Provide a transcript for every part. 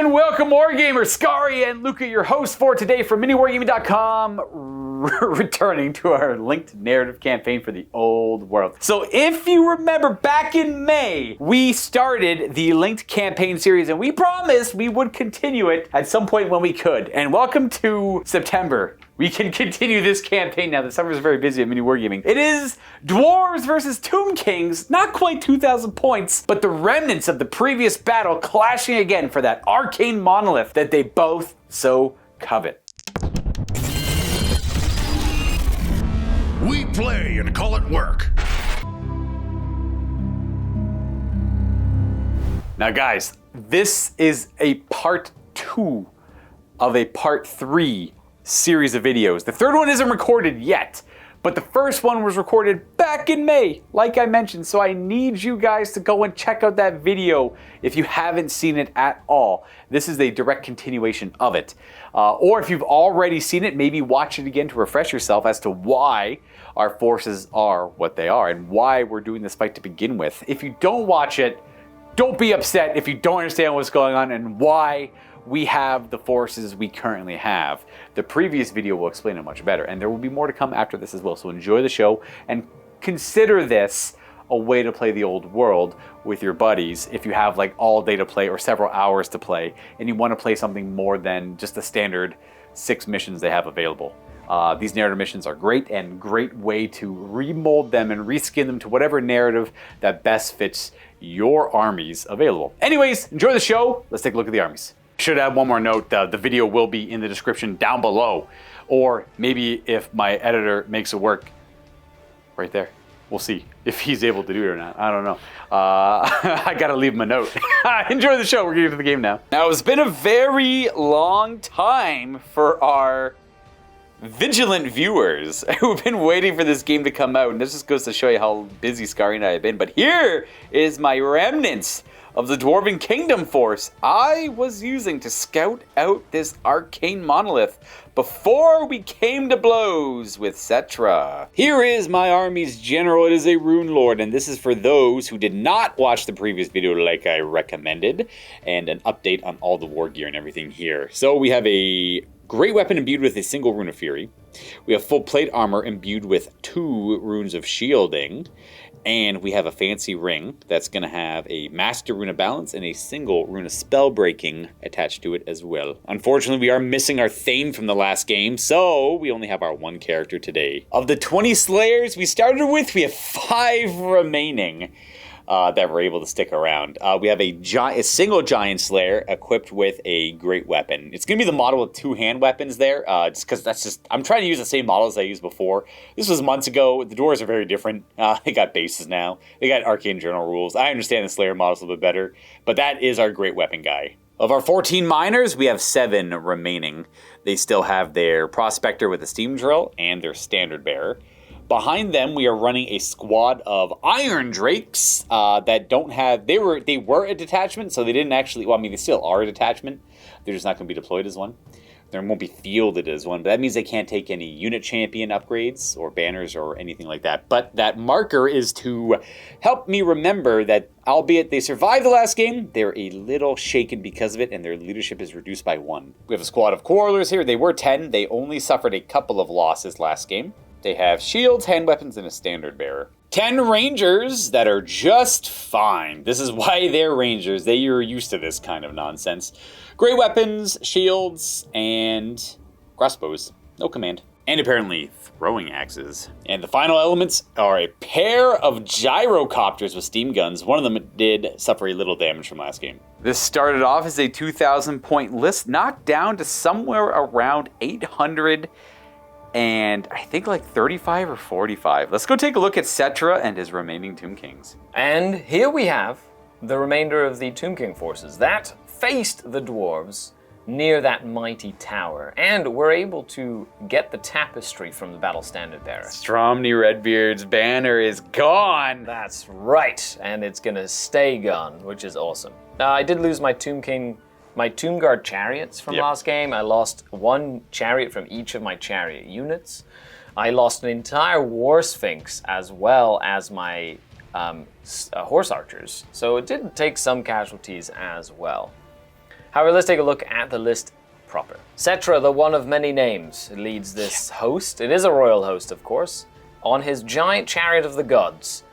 and welcome Wargamers, Skari and Luka, your hosts for today from MiniWarGaming.com, returning to our linked narrative campaign for the old world. So if you remember back in May, we started the linked campaign series and we promised we would continue it at some point when we could. And welcome to September. We can continue this campaign now. The summer is very busy at MiniWarGaming. It is Dwarves versus Tomb Kings. Not quite 2,000 points, but the remnants of the previous battle clashing again for that arcane monolith that they both so covet. We play and call it work. Now guys, this is a part 2 of a part 3 series of videos. The third one isn't recorded yet, but the first one was recorded back in May, like I mentioned, so I need you guys to go and check out that video if you haven't seen it at all. This is a direct continuation of it. Or if you've already seen it, maybe watch it again to refresh yourself as to why our forces are what they are and why we're doing this fight to begin with. If you don't watch it, don't be upset if you don't understand what's going on and why we have the forces we currently have. The previous video will explain it much better, and there will be more to come after this as well. So enjoy the show and consider this a way to play the old world with your buddies if you have like all day to play or several hours to play and you want to play something more than just the standard 6 missions they have available. These narrative missions are great and great way to remold them and reskin them to whatever narrative that best fits your armies available. Anyways, enjoy the show. Let's take a look at the armies. Should add one more note, the video will be in the description down below, or maybe if my editor makes it work, right there. We'll see if he's able to do it or not. I don't know. I gotta leave him a note. Enjoy the show. We're getting to the game now. Now, it's been a very long time for our vigilant viewers who've been waiting for this game to come out, and this just goes to show you how busy Skari and I have been. But here is my remnants of the Dwarven Kingdom force I was using to scout out this arcane monolith before we came to blows with Settra. Here is my army's general. It is a Rune Lord, and this is for those who did not watch the previous video like I recommended, and an update on all the war gear and everything here. So we have a great weapon imbued with a single rune of fury. We have full plate armor imbued with 2 runes of shielding. And we have a fancy ring that's going to have a master rune of balance and a single rune of spell breaking attached to it as well. Unfortunately, we are missing our Thane from the last game, so we only have our 1 character today. Of the 20 slayers we started with, we have 5 remaining that were able to stick around. We have a single giant slayer equipped with a great weapon. It's going to be the model with 2 hand weapons there, just because I'm trying to use the same models I used before. This was months ago. The dwarves are very different. They got bases now. They got arcane journal rules. I understand the slayer models a little bit better, but that is our great weapon guy. Of our 14 miners, we have 7 remaining. They still have their prospector with a steam drill and their standard bearer. Behind them, we are running a squad of Iron Drakes that don't have... They were a detachment, so they didn't actually... Well, I mean, they still are a detachment. They're just not going to be deployed as one. They won't be fielded as one, but that means they can't take any unit champion upgrades or banners or anything like that. But that marker is to help me remember that, albeit they survived the last game, they're a little shaken because of it, and their leadership is reduced by 1. We have a squad of Quarrelers here. They were 10. They only suffered a couple of losses last game. They have shields, hand weapons, and a standard bearer. 10 rangers that are just fine. This is why they're rangers. They are used to this kind of nonsense. Great weapons, shields, and crossbows. No command. And apparently throwing axes. And the final elements are a pair of gyrocopters with steam guns. One of them did suffer a little damage from last game. This started off as a 2,000 point list, knocked down to somewhere around 800 and I think like 35 or 45. Let's go take a look at Settra and his remaining Tomb Kings. And here we have the remainder of the Tomb King forces that faced the dwarves near that mighty tower, and were able to get the tapestry from the battle standard bearer. Stromny Redbeard's banner is gone! That's right, and it's gonna stay gone, which is awesome. I did lose my Tomb Guard chariots from last game. I lost 1 chariot from each of my chariot units. I lost an entire War Sphinx as well as my horse archers, so it did take some casualties as well. However, let's take a look at the list proper. Settra, the one of many names, leads this host. It is a royal host, of course, on his giant chariot of the gods.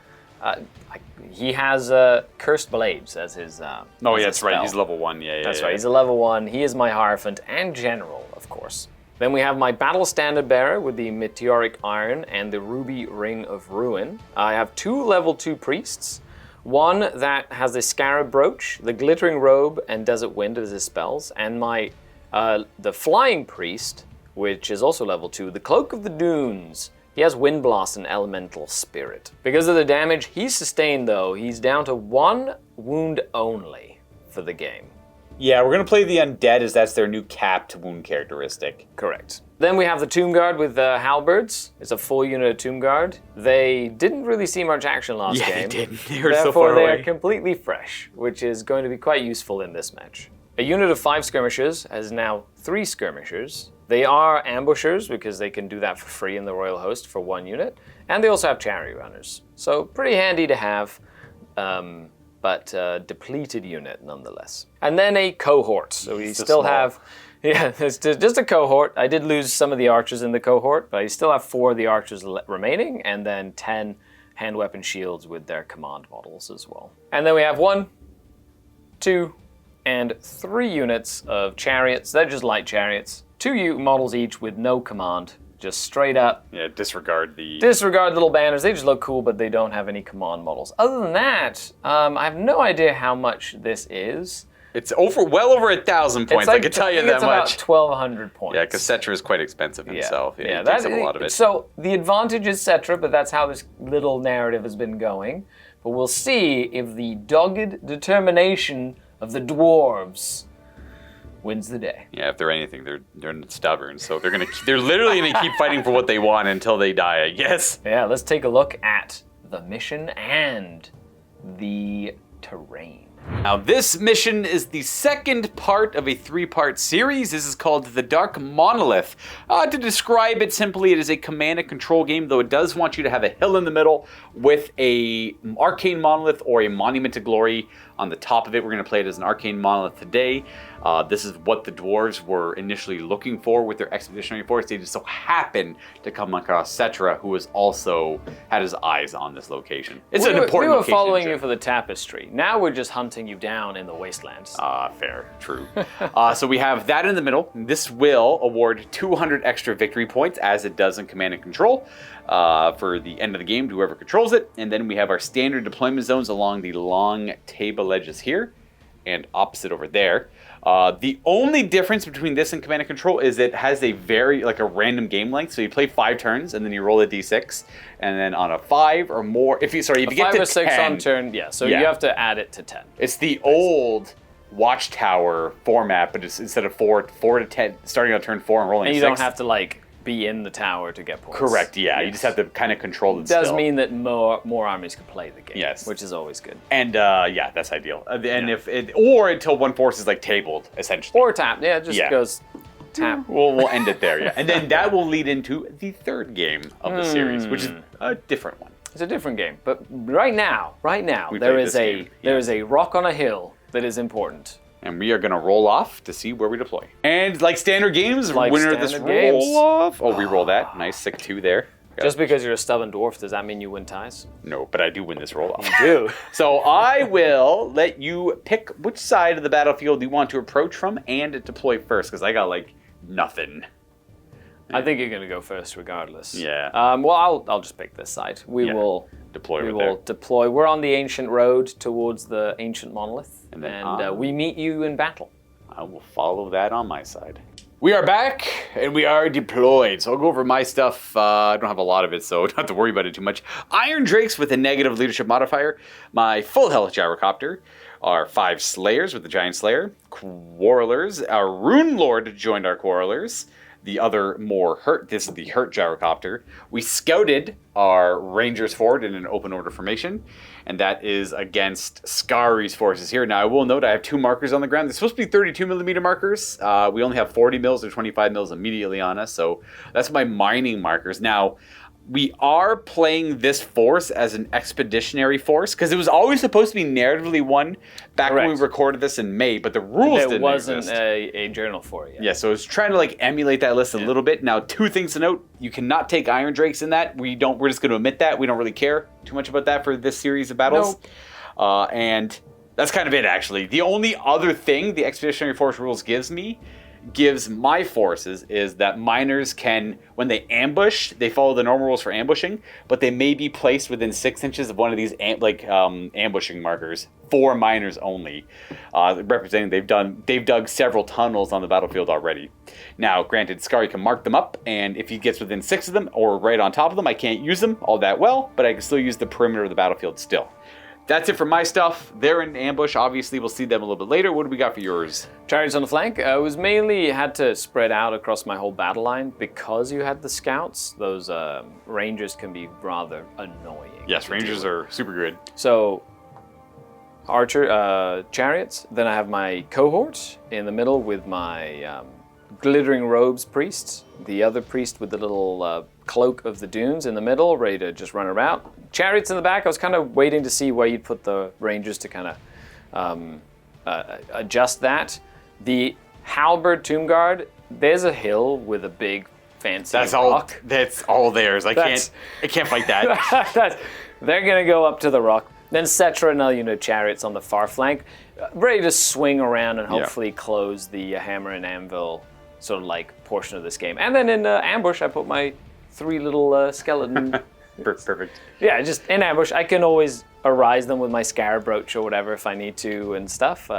He has Cursed Blades as his that's right. He's level 1. That's right. He's a level 1. He is my Hierophant and General, of course. Then we have my Battle Standard Bearer with the Meteoric Iron and the Ruby Ring of Ruin. I have 2 level 2 priests. One that has the Scarab Brooch, the Glittering Robe, and Desert Wind as his spells. And my the Flying Priest, which is also level 2, the Cloak of the Dunes. He has Wind Blast and Elemental Spirit. Because of the damage he's sustained, though, he's down to 1 wound only for the game. Yeah, we're going to play the Undead as that's their new capped wound characteristic. Correct. Then we have the Tomb Guard with Halberds. It's a full unit of Tomb Guard. They didn't really see much action last game. Yeah, they didn't. They were Therefore, so far away. they are completely fresh, which is going to be quite useful in this match. A unit of 5 skirmishers has now 3 skirmishers. They are ambushers because they can do that for free in the Royal Host for 1 unit. And they also have chariot runners. So pretty handy to have. But depleted unit nonetheless. And then a cohort. So we still have, it's just a cohort. I did lose some of the archers in the cohort, but I still have 4 of the archers remaining, and then 10 hand weapon shields with their command models as well. And then we have 1, 2, and 3 units of chariots. They're just light chariots. 2 models each with no command. Just straight up. Yeah, disregard little banners. They just look cool, but they don't have any command models. Other than that, I have no idea how much this is. It's well over 1,000 points. I can tell you that much. It's about 1,200 points. Yeah, because Settra is quite expensive himself. Yeah, he takes up a lot of it. So the advantage is Settra, but that's how this little narrative has been going. But we'll see if the dogged determination of the dwarves wins the day. Yeah, if they're anything, they're stubborn. So they're literally gonna keep fighting for what they want until they die, I guess. Yeah, let's take a look at the mission and the terrain. Now, this mission is the second part of a 3-part series. This is called The Dark Monolith. To describe it simply, it is a command and control game, though it does want you to have a hill in the middle with a arcane monolith or a monument to glory on the top of it. We're going to play it as an arcane monolith today. This is what the dwarves were initially looking for with their expeditionary force. They just so happened to come across Settra, who has also had his eyes on this location. It's an important location. We were following you for the tapestry. Now we're just hunting you down in the wastelands. Fair, true. So we have that in the middle. This will award 200 extra victory points, as it does in Command and Control, for the end of the game to whoever controls it. And then we have our standard deployment zones along the long table edges here, and opposite over there. The only difference between this and Command and Control is it has a random game length. So you play 5 turns and then you roll a d6, and then on a 5 or more, if you get to 5 or 6 10, on turn, you have to add it to 10. It's the old Watchtower format, but it's instead of 4 to 10, starting on turn 4 and rolling. And you 6. don't have to be in the tower to get points. Correct. Yeah, you just have to kind of control it. It does mean that more armies can play the game. Yes, which is always good. And that's ideal. And if it or until one force is tabled essentially, or tapped. Yeah, it just goes tap. We'll end it there. Yeah, and then that will lead into the 3rd game of the series, which is a different one. It's a different game, but right now, there is a rock on a hill that is important. And we are going to roll off to see where we deploy. And like standard games, winner of this roll off. Oh, we roll that. Nice, 6-2 there. Just because you're a stubborn dwarf, does that mean you win ties? No, but I do win this roll off. You do. So I will let you pick which side of the battlefield you want to approach from and deploy first, because I got nothing. I think you're going to go first regardless. Yeah. Well, I'll just pick this side. We will deploy. We're on the ancient road towards the ancient monolith, and we meet you in battle. I will follow that on my side. We are back, and we are deployed. So I'll go over my stuff. I don't have a lot of it, so don't have to worry about it too much. Iron Drakes with a negative leadership modifier. My full health gyrocopter. Our 5 Slayers with the Giant Slayer. Quarrelers. Our Rune Lord joined our Quarrelers. The other more hurt. This is the hurt gyrocopter. We scouted our Rangers forward in an open order formation, and that is against Skari's forces here. Now, I will note I have 2 markers on the ground. They're supposed to be 32mm markers. We only have 40 mils or 25 mils immediately on us, so that's my mining markers. Now, we are playing this force as an expeditionary force because it was always supposed to be narratively one back when we recorded this in May, but the rules didn't wasn't exist. a journal for it yet. Yeah, so it's trying to like emulate that list a little bit. Now, 2 things to note: you cannot take Iron Drakes in that. We're just going to omit that. We don't really care too much about that for this series of battles. Nope. And that's kind of it, actually. The only other thing the Expeditionary Force rules gives my forces is that miners can, when they ambush, they follow the normal rules for ambushing, but they may be placed within 6 inches of one of these ambushing markers for miners only, representing they've dug several tunnels on the battlefield already. Now, granted, Skari can mark them up, and if he gets within 6 of them or right on top of them, I can't use them all that well, but I can still use the perimeter of the battlefield still. That's it for my stuff. They're in ambush. Obviously, we'll see them a little bit later. What do we got for yours? Chariots on the flank. I was mainly had to spread out across my whole battle line because you had the scouts. Those rangers can be rather annoying. Yes, rangers are super good. So, chariots. Then I have my cohort in the middle with my glittering robes priests. The other priest with the little cloak of the dunes in the middle, ready to just run around. Chariots in the back. I was kind of waiting to see where you'd put the rangers to kind of adjust that. The halberd tomb guard. There's a hill with a big fancy rock. That's all theirs. I can't fight that. They're gonna go up to the rock. Then Settra and another chariots on the far flank, ready to swing around and hopefully close the hammer and anvil sort of like portion of this game. And then in ambush, I put my 3 little skeleton. Perfect. Yeah, just in ambush. I can always arise them with my scarab brooch or whatever if I need to and stuff.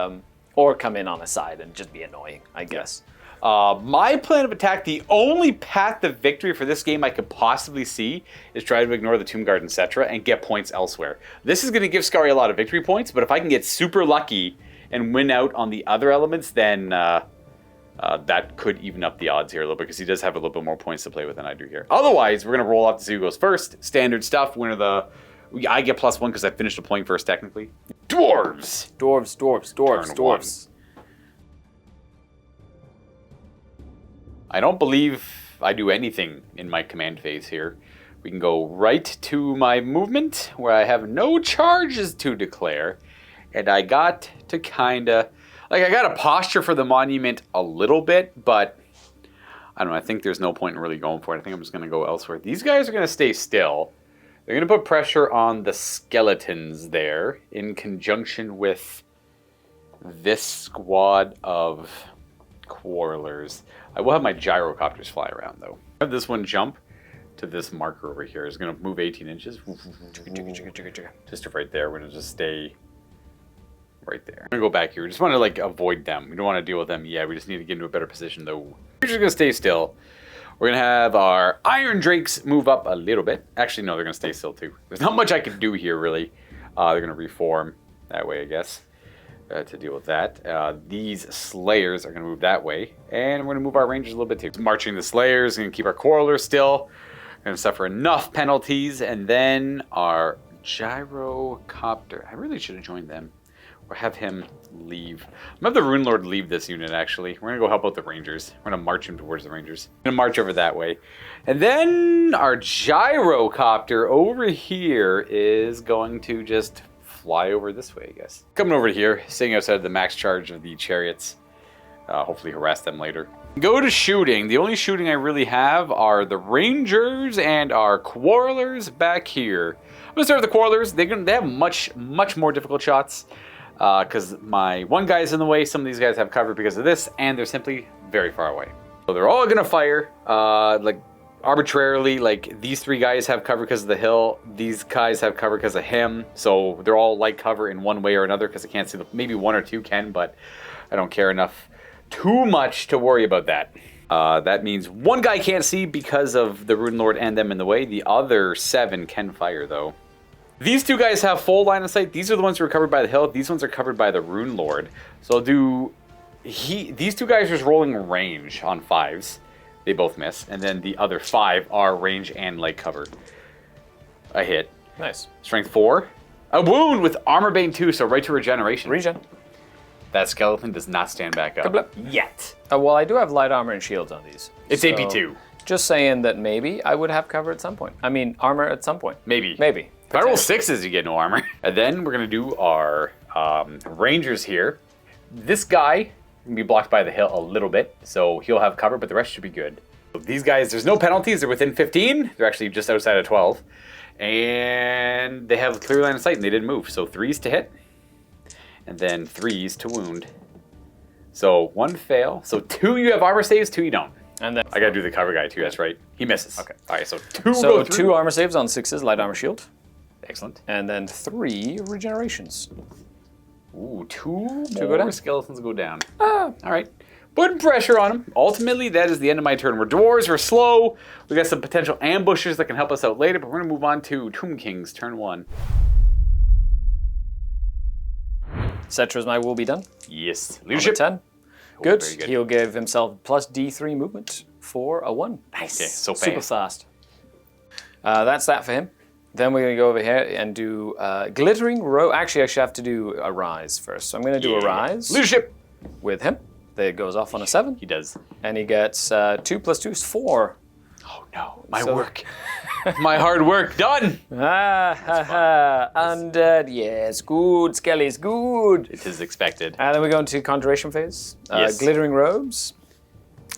Or come in on the side and just be annoying, I guess. My plan of attack, the only path to victory for this game I could possibly see is try to ignore the Tomb Guard and Settra and get points elsewhere. This is going to give Skari a lot of victory points, but if I can get super lucky and win out on the other elements, then that could even up the odds here a little bit because he does have a little bit more points to play with than I do here. Otherwise, we're going to roll off to see who goes first. Standard stuff. I get +1 because I finished deploying first, technically. Dwarves! Dwarfs. I don't believe I do anything in my command phase here. We can go right to my movement, where I have no charges to declare. And I got to kinda... I got a posture for the monument a little bit, but... I don't know, I think there's no point in really going for it. I think I'm just going to go elsewhere. These guys are going to stay still. They're going to put pressure on the skeletons there in conjunction with this squad of quarrelers. I will have my gyrocopters fly around, though. I have this one jump to this marker over here. It's going to move 18 inches. Just right there. We're going to just stay right there. I'm going to go back here. We just want to, avoid them. We don't want to deal with them yet. We just need to get into a better position, though. We're just going to stay still. We're going to have our Iron Drakes move up a little bit. Actually, no, they're going to stay still, too. There's not much I can do here, really. They're going to reform that way, I guess, to deal with that. These Slayers are going to move that way. And we're going to move our Rangers a little bit, too. Marching the Slayers, going to keep our Quarrelers still. Going to suffer enough penalties. And then our Gyrocopter. I really should have joined them. Or have him leave. I'm going to have the Rune Lord leave this unit, actually. We're going to go help out the Rangers. We're going to march him towards the Rangers. I'm going to march over that way. And then our Gyrocopter over here is going to just fly over this way, I guess. Coming over here, staying outside the max charge of the chariots. Hopefully harass them later. Go to shooting. The only shooting I really have are the Rangers and our Quarrelers back here. I'm going to start with the Quarrelers. They have much more difficult shots. Because my one guy is in the way, some of these guys have cover because of this, and they're simply very far away. So they're all going to fire, arbitrarily. These 3 guys have cover because of the hill. These guys have cover because of him. So they're all cover in one way or another because I can't see them. Maybe 1 or 2 can, but I don't care enough too much to worry about that. That means 1 guy can't see because of the Rune Lord and them in the way. The other 7 can fire, though. These 2 guys have full line of sight. These are the ones who are covered by the hill. These ones are covered by the Rune Lord. So these 2 guys are just rolling range on 5s. They both miss. And then the other 5 are range and light cover. A hit. Nice. Strength 4. A wound with Armor Bane 2, so right to regeneration. Regen. That skeleton does not stand back up. Yet. Well, I do have light armor and shields on these. It's AP2. just saying that maybe I would have cover at some point. I mean, armor at some point. Maybe. Maybe. If I roll 6s, you get no armor. And then we're going to do our Rangers here. This guy can be blocked by the hill a little bit, so he'll have cover, but the rest should be good. So these guys, there's no penalties. They're within 15. They're actually just outside of 12. And they have a clear line of sight, and they didn't move. So 3s to hit, and then 3s to wound. So 1 fail. So 2 you have armor saves, 2 you don't. And then I gotta do the cover guy too, that's right. He misses. Okay. All right, so 2 so go through. 2 armor saves on 6s, light armor shield. Excellent. And then 3 regenerations. Ooh, 2 go more down? skeletons go down. All right. Putting pressure on them. Ultimately, that is the end of my turn. We're dwarves, we're slow. We got some potential ambushers that can help us out later, but we're gonna move on to Tomb Kings, turn 1. Settra's my will be done. Yes. Number Leadership. 10. Good. very good. He'll give himself plus D3 movement for a 1. Nice. Okay, so Super fast. fast. That's that for him. Then we're going to go over here and do Glittering Row. Actually, I should have to do a Rise first. So I'm going to do a Rise Leadership. with him. That goes off on a 7. He does. And he gets 2 plus 2 is 4. Oh no, my So- work. My hard work done. Ah, ha, ha. Undead, yes, good. Skelly's good. It is expected. And then we go into Conjuration phase. Yes. Glittering Robes.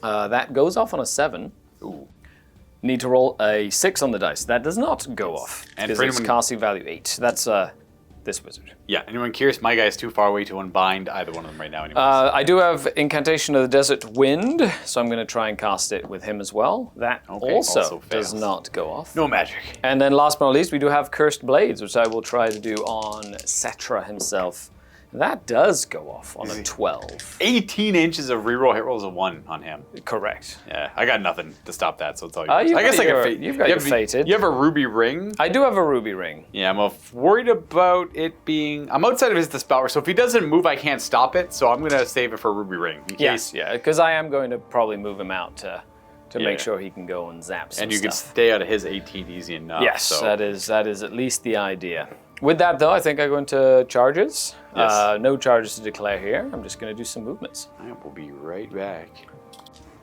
That goes off on a 7. Ooh. Need to roll a 6 on the dice. That does not go off. And Because for it's anyone- casting value 8. That's this wizard. Yeah, anyone curious? My guy's too far away to unbind either one of them right now anyways. I do have Incantation of the Desert Wind, so I'm going to try and cast it with him as well. That Okay, also also does fails. not go off. No magic. And then last but not least, we do have Cursed Blades, which I will try to do on Settra himself. That does go off on a 12. 18 inches of reroll hit rolls of 1 on him. Correct. Yeah, I got nothing to stop that, so it's all you've yours. I guess got I can your- fate. you've got your fated. You have a ruby ring. I do have a ruby ring. Yeah, I'm worried about it being. I'm outside of his dispel, so if he doesn't move, I can't stop it. So I'm gonna save it for ruby ring. In Yes, case. yeah, because I am going to probably move him out to Yeah. make sure he can go and zap some And you can stuff. stay out of his 18 easy enough. Yes, so. that is at least the idea. With that, though, I think I go into charges. Yes. No charges to declare here. I'm just going to do some movements. I will be right back.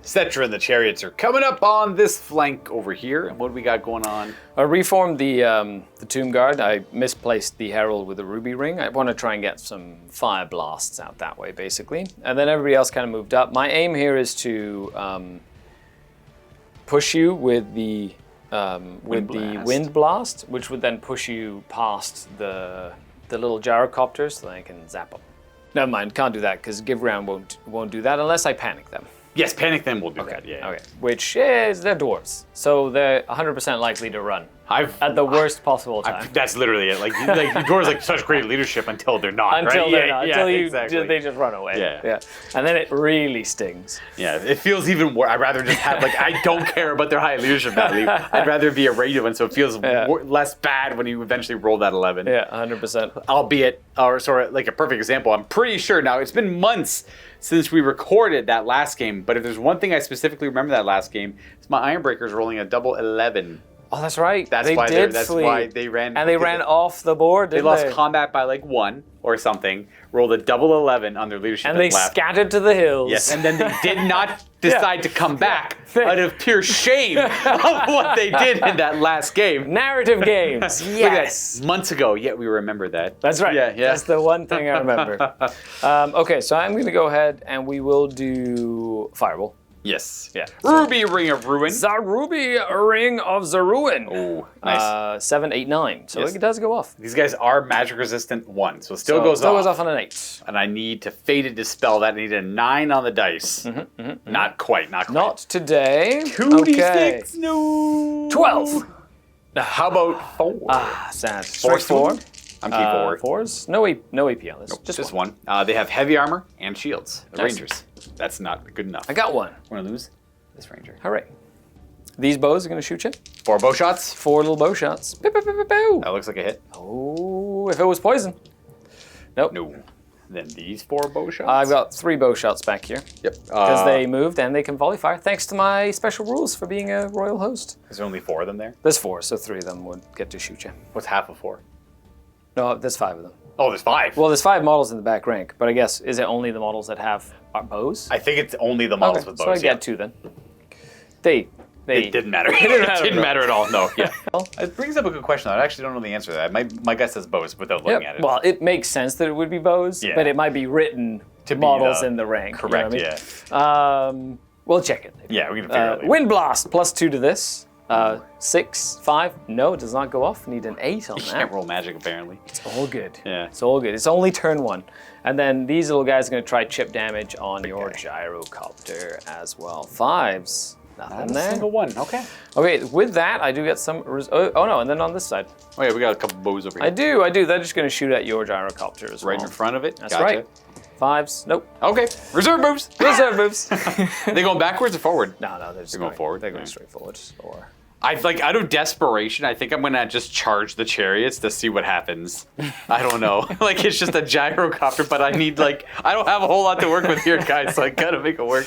Settra and the chariots are coming up on this flank over here. And what do we got going on? I reformed the Tomb Guard. I misplaced the Herald with the Ruby Ring. I want to try and get some fire blasts out that way, basically. And then everybody else kind of moved up. My aim here is to push you with the wind blast, which would then push you past the little gyrocopters, so then I can zap them. Never mind, can't do that because Give Round won't do that unless I panic them. Yes, panic them. We'll do that. Yeah. Okay. Which is they're dwarves, so they're 100% likely to run I've at the worst possible time. That's literally it. Like dwarves like such great leadership until they're not. Until right? they're not. Until exactly. they just run away. Yeah. And then it really stings. Yeah, it feels even worse. I'd rather just have, like, I don't care about their high leadership value. I'd rather be a radio one, so it feels less bad when you eventually roll that 11. Yeah, 100%. Albeit, or sort of like a perfect example, I'm pretty sure now, it's been months since we recorded that last game, but if there's one thing I specifically remember that last game, it's my Ironbreakers rolling a double 11. Oh, that's right. That's they why did that's flee. why they ran. And they ran off the board, They didn't lost combat by like 1 or something, rolled a double 11 on their leadership And they left. scattered to the hills. Yes, and then they did not decide to come back out of pure shame of what they did in that last game. Narrative games. Look at Yes. that. Months ago, yet we remember that. That's right. Yeah. That's the one thing I remember. Okay, so I'm going to go ahead and we will do Fireball. Yes. Yeah. Ruby Ring of Ruin. The Ruby Ring of the Ruin. Oh, nice. 7, 8, 9. So Yes. it does go off. These guys are magic resistant 1, so it still So goes still off. goes off on an 8. And I need to Fated Dispel that. I need a 9 on the dice. Not quite, not quite. Not today. 2d6, Okay. no. 12. How about 4? Ah, sad. Four Strike 4. I'm keep forward. 4s? No AP on this. Nope, just just one. one. They have heavy armor and shields. The Nice. Rangers. That's not good enough. I got one. Want to lose this Ranger. Hooray. These bows are going to shoot you. 4 bow shots. 4 little bow shots. Pew, pew, pew, pew, pew. That looks like a hit. Oh, if it was poison. Nope. No. Then these 4 bow shots. I've got 3 bow shots back here. Yep. Because they moved and they can volley fire, thanks to my special rules for being a royal host. Is there only 4 of them there? There's 4, so 3 of them would get to shoot you. What's half of 4? No, there's 5 of them. Oh, there's 5. Well, there's 5 models in the back rank, but I guess, is it only the models that have bows? I think it's only the models Okay, with so bows. I get 2 then. They It didn't matter. It didn't matter at all. No. Yeah. Well, it brings up a good question. I actually don't know the answer to that. My guess says bows without looking at it. Well, it makes sense that it would be bows, but it might be written to models in the rank. Correct. You know what I mean? We'll check it later. Yeah, we can figure it out later. Wind blast +2 to this. 6, 5. No, it does not go off. Need an 8 on that. You can't roll magic apparently. It's all good. Yeah. It's all good. It's only turn 1. And then these little guys are going to try chip damage on your gyrocopter as well. 5s. Nothing Not a there. single one. Okay. Okay, with that, I do get some. Oh no, and then on this side. Oh yeah, we got a couple bows over here. I do. They're just going to shoot at your gyrocopter as well. Right in front of it. That's right. 5s. Nope. Okay. Reserve moves. Reserve moves. Are they going backwards or forward? No, they're just going forward? They're going Yeah. straight forward. Or Out of desperation, I think I'm gonna just charge the chariots to see what happens. I don't know. It's just a gyrocopter, but I don't have a whole lot to work with here, guys, so I gotta make it work.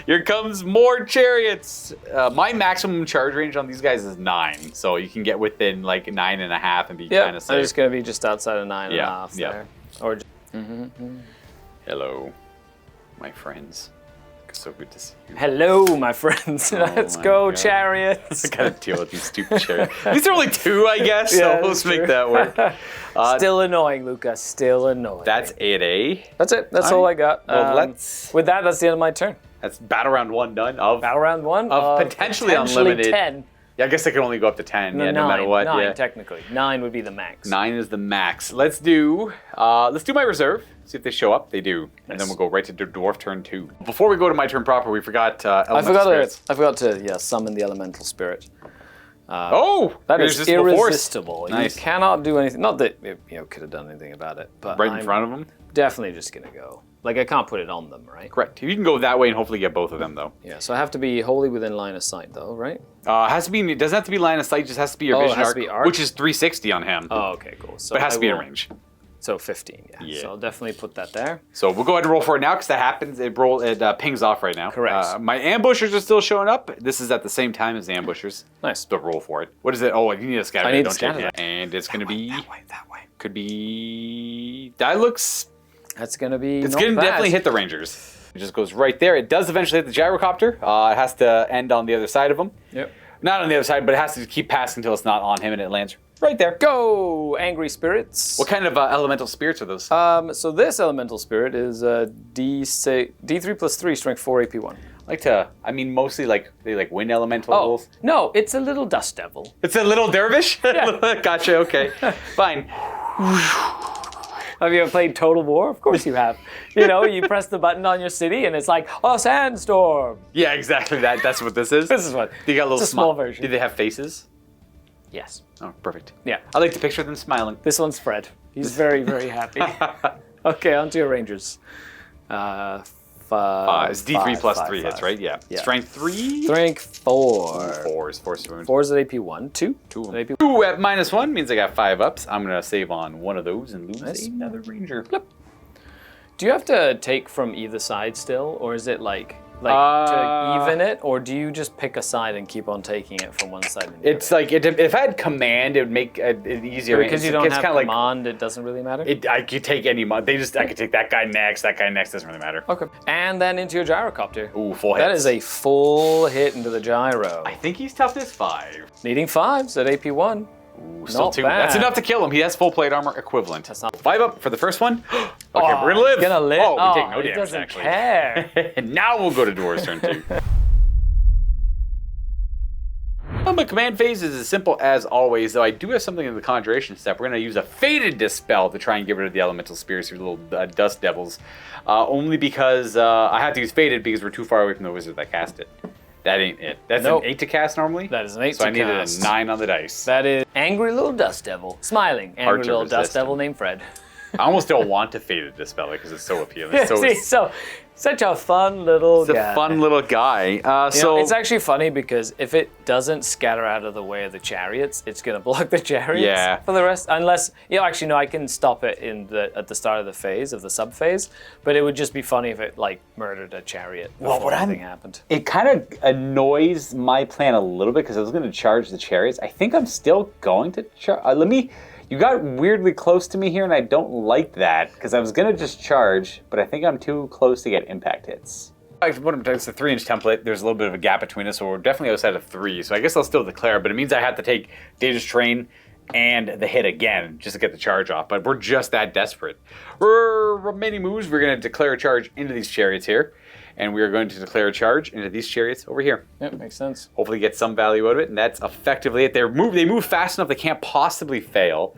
Here comes more chariots. My maximum charge range on these guys is 9, so you can get within 9.5 and be kind of safe. they're just going to be just outside of 9.5 there. Or just, Hello, my friends. So good to see you. hello, my friends. Let's my go, God. chariots. I gotta deal with these stupid chariots. These are only 2, I guess, so Yeah, let's that's make true. that work. Still annoying, Luca. Still annoying. That's 8A. That's it. That's all I got. Well, let's. With that, that's the end of my turn. That's battle round 1 done. Of Battle round 1 Of potentially unlimited. 10. Yeah, I guess I can only go up to 10. No, yeah, no matter what. 9 yeah, technically. 9 would be the max. 9 is the max. Let's do my reserve. See if they show up. They do, and then we'll go right to dwarf turn 2. Before we go to my turn proper, we forgot. I forgot to summon the elemental spirit. That is irresistible. Nice. You cannot do anything. Not that could have done anything about it, but Right in front of them. Definitely just gonna go. I can't put it on them, right? Correct. You can go that way and hopefully get both of them though. Yeah. So I have to be wholly within line of sight, though, right? Has to be. It doesn't have to be line of sight. Just has to be your Oh, it vision has arc, to be arc? which is 360 on him. Oh, okay, cool. So But it has I to be in will- range. So 15, yeah. So I'll definitely put that there. So we'll go ahead and roll for it now because that happens. It pings off right now. Correct. My ambushers are still showing up. This is at the same time as the ambushers. Nice. So roll for it. What is it? Oh, you need a scatter. I need don't a scatter. you? And it's going to be That way. Could be. That looks. That's gonna be. It's not going to bad. definitely hit the Rangers. It just goes right there. It does eventually hit the gyrocopter. It has to end on the other side of him. Yep. Not on the other side, but it has to keep passing until it's not on him and it lands right there. Go, angry spirits. What kind of elemental spirits are those? So this elemental spirit is D3 plus 3, strength 4, AP 1. Mostly they wind elementals. No, it's a little dust devil. It's a little dervish? Yeah. Gotcha, okay. Fine. Have you ever played Total War? Of course you have. You press the button on your city and it's like, oh, sandstorm. Yeah, exactly. That's what this is. This is what. You got a little It's a small version. Do they have faces? Yes. Oh, perfect. Yeah. I like to picture them smiling. This one's Fred. He's very, very happy. Okay, on to your Rangers. It's D3 plus 3 hits, right? Yeah. Strength 3? Strength 4. 4's wound. 4's at AP 1. 2. 2 at AP 1. 2 at -1 means I got 5 ups. I'm going to save on one of those and lose another Ranger. Yep. Do you have to take from either side still, or is it to even it, or do you just pick a side and keep on taking it from one side? And the It's other? if I had command, it would make it easier. Because you don't have kinda command, it doesn't really matter. I could take any mod. I could take that guy next. That guy next doesn't really matter. Okay. And then into your gyrocopter. Ooh, full hits. That is a full hit into the gyro. I think he's toughness 5. Needing 5s at AP 1. Ooh, still Not 2. bad. That's enough to kill him. He has full plate armor equivalent. That's not 5 up for the first one. Okay, we're gonna live. Gonna live. Oh, we take no he damage doesn't actually. care. And now we'll go to Dwarf's turn 2. My command phase is as simple as always, though I do have something in the conjuration step. We're going to use a Faded Dispel to try and get rid of the elemental spirits, these little dust devils. Only because I have to use Faded because we're too far away from the wizard that cast it. That ain't it. That's Nope. an 8 to cast normally? That is an 8 so to I needed cast. a 9 on the dice. That is angry little dust devil. Smiling. Hard Angry to little resist dust devil him. named Fred. I almost don't want to Faded Dispel it because it's so appealing. So such a fun little It's a fun little guy. It's actually funny because if it doesn't scatter out of the way of the chariots, it's going to block the chariots for the rest. Unless, actually, no, I can stop it at the start of the phase, of the sub-phase, but it would just be funny if it, murdered a chariot before anything happened. It kind of annoys my plan a little bit because I was going to charge the chariots. I think I'm still going to charge. You got weirdly close to me here, and I don't like that because I was going to just charge, but I think I'm too close to get impact hits. It's a 3-inch template. There's a little bit of a gap between us, so we're definitely outside of 3. So I guess I'll still declare, but it means I have to take Dangerous Terrain and the hit again just to get the charge off. But we're just that desperate. Remaining moves, we're going to declare a charge into these chariots here. And we are going to declare a charge into these chariots over here. Yep, makes sense. Hopefully get some value out of it, and that's effectively it. They move fast enough they can't possibly fail.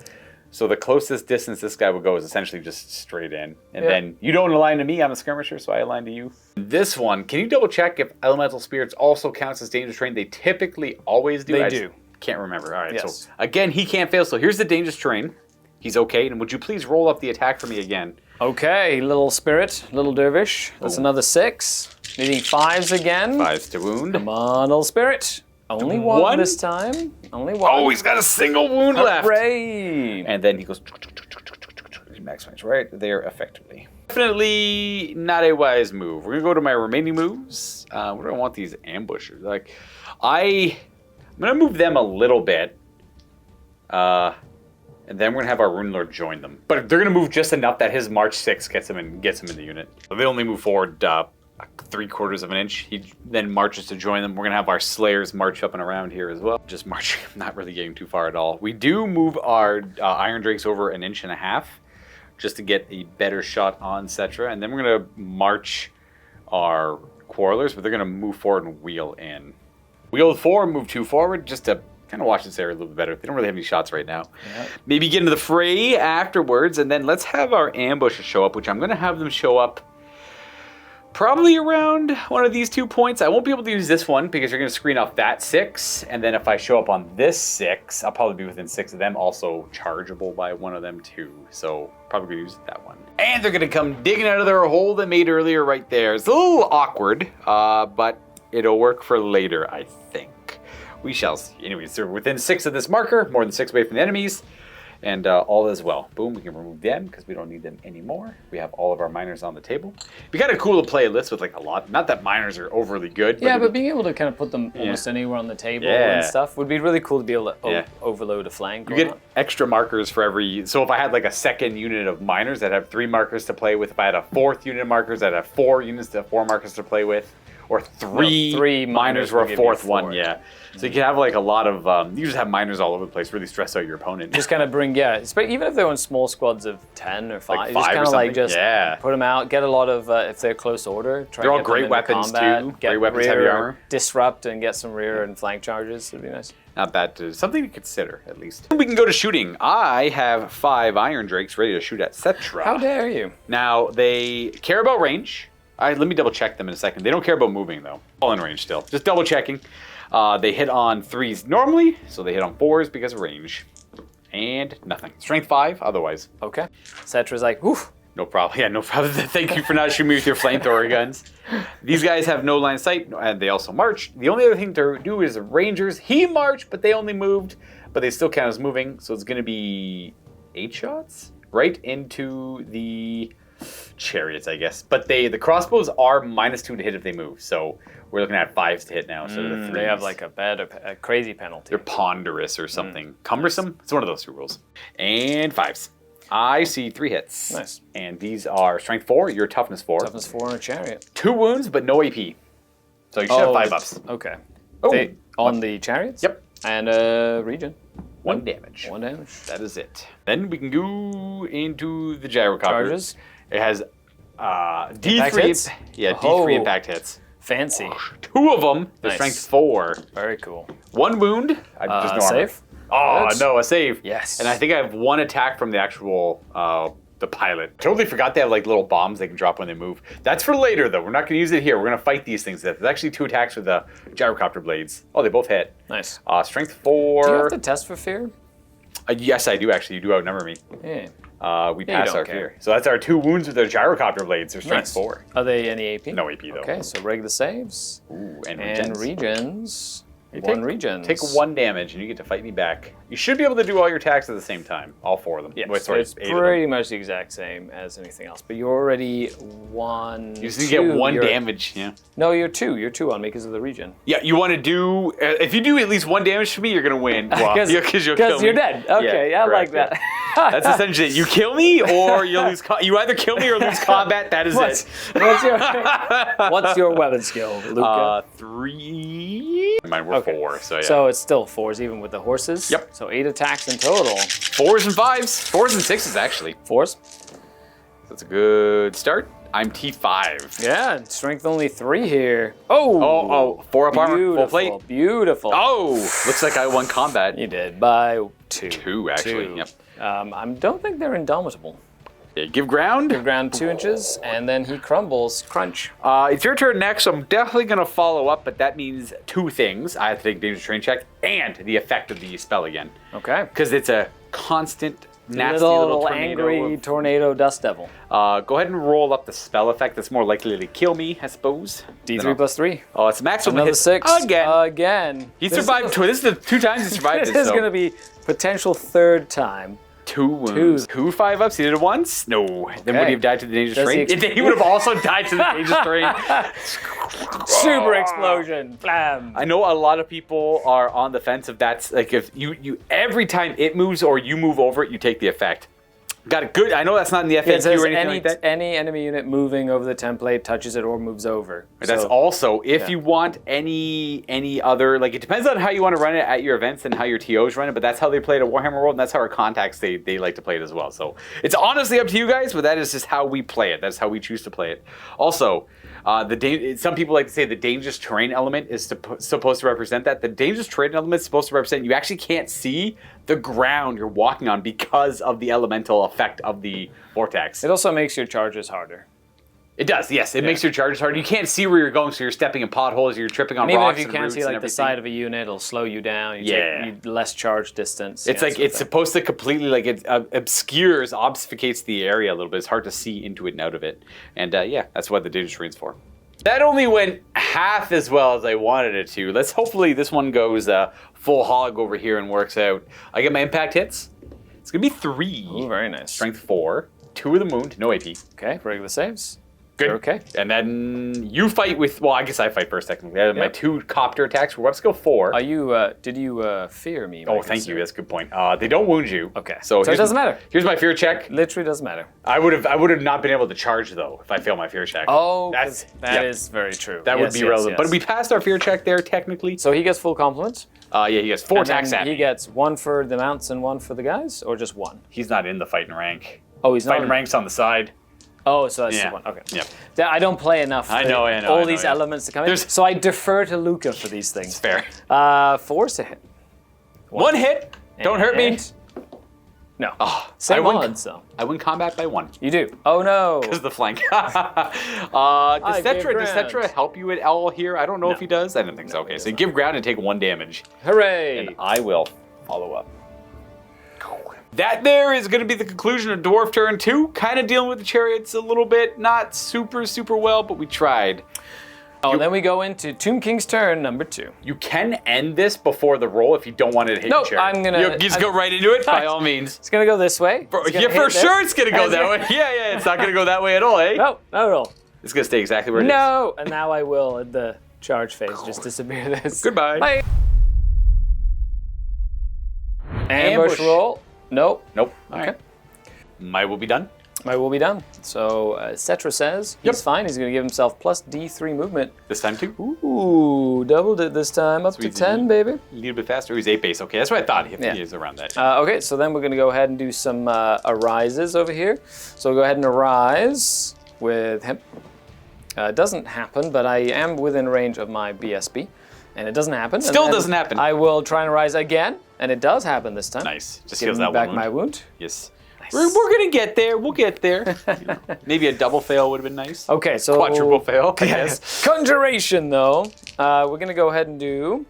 So the closest distance this guy would go is essentially just straight in. And then you don't align to me, I'm a skirmisher, so I align to you. This one, can you double check if Elemental Spirits also counts as Dangerous Terrain? They typically always do. They do. Can't remember. All right, Yes. so again, he can't fail. So here's the Dangerous Terrain. He's okay, and would you please roll up the attack for me again? Okay, little spirit, little dervish. That's another 6. Needing 5s again. 5s to wound. Come on, little spirit. Only one this time. Only one. Oh, he's got a single wound left. Hooray! And then he goes maximize right there effectively. Definitely not a wise move. We're gonna go to my remaining moves. What do I want these ambushers? Like, I'm gonna move them a little bit. And then we're gonna have our Rune Lord join them. But they're gonna move just enough that his March 6 gets him in the unit. So they only move forward 3/4 of an inch. He then marches to join them. We're gonna have our Slayers march up and around here as well. Just marching, not really getting too far at all. We do move our Iron Drakes over 1.5 inches just to get a better shot on Settra. And then we're gonna march our Quarrelers, but they're gonna move forward and wheel in. Wheel 4, move 2 forward, just to kind of watch this area a little bit better. They don't really have any shots right now. Yep. Maybe get into the fray afterwards, and then let's have our ambushes show up, which I'm gonna have them show up probably around one of these 2 points. I won't be able to use this one because you're going to screen off that 6. And then if I show up on this 6, I'll probably be within 6 of them. Also chargeable by one of them too. So probably going to use that one. And they're going to come digging out of their hole they made earlier right there. It's a little awkward, but it'll work for later, I think. We shall see. Anyways, they're within 6 of this marker, more than 6 away from the enemies. And all is well. Boom, we can remove them because we don't need them anymore. We have all of our miners on the table. It'd be kind of cool to play a list with like a lot. Not that miners are overly good. Yeah, but being able to kind of put them almost anywhere on the table and stuff would be really cool to be able to overload a flank. You get extra markers for every. So if I had like a second unit of miners, I'd have 3 markers to play with. If I had a 4th unit of markers, I'd have 4 markers to play with. Or 3 miners were a 4th one, yeah. So you can have like a lot of, you just have miners all over the place, really stress out your opponent. Just kind of bring, even if they're in small squads of 10 or 5, like 5 just kind of like just put them out, get a lot of, if they're close order, try they're to all get great them weapons combat, too, get great weapons, heavy armor. Disrupt and get some rear and flank charges, it'd be nice. Not bad, something to consider at least. We can go to shooting. I have 5 Iron Drakes ready to shoot at Settra. How dare you? Now, they care about range. Let me double check them in a second. They don't care about moving though. All in range still. Just double checking. They hit on 3s normally, so they hit on 4s because of range. And nothing. Strength 5 otherwise. Okay. Settra's like, woof. No problem. Yeah, no problem. Thank you for not shooting me with your flamethrower guns. These guys have no line of sight, and they also march. The only other thing to do is the Rangers. He marched, but they only moved, but they still count as moving. So it's going to be 8 shots right into the chariots, I guess. But the crossbows are -2 to hit if they move. So we're looking at 5s to hit now. So the 3s. They have like a crazy penalty. They're ponderous or something. Cumbersome? It's one of those 2 rules. And 5s. I see 3 hits. Nice. And these are strength 4, your toughness 4. Toughness 4 on a chariot. 2 wounds, but no AP. So you should have 5 ups. Okay. Oh. On the chariots? Yep. And regen. 1 damage. 1 damage. That is it. Then we can go into the gyrocopter. Charges. It has Impact hits? D3 impact hits. Fancy. 2 of them. They're Nice. strength 4. Very cool. 1 wound. Just no armor. Save? Oh, Good. no, a save. Yes. And I think I have 1 attack from the actual, the pilot. Totally forgot they have like little bombs they can drop when they move. That's for later though. We're not going to use it here. We're going to fight these things. There's actually 2 attacks with the gyrocopter blades. Oh, they both hit. Nice. Strength 4. Do you have to test for fear? Yes, I do actually. You do outnumber me. Yeah. We Yeah, you pass don't our care. fear. So that's our 2 wounds with their gyrocopter blades. They're strength Nice. 4. Are they any AP? No AP though. Okay, so regular saves. Ooh, and And regens. regens. You 1 regens. Take 1 damage and you get to fight me back. You should be able to do all your attacks at the same time, all 4 of them. Yes, Wait, sorry, it's 8 of them. pretty much the exact same as anything else. But you're already 1. You just need to get 1 damage. Yeah. No, you're 2. You're 2 on me because of the regen. Yeah, you want to do. If you do at least 1 damage to me, you're gonna win. Because you'll kill me. you're dead. Okay, Yeah, I like correct, that. That's essentially it. You kill me, or you lose. You either kill me or lose combat. That is it. What's your weapon skill, Luca? 3. Mine were 4. So yeah. So it's still 4s even with the horses. Yep. So 8 attacks in total. 4s and 5s. 4s and 6s actually. 4s. That's a good start. I'm T5. Yeah, and strength only 3 here. Oh. Oh, 4 up armor, full plate. Beautiful. Oh, looks like I won combat. You did by 2. 2 actually. 2. Yep. I don't think they're indomitable. Yeah, give ground. Give ground 2 inches, and then he crumbles. Crunch. It's your turn next, so I'm definitely going to follow up, but that means 2 things. I have to take Dangerous Terrain check and the effect of the spell again. Okay. Because it's a constant, nasty little tornado. Angry tornado dust devil. Go ahead and roll up the spell effect. That's more likely to kill me, I suppose. D3 plus 3. Oh, it's maximum Another hit 6. again. He survived. This is the 2 times he survived This this. is going to be potential 3rd time. 2 wounds. 2 5-ups. He did it once? No. Then would he have died to the Dangerous Terrain? He would have also died to the Dangerous Terrain. Super explosion. Blam. I know a lot of people are on the fence of that's like if you every time it moves or you move over it, you take the effect. Got it good. I know that's not in the FAQ or anything like that. Any enemy unit moving over the template touches it or moves over. That's also if you want any other, like it depends on how you want to run it at your events and how your TOs run it, but that's how they play it at Warhammer World and that's how our contacts they like to play it as well. So it's honestly up to you guys, but that is just how we play it. That's how we choose to play it. Also, some people like to say the dangerous terrain element is supposed to represent that. The dangerous terrain element is supposed to represent you actually can't see the ground you're walking on because of the elemental effect of the vortex. It also makes your charges harder. It does, yes. It makes your charges harder. You can't see where you're going, so you're stepping in potholes, you're tripping on rocks and even if you can't see like the side of a unit, it'll slow you down. You take less charge distance. It's like it's supposed to completely like it obfuscates the area a little bit. It's hard to see into it and out of it. And yeah, that's what the dangerous terrain's for. That only went half as well as I wanted it to. Let's hopefully this one goes full hog over here and works out. I get my impact hits. It's gonna be 3. Ooh, very nice. Strength 4. 2 of the wound, no AP. Okay, regular saves. Good. Okay. And then you fight with, well, I guess I fight first technically. I have my 2 copter attacks. We're up skill 4. Are you, did you fear me? Oh, thank you. That's a good point. They don't wound you. Okay. So it doesn't matter. Here's my fear check. Literally doesn't matter. I would have not been able to charge though if I fail my fear check. Oh, that is very true. That would be relevant. But we passed our fear check there technically. So he gets full compliments? Yeah, he gets 4 attacks at me. He gets 1 for the mounts and 1 for the guys, or just 1? He's not in the fighting rank. Oh, he's not. Fighting rank's on the side. Oh, so that's the one. Okay. Yep. I don't play enough. I know. All these elements to come in. So I defer to Luca for these things. It's fair. 4's to hit. 1 hit. Don't hurt me. No. Oh, Same odds, though. I win combat by 1. You do. Oh no. Because of the flank. Does Settra help you at all here? I don't know if he does. I don't think so. Okay, so you give ground and take 1 damage. Hooray! And I will follow up. That there is going to be the conclusion of Dwarf Turn 2. Kind of dealing with the chariots a little bit. Not super well, but we tried. Oh, then we go into Tomb King's turn, number 2. You can end this before the roll if you don't want it to hit your chariot. I'm going to... You just go right into it, by all means. It's going to go this way. For sure it's going to go that way. Yeah, it's not going to go that way at all, eh? No, not at all. It's going to stay exactly where it is. No, and now I will, at the charge phase, just disappear this. Goodbye. Bye. Ambush roll. Nope. All right. My will be done. My will be done. So Settra says he's fine. He's going to give himself plus D3 movement. This time too? Ooh, doubled it this time. Up to 10, baby. A little bit faster. He's 8 base. Okay, that's what I thought. He is around that. Okay, so then we're going to go ahead and do some arises over here. So we'll go ahead and arise with him. It doesn't happen, but I am within range of my BSB. And it doesn't happen. Still doesn't happen. I will try and arise again, and it does happen this time. Nice. Just Give heals that back one my wound. Yes. Nice. We're going to get there. We'll get there. Maybe a double fail would have been nice. Okay, so... Quadruple fail, I guess. Conjuration, though. We're going to go ahead and do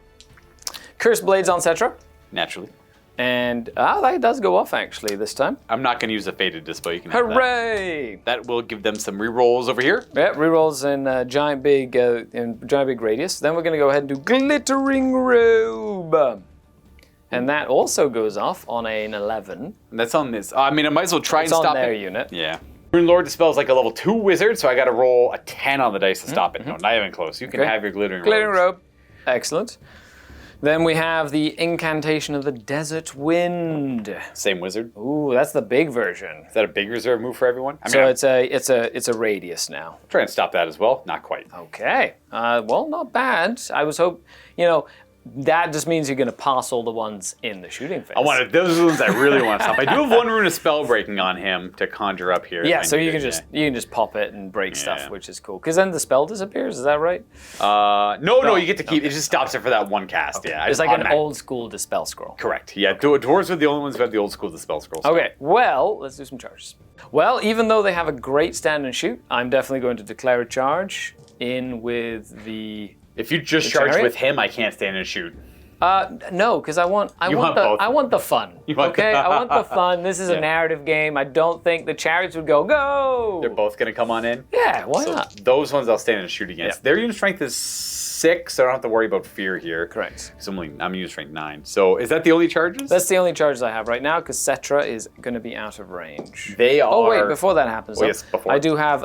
Cursed Blades on Settra. Naturally. And that does go off, actually, this time. I'm not going to use a Fated Display. You can have Hooray! That will give them some rerolls over here. Yeah, rerolls in giant big radius. Then we're going to go ahead and do Glittering Robe. And that also goes off on an 11. And that's on this. I mean, I might as well try It's and on stop their it. unit. Yeah. Rune Lord dispels like a level 2 wizard, so I got to roll a 10 on the dice to stop it. No, not even close. You can have your glittering Glittering robes. robe. Excellent. Then we have the Incantation of the Desert Wind. Same wizard. Ooh, that's the big version. Is that a big reserve move for everyone? I mean, So it's a radius now. try and stop that as well. Not quite. Okay. Well, not bad. I was that just means you're going to pass all the ones in the shooting phase. Those are the ones I really want to stop. I do have one rune of spell breaking on him to conjure up here. Yeah, if I so need you it, can just pop it and break Yeah. stuff, which is cool. Because then the spell disappears. Is that right? No, you get to keep. It just stops it for that one cast. Yeah, It's like an old school dispel scroll. Correct. Yeah, dwarves are the only ones who have the old school dispel scrolls. Okay, well, let's do some charges. Well, even though they have a great stand and shoot, I'm definitely going to declare a charge in with the. If you just charge chariot? with him, I can't stand and shoot. No, because I want both. the fun. want Okay, the- I want the fun. This is Yeah. a narrative game. I don't think the chariots would go. They're both going to come on in. Yeah, why So not? those ones I'll stand and shoot against. Yeah. Their unit strength is 6, so I don't have to worry about fear here. Correct. So I'm unit strength 9. So is that the only charges? That's the only charges I have right now because Settra is going to be out of range. They are. Oh wait, before that happens, though, yes, before. I do have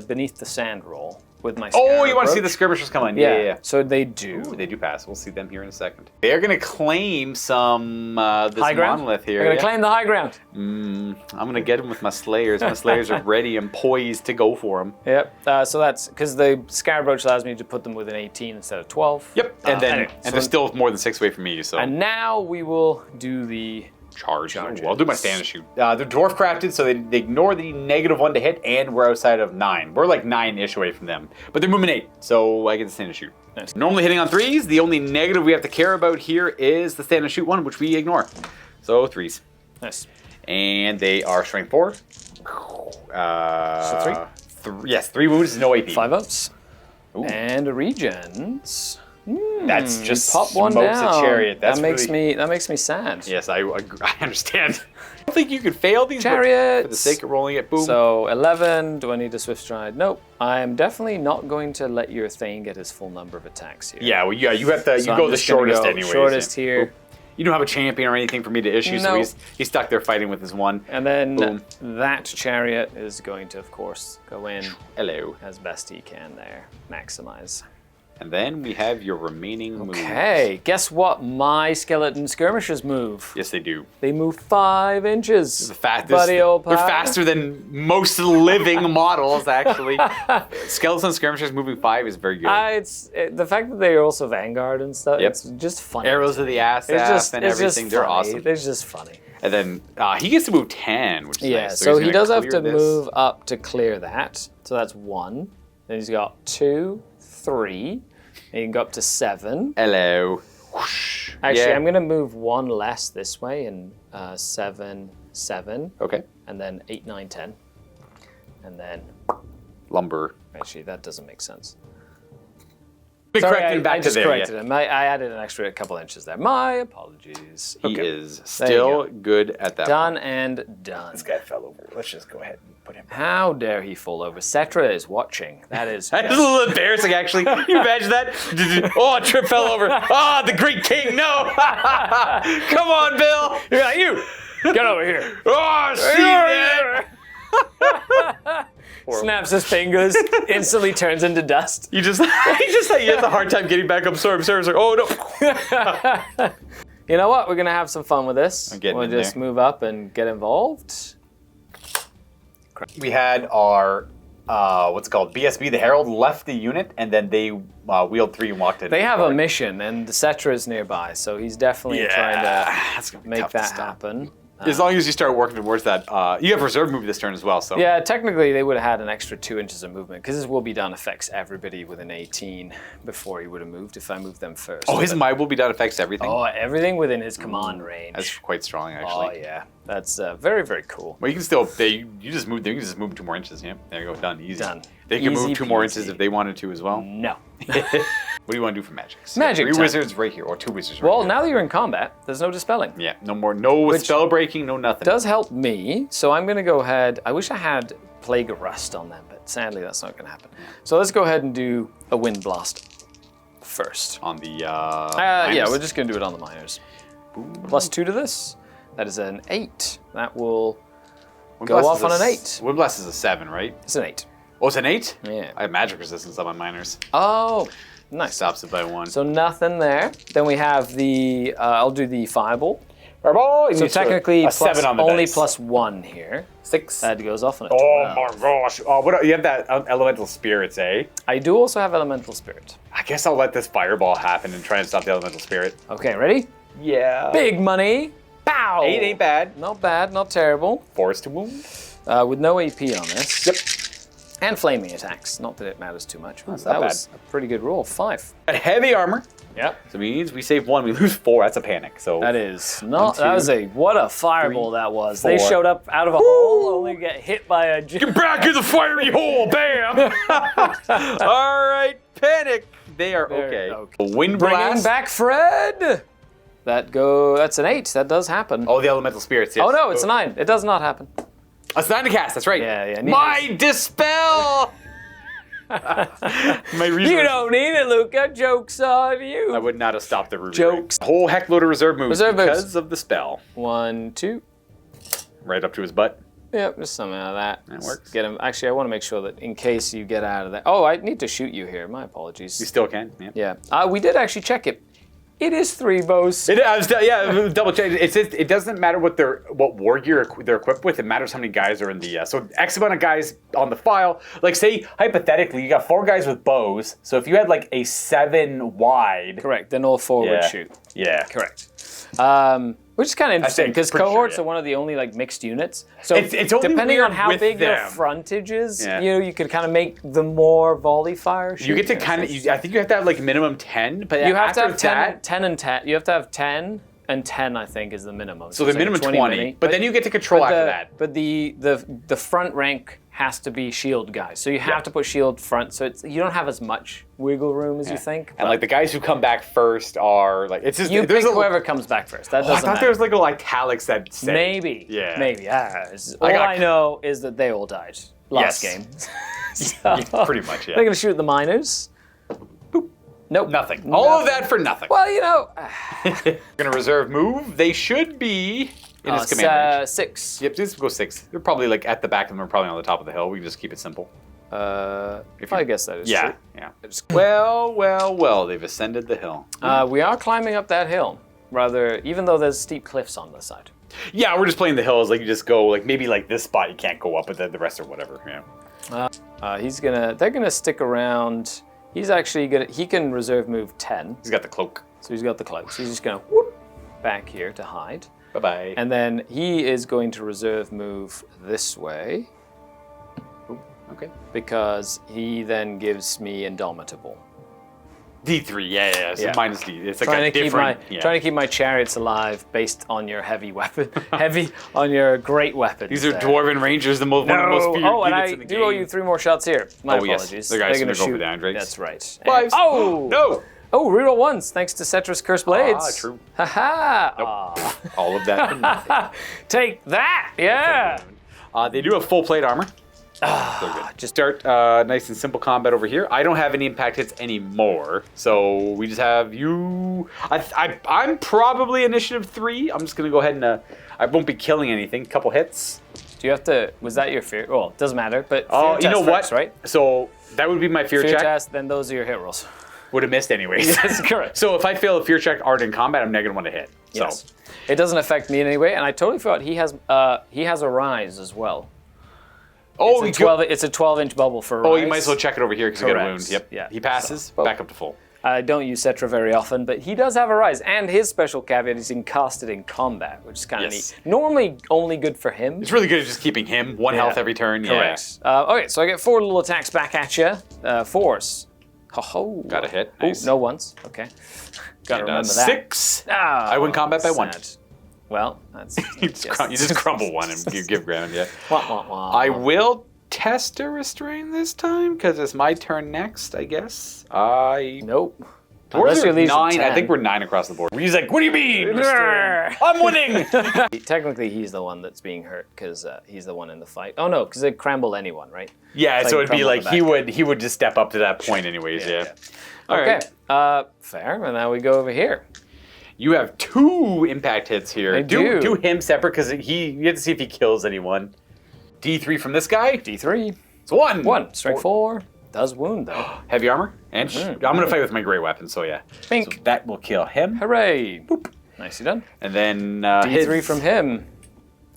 Beneath the Sand roll with my. Oh, Scarab you want to see the Brooch. skirmishers come in? Yeah. So they do. Ooh, they do pass. We'll see them here in a second. They're going to claim some this High ground. monolith here. They're going to claim the high ground. I'm going to get them with my slayers. My slayers are ready and poised to go for them. Yep. So that's because the Scarab Brooch allows me to put them within 18 instead of 12. Yep. And then anyway, they're still more than 6 away from me. So And now we will do the. charge. Charges. Ooh, I'll do my stand and shoot. They're dwarf crafted, so they ignore the -1 to hit, and we're outside of 9. We're like 9-ish away from them, but they're moving 8, so I get to stand and shoot. Nice. Normally hitting on 3s. The only negative we have to care about here is the stand and shoot one, which we ignore. So 3s, Nice. and they are strength 4. So 3? Yes, 3 wounds, no AP. 5 ups. And a regens. That's just Pop one smokes down. a chariot. That's that makes me sad. Yes, I understand. I don't think you could fail these Chariots. for the sake of rolling it. Boom. So 11. Do I need a swift stride? Nope. I am definitely not going to let your Thane get his full number of attacks here. Yeah, well, you have to. So You I'm go the just gonna shortest go anyways. shortest yeah. here. You don't have a champion or anything for me to issue, so No. he's stuck there fighting with his one. And then Boom. that chariot is going to, of course, go in Hello. as best he can there. Maximize. And then we have your remaining moves. Okay, guess what my skeleton skirmishers move? Yes, they do. They move 5 inches. Buddy old They're pal. faster than most living models, actually. Skeleton skirmishers moving 5 is very good. The fact that they are also Vanguard and stuff, Yep. it's just funny. Arrows of the ass and it's everything. just They're funny. awesome. It's just funny. And then he gets to move 10, which is Yeah, nice. so he's he gonna does have clear to this. move up to clear that. So that's 1. Then he's got 2, 3. And he can go up to 7. Hello. Whoosh. Actually, Yeah. I'm going to move 1 less this way and 7, 7. Okay. And then 8, 9, 10. And then, Lumber. actually, that doesn't make sense. Be Sorry, corrected back I to just there. corrected Yeah. him. I added an extra couple inches there. My apologies. He Okay. is There you still go. good at that. Done and done. This guy fell over. Let's just go ahead and put him. How dare he fall over? Settra is watching. That is. That is a little embarrassing, actually. Can you imagine that? Oh, Trip fell over. Ah, the great king, no! Come on, Bill! Yeah, you! Get over here. Oh, see, man! Snaps his fingers, instantly turns into dust. He has a hard time getting back up. Sorry, like, oh no. You know what? We're gonna have some fun with this. I'm getting We'll in just there. move up and get involved. We had our what's it called? BSB, the Herald, left the unit, and then they wheeled 3 and walked in. They have a mission, and the Settra is nearby, so he's definitely trying that's gonna to be make tough to that stop. happen. As long as you start working towards that, you have reserve move this turn as well. So Yeah, technically they would have had an extra 2 inches of movement because this will be done affects everybody within 18 before he would have moved if I moved them first. Oh, his But- My Will Be Done affects everything. Oh, everything within his command range. That's quite strong, Oh actually. yeah, that's very very cool. Well, you can still you just move. You can just move 2 more inches. Yeah, there you go. Done. Easy. Done. They can Easy move 2 more peasy. inches if they wanted to as well. No. What do you want to do for magic? Magic 3 time. wizards right here, or 2 wizards right Well, here. now that you're in combat, there's no dispelling. Yeah, no spell breaking, no nothing. Does help me, so I'm going to go ahead. I wish I had Plague of Rust on them, but sadly that's not going to happen. So let's go ahead and do a Wind Blast first. On the Yeah, miners? we're just going to do it on the miners. +2 to this. That is an 8. That will Wind go Blast off is on an a 8. Wind Blast is a 7, right? It's an 8. Oh, it's an 8? Yeah. I have magic resistance on my miners. Oh, nice. Stops it by 1. So nothing there. Then we have the, I'll do the Fireball. Fireball. So technically a 7 on the only dice. +1 here. 6. That goes off on a 12. Oh my gosh. Oh, what, you have that elemental spirits, eh? I do also have Elemental Spirit. I guess I'll let this fireball happen and try and stop the elemental spirit. Okay, ready? Yeah. Big money. Pow! 8 ain't bad. Not bad, not terrible. Force to wound. With no AP on this. Yep. And flaming attacks. Not that it matters too much. That's that not was a pretty good roll. 5. Got heavy armor. Yep. So it means we save 1, we lose 4. That's a panic. So That is not. 1, 2, that was what a fireball 3, that was. 4. They showed up out of a hole, only get hit by a. Get back in the fiery hole, bam! All right, panic. They are okay. Wind Bringing blast. back Fred. That's an 8. That does happen. Oh, the elemental spirits. Yes. Oh no, it's a 9. It does not happen. It's 9 to cast. That's right. Yeah. My dispel. My resource. You don't need it, Luca. Joke's on you. I would not have stopped the ruby. Jokes. A whole heck load of reserve moves Reserve moves. because of the spell. 1, 2. Right up to his butt. Yep, just something out of that. That works. Get him. Actually, I want to make sure that in case you get out of that. Oh, I need to shoot you here. My apologies. You still can. Yeah. Yeah. We did actually check it. It is 3 bows. Double check. It says it doesn't matter what war gear they're equipped with. It matters how many guys are in the. So X amount of guys on the file. Like say hypothetically, you got 4 guys with bows. So if you had like a 7 wide. Correct. Then all 4 would Yeah. shoot. Yeah. Correct. Which is kind of interesting think, because pretty cohorts sure, yeah. are one of the only like mixed units. So It's only depending weird on how with big your them. frontage is, Yeah. you could kind of make the more volley fire. You get to kind of. I think you have to have like minimum 10. But You have to after have 10, that, 10 and 10. You have to have 10 and 10. I think is the minimum. So the it's like minimum 20. mini. But then you get to control after that. But the front rank has to be shield guys. So you have to put shield front. So you don't have as much wiggle room as you think. And like the guys who come back first are like it's just You there's pick a, whoever comes back first. That I doesn't thought matter. there was like little italics that say Maybe. Yeah. Maybe. All got- I know is that they all died last Yes. game. Yeah, pretty much. They're Yeah. going to shoot the miners. Nope. Nothing. All of that for nothing. Well, you know. Gonna reserve move. They should be in his command range. 6. Yep, just go 6. They're probably like at the back of them. Or probably on the top of the hill. We can just keep it simple. I guess that is Yeah. true. Yeah. Well. They've ascended the hill. We are climbing up that hill. Rather, even though there's steep cliffs on the side. Yeah, we're just playing the hills. Like you just go like maybe like this spot you can't go up, but then the rest are whatever. Yeah. They're gonna stick around. He's actually he can reserve move 10. He's got the cloak. So he's got the cloak. So he's just gonna whoop back here to hide. Bye bye. And then he is going to reserve move this way Okay. because he then gives me Indomitable. D3. Yeah. So Yeah. minus D. It's like Trying a to different. trying to keep my chariots alive based on your heavy weapon, on your great weapons. These are there. Dwarven Rangers, one of the most feared Oh, and units I in the do game. owe you 3 more shots here. My Oh, yes. apologies. The guys They're gonna gonna go for shoot. the iron drakes. That's right. Fives. Oh No. Oh, reroll ones thanks to Settra's Cursed Blades. True. Haha. Nope. All of that for nothing. Take that. Yeah. They do have full plate armor. They're good. Just start nice and simple combat over here. I don't have any impact hits anymore, so we just have you. I'm probably initiative 3. I'm just gonna go ahead and I won't be killing anything. Couple hits. Do you have to? Was that your fear? Well, it doesn't matter. But Oh, fear you know test what? first, right? So that would be my fear check. test. Then those are your hit rolls. Would have missed anyways. That's correct. So if I fail a fear check art in combat, I'm never gonna want to hit. Yes. So It doesn't affect me in any way, and I totally forgot he has a rise as well. It's a 12-inch bubble for rise. Oh, you might as well check it over here because you get a Correct. wound. Yep. Yeah. He passes. So- back up to full. I don't use Settra very often, but he does have a rise, and his special caveat is he can cast it in combat, which is kind of Yes. neat. Normally only good for him. It's really good at just keeping him one health every turn. Correct. Okay, so I get 4 little attacks back at you. Force. Ho-ho. Got a hit. Oh, Nice. no ones. Okay. Gotta And, remember that. 6. Ah, I win combat by 1. sad. Well, that's... You just crumble one and you give ground. Yeah. Wah, wah, wah. I will test a restrain this time because it's my turn next. I guess. Nope. Dwarves Unless are you're leaving 9. I 10. think we're 9 across the board. He's like, "What do you mean? restrain? I'm winning." Technically, he's the one that's being hurt because he's the one in the fight. Oh no, because they crumble anyone, right? Yeah. It's So like it'd be crumble like the he would just step up to that point anyways. Yeah. All Okay. right. Fair. And now we go over here. You have 2 impact hits here. I do. Do him separate because you have to see if he kills anyone. D3 from this guy. D3. It's 1. 1. Strength 4. Does wound though. Heavy armor. And I'm going to fight with my great weapon, so yeah. Bink. So that will kill him. Hooray. Boop. Nicely done. And then D3 from him.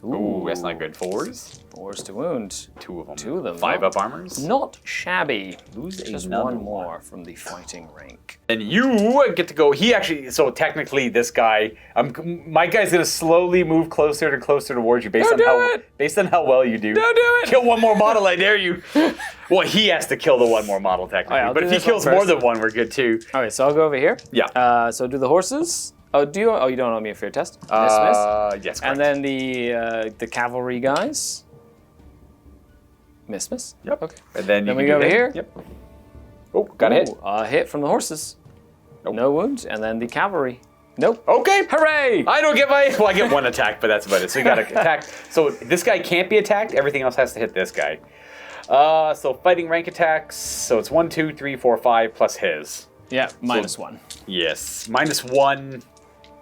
Ooh, that's not good. 4s. 4s to wound. 2 of them. 2 of them. 5 up armors. Not shabby. Lose Just another 1 more from the fighting rank. And you get to go. He actually. So technically, this guy. My guy's gonna slowly move closer towards you based on how well you do. Don't do it. Kill 1 more model. I dare you. Well, he has to kill the 1 more model technically. I'll but do if he this one kills more first. than 1, we're good too. All right, so I'll go over here. Yeah. So do the horses. Oh, do you? Oh, you don't owe me a fear test. Miss. Yes. Correct. And then the cavalry guys. Miss. Yep. Okay. And then you Then we can go do over hit. here. Yep. Oh, got a hit. A hit from the horses. Nope. No wounds. And then the cavalry. Nope. Okay. Hooray! I don't get I get 1 attack, but that's about it. So you got to attack. So this guy can't be attacked. Everything else has to hit this guy. So fighting rank attacks. So it's 1, 2, 3, 4, 5 plus his. Yeah, -1 Yes, -1.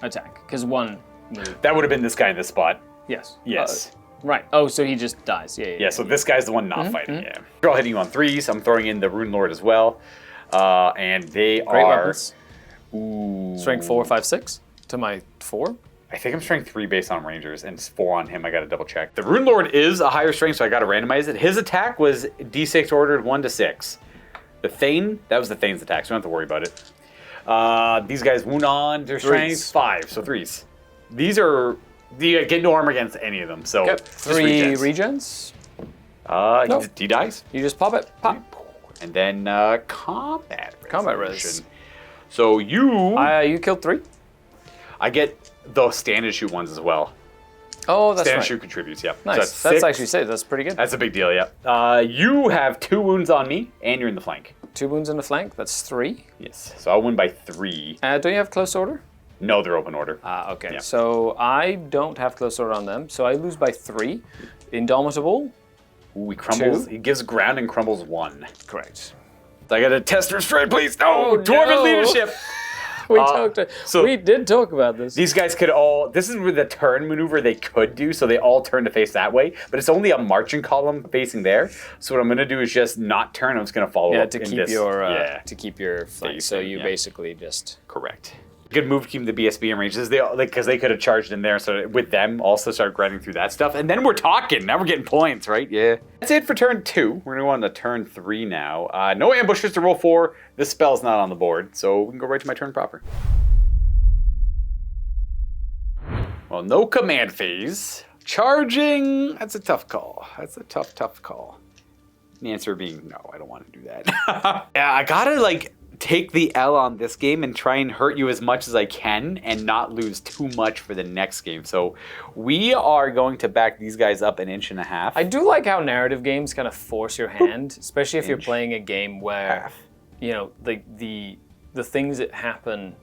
attack because 1 move. That would have been this guy in this spot. Yes. Yes. Right. Oh, so he just dies. Yeah. So this guy's the one not fighting. Yeah. They're all hitting you on 3s. I'm throwing in the Rune Lord as well. And they Great are. weapons. Ooh. Strength 4, 5, 6 to my 4. I think I'm strength 3 based on Rangers and 4 on him. I got to double check. The Rune Lord is a higher strength, so I got to randomize it. His attack was D6 ordered 1 to 6. The Thane, that was the Thane's attack, so you don't have to worry about it. These guys wound on their strength 5, so 3s. These are you get no armor against any of them. So Yep. just 3 regens. Nope. He dies, You just pop it. Pop. and then combat res. So You killed 3. I get the standard shoot ones as well. Oh, that's Standard right. shoot contributes. Yep. Nice. So That's 6. actually safe. That's pretty good. That's a big deal. Yeah. You have 2 wounds on me, and you're in the flank. 2 wounds in the flank. That's 3. Yes. So I'll win by 3. Don't you have close order? No, they're open order. Okay. Yeah. So I don't have close order on them. So I lose by 3. Indomitable. Ooh, he crumbles. 2. He gives ground and crumbles 1. Correct. I got a tester straight, please. No, Oh, dwarven no. leadership. We did talk about this. These guys could all. This is with the turn maneuver they could do, so they all turn to face that way. But it's only a marching column facing there. So what I'm going to do is just not turn. I'm just going to follow up to in keep this. to keep your flank. So you basically just correct. Good move to keep the BSB in range. Because they could have charged in there, so with them also start grinding through that stuff, and then we're talking. Now we're getting points, right? Yeah. That's it for turn 2. We're gonna go on to turn 3 now. No ambushes to roll for. This spell's not on the board, so we can go right to my turn proper. Well, no command phase. Charging. That's a tough call. That's a tough call. The answer being no. I don't want to do that. Yeah, I gotta take the L on this game and try and hurt you as much as I can and not lose too much for the next game. So we are going to back these guys up 1.5 inches. I do like how narrative games kind of force your hand, especially if you're playing a game where, the things that happen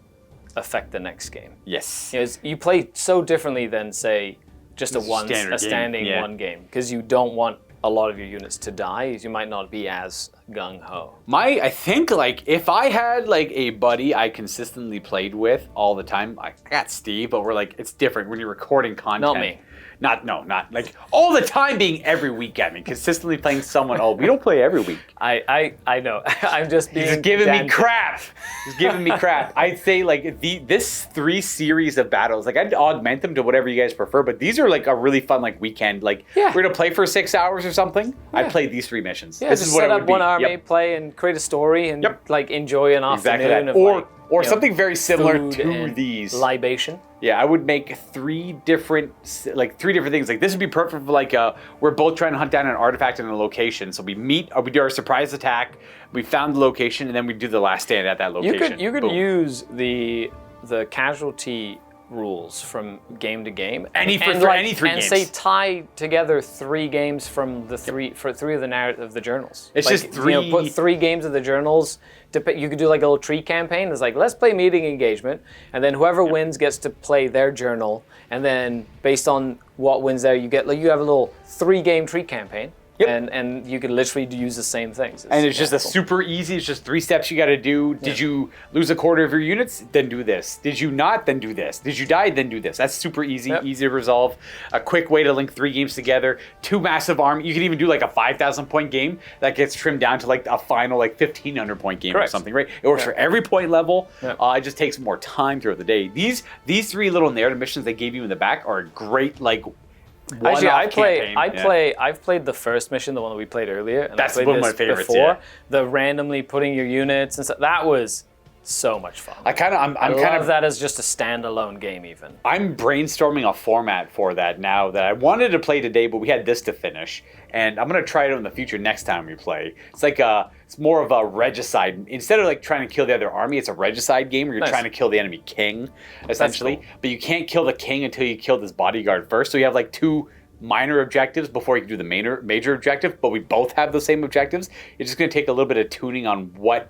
affect the next game. Yes. You play so differently than, say, just a standard standing game. Yeah. one game, because you don't want a lot of your units to die. You might not be as gung-ho. I think if I had a buddy I consistently played with all the time, I got Steve, but we're it's different when you're recording content. Not me. Not all the time being every week at me, consistently playing someone. Oh, we don't play every week. I know. I'm just being He's giving me pedantic. crap. He's giving me crap. I'd say this 3 series of battles, I'd augment them to whatever you guys prefer, but these are a really fun weekend. We're gonna play for 6 hours or something. I'd play these 3 missions. Yeah, this just is what set it up would be. one army, Yep. play and create a story, and Yep. enjoy an Exactly afternoon that. of Or something very similar food to and these. libation. Yeah, I would make 3 different things. This would be perfect for we're both trying to hunt down an artifact in a location. So we meet, or we do our surprise attack. We found the location, and then we do the last stand at that location. You could Boom. use the casualty rules from game to game. Any 3 and games. say tie together 3 games from the 3 of the narrative of the journals. It's just 3. Put 3 games of the journals. You could do a little tree campaign. It's let's play meeting engagement, and then whoever wins gets to play their journal, and then based on what wins there, you have a little 3-game tree campaign. Yep. And you could literally use the same things. And it's just a super easy, it's just 3 steps you gotta do. Did you lose a quarter of your units? Then do this. Did you not? Then do this. Did you die? Then do this. That's super easy, easy to resolve. A quick way to link 3 games together. 2 massive army. You can even do like a 5,000 point game that gets trimmed down to like a final like 1,500 point game or something, right? It works for every point level. It just takes more time throughout the day. These 3 little narrative missions they gave you in the back are a great like Actually, I've played the first mission, the one that we played earlier. And that's I played one of my favorites. Before, the randomly putting your units and stuff. That was so much fun. I love that as just a standalone game even. I'm brainstorming a format for that now that I wanted to play today, but we had this to finish. And I'm going to try it in the future next time we play. It's like it's more of a regicide. Instead of like trying to kill the other army, it's a regicide game where you're trying to kill the enemy king, essentially. Cool. But you can't kill the king until you kill this bodyguard first. So you have like 2 minor objectives before you can do the major objective, but we both have the same objectives. It's just going to take a little bit of tuning on what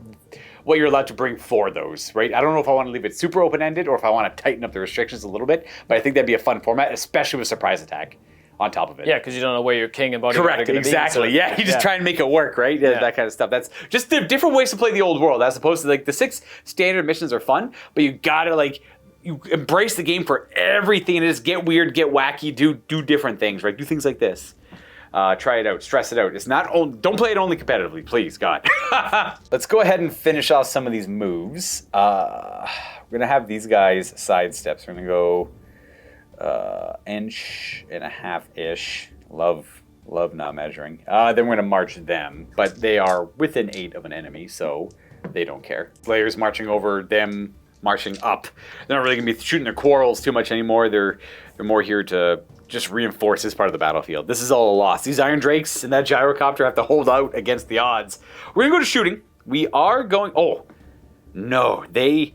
you're allowed to bring for those, right? I don't know if I want to leave it super open-ended or if I want to tighten up the restrictions a little bit, but I think that'd be a fun format, especially with surprise attack on top of it. Yeah, because you don't know where your king and bodyguard are going to be. Exactly. So, you just try and make it work, right? That kind of stuff. That's just the different ways to play the old world, as opposed to like the 6 standard missions are fun, but you gotta like you embrace the game for everything and just get weird, get wacky, do different things, right? Do things like this. Try it out, stress it out. It's not don't play it only competitively, please, God. Let's go ahead and finish off some of these moves. We're gonna have these guys side steps. We're gonna go 1.5-ish. Love not measuring. Then we're gonna march them, but they are within 8 of an enemy, so they don't care. Players marching over them, marching up. They're not really gonna be shooting their quarrels too much anymore. They're more here to just reinforce this part of the battlefield. This is all a loss. These Iron Drakes and that Gyrocopter have to hold out against the odds. We're gonna go to shooting. We are going. Oh no, they're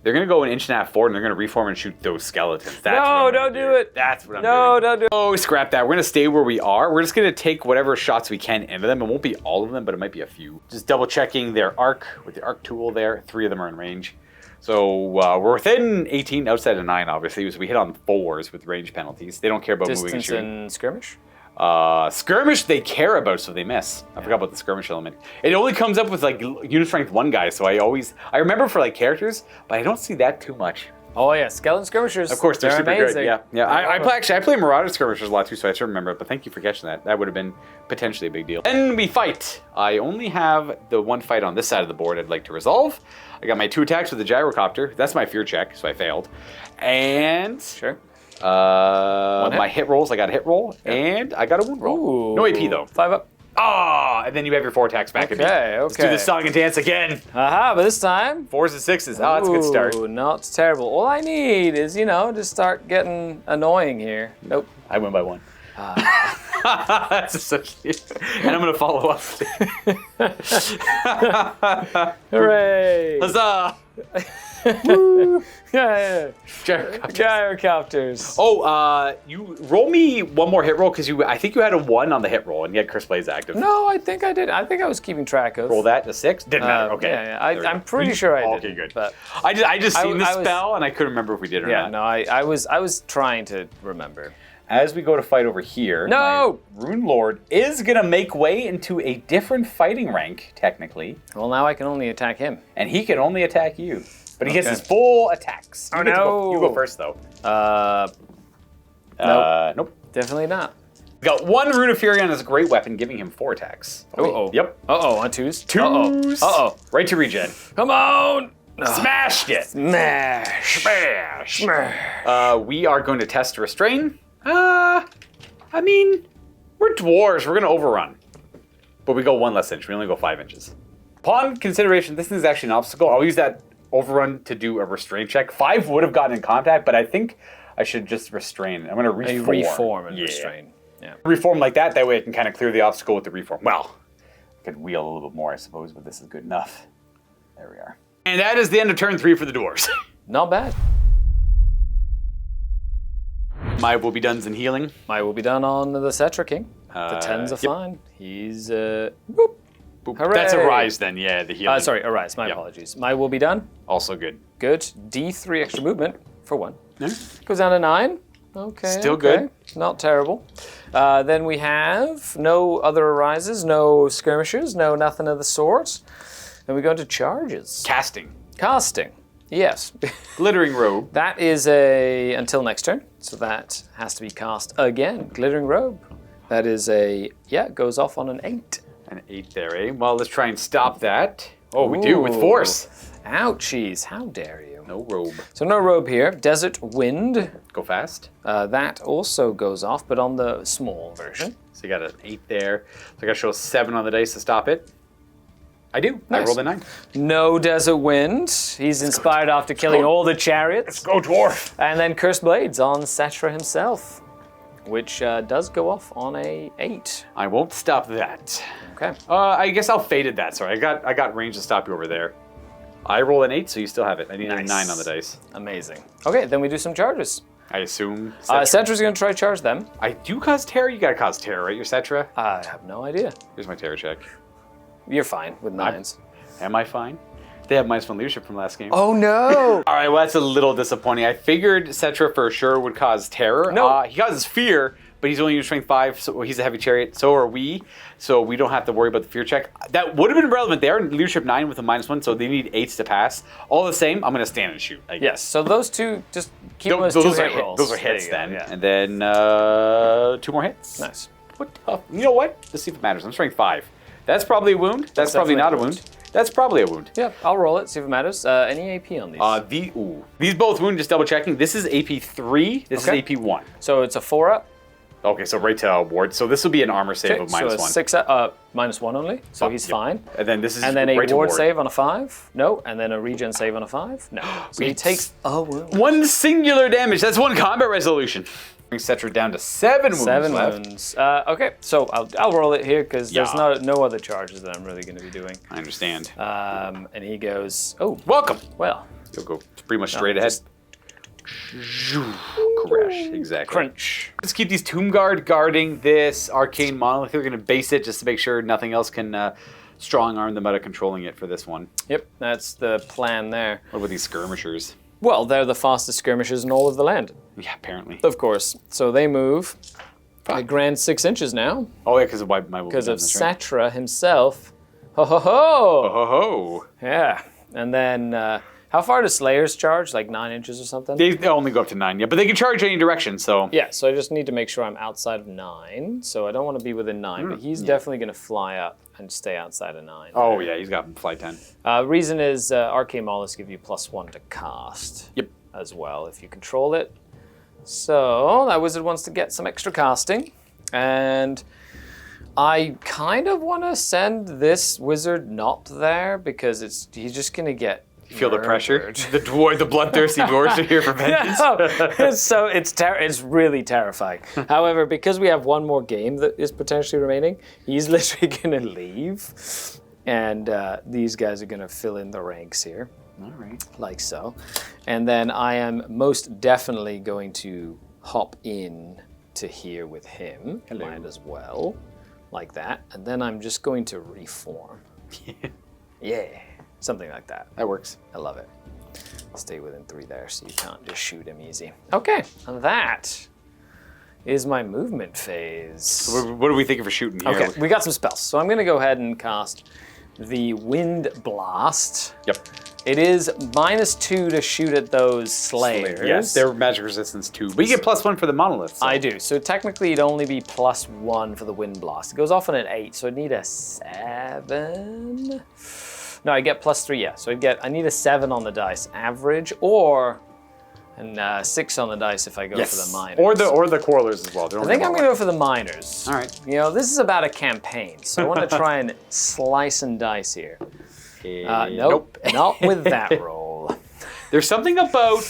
gonna go 1.5 inches forward and they're gonna reform and shoot those skeletons. No, don't do it. That's what I'm doing. No, don't do it. Oh, scrap that. We're gonna stay where we are. We're just gonna take whatever shots we can into them. It won't be all of them, but it might be a few. Just double checking their arc with the arc tool there. 3 of them are in range. So we're within 18, outside of 9, obviously. So we hit on 4s with range penalties. They don't care about moving and shooting. Distance and skirmish? Skirmish they care about, so they miss. I forgot about the skirmish element. It only comes up with like unit strength 1 guys, so I remember for like characters, but I don't see that too much. Oh yeah, skeleton skirmishers. Of course, they're super amazing. good. Yeah. I play Marauder skirmishers a lot too, so I should remember it. But thank you for catching that. That would have been potentially a big deal. Then we fight. I only have the 1 fight on this side of the board I'd like to resolve. I got my 2 attacks with the Gyrocopter. That's my fear check, so I failed. And sure. My hit rolls. I got a hit roll, and I got a wound roll. Ooh. No AP though. 5 up. And then you have your 4 attacks back at me. Let's do the song and dance again. Aha, but this time 4s and 6s. Oh, that's a good start. Not terrible. All I need is, just start getting annoying here. Nope. I win by 1. That's such. And I'm gonna follow up. Hooray! Huzzah! Woo! Yeah. Gyrocopters. Oh, you roll me 1 more hit roll because I think you had a 1 on the hit roll and you had Chris Blaze active. No, I think I did. I think I was keeping track of. Roll that to 6. Didn't matter. Okay. Yeah. I'm pretty sure I did. Okay, good. But I just seen the spell and I couldn't remember if we did or not. Yeah, no, I was trying to remember. As we go to fight over here, my Rune Lord is going to make way into a different fighting rank, technically. Well, now I can only attack him. And he can only attack you. But he gets his full attacks. Oh, no. You go first, though. Nope. Definitely not. We got 1 Rune of Fury on his great weapon, giving him 4 attacks. Uh-oh. Yep. Uh-oh, on 2s? 2s. Uh-oh. Right to regen. Come on! Smashed it. Smash. We are going to test Restrain. We're dwarves. We're going to overrun. But we go 1 less inch. We only go 5 inches. Upon consideration, this is actually an obstacle. I'll use that overrun to do a restrain check. 5 would have gotten in contact, but I think I should just restrain. I'm going to reform. Reform and restrain. Yeah. Reform like that. That way I can kind of clear the obstacle with the reform. Well, I could wheel a little bit more, I suppose, but this is good enough. There we are. And that is the end of turn 3 for the dwarves. Not bad. My will be done in healing. My will be done on the Settra King. The 10s are fine. He's boop. Boop. Hooray. That's a rise then, yeah, the healing. Sorry, a rise. My apologies. My will be done. Also good. Good. D3 extra movement for 1. Yeah. Goes down to 9. Okay. Still okay. good. Not terrible. Then we have no other arises, no skirmishers, no nothing of the sort. Then we go into charges. Casting. Casting. Yes. Glittering robe. That is a until next turn, so that has to be cast again. Glittering robe. That is a it goes off on an 8. An 8 there, eh? Well, let's try and stop that. Oh, we do with force. Ouchies! How dare you? No robe. So no robe here. Desert wind. Go fast. That also goes off, but on the small version. So you got an 8 there. So I got to show 7 on the dice to stop it. I do. Nice. I rolled a 9. No desert wind. He's inspired after killing all the chariots. Go, Dwarf. And then Cursed Blades on Settra himself, which does go off on a 8. I won't stop that. Okay. I guess I'll faded that. Sorry, I got range to stop you over there. I roll an 8, so you still have it. I need a 9 on the dice. Amazing. Okay, then we do some charges. I assume. Settra's going to try to charge them. I do cause terror. You gotta cause terror, right? Your Settra. I have no idea. Here's my terror check. You're fine with 9s. Am I fine? They have -1 leadership from last game. Oh no! All right, well that's a little disappointing. I figured Settra for sure would cause terror. No. He causes fear, but he's only using strength 5, so he's a heavy chariot. So are we. So we don't have to worry about the fear check. That would have been relevant. They are in leadership 9 with a -1, so they need 8s to pass. All the same, I'm going to stand and shoot. Yes, so those two, just keep them as 2 hit rolls. Those are There hits you go, then. yeah. And then 2 more hits. Nice. You know what? Let's see if it matters. I'm strength 5. That's probably a wound. That's probably not a definitely a wound. That's probably a wound. Yeah, I'll roll it, see if it matters. Any AP on these? These both wound, just double checking. This is AP 3. This Okay. is AP 1. So it's a 4 up. Okay, so right to ward. So this will be an armor save Okay, of so a -1. 6 -1 only, so he's Yep. fine. And then this is And then a right to ward save on a 5. No, and then a regen save on a 5. No. So he It's- takes a wound. 1 singular damage. That's 1 combat resolution. Bring Settra down to 7 wounds 7 left. wounds. Okay, so I'll roll it here because there's Yeah. no other charges that I'm really going to be doing. I understand. And he goes, oh, Welcome. well, You'll go pretty much straight ahead. just- Crash, exactly. crunch. Let's keep these Tomb Guard guarding this arcane monolith. We're going to base it just to make sure nothing else can strong arm them out of controlling it for this one. Yep, that's the plan there. What about these skirmishers? Well, they're the fastest skirmishers in all of the land, Yeah, apparently. of course. So they move a grand 6 inches now Oh yeah, because of my because of that's right. Settra himself. Ho ho ho! Oh ho ho. Yeah, and then how far does Slayers charge? Like 9 inches or something? They only go up to 9, yeah, but they can charge any direction. So Yeah, so I just need to make sure I'm outside of 9. So I don't want to be within 9, but he's definitely going to fly up and stay outside of 9. Oh yeah, he's got flight 10. Reason is arcane mollusks give you +1 to cast. Yep. As well if you control it. So that wizard wants to get some extra casting, and I kind of want to send this wizard not there because he's just going to get. Feel the pressure. murdered. The bloodthirsty dwarves are here for vengeance. No, so it's really terrifying. However, because we have one more game that is potentially remaining, he's literally going to leave, and these guys are going to fill in the ranks here. All right. Like so. And then I am most definitely going to hop in to here with him. Hello. Might as well. Like that. And then I'm just going to reform. Yeah. Something like that. That works. I love it. Stay within 3 there so you can't just shoot him easy. Okay. And that is my movement phase. So what are we thinking for shooting here? Okay. We got some spells. So I'm going to go ahead and cast the Wind Blast. Yep. It is -2 to shoot at those Slayers. Yes, they're magic resistance too. But you get +1 for the monolith. So. I do. So technically it'd only be +1 for the Wind Blast. It goes off on an 8, so I'd need a 7. No, I get +3, yeah. So I need a 7 on the dice average, or 6 on the dice if I go for the minors. Or the quarrelers as well. I think I'm going to go for the minors. All right. You know, this is about a campaign, so I want to try and slice and dice here. Nope, not with that roll. There's something about.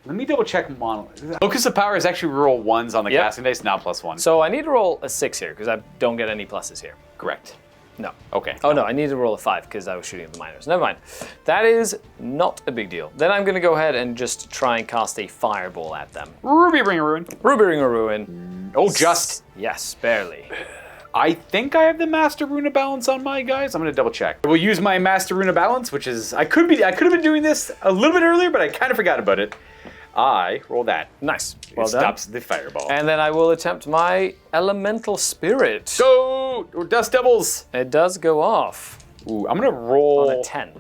Let me double check monolith. Focus of power is actually roll 1s on the Yep. casting dice, not +1. So I need to roll a 6 here because I don't get any pluses here. Correct. No. Okay. Oh no, I need to roll a 5 because I was shooting at the minors. Never mind. That is not a big deal. Then I'm going to go ahead and just try and cast a fireball at them. Ruby Ring of Ruin. Ruby Ring of Ruin. Oh, just. Yes, barely. I think I have the Master Rune of Balance on my guys. I'm going to double check. I will use my Master Rune of Balance, which is I could have been doing this a little bit earlier, but I kind of forgot about it. I roll that. Nice. It Well done. stops the fireball. And then I will attempt my elemental spirit. Go! Or Dust Devils! It does go off Ooh, I'm gonna roll... on a 10.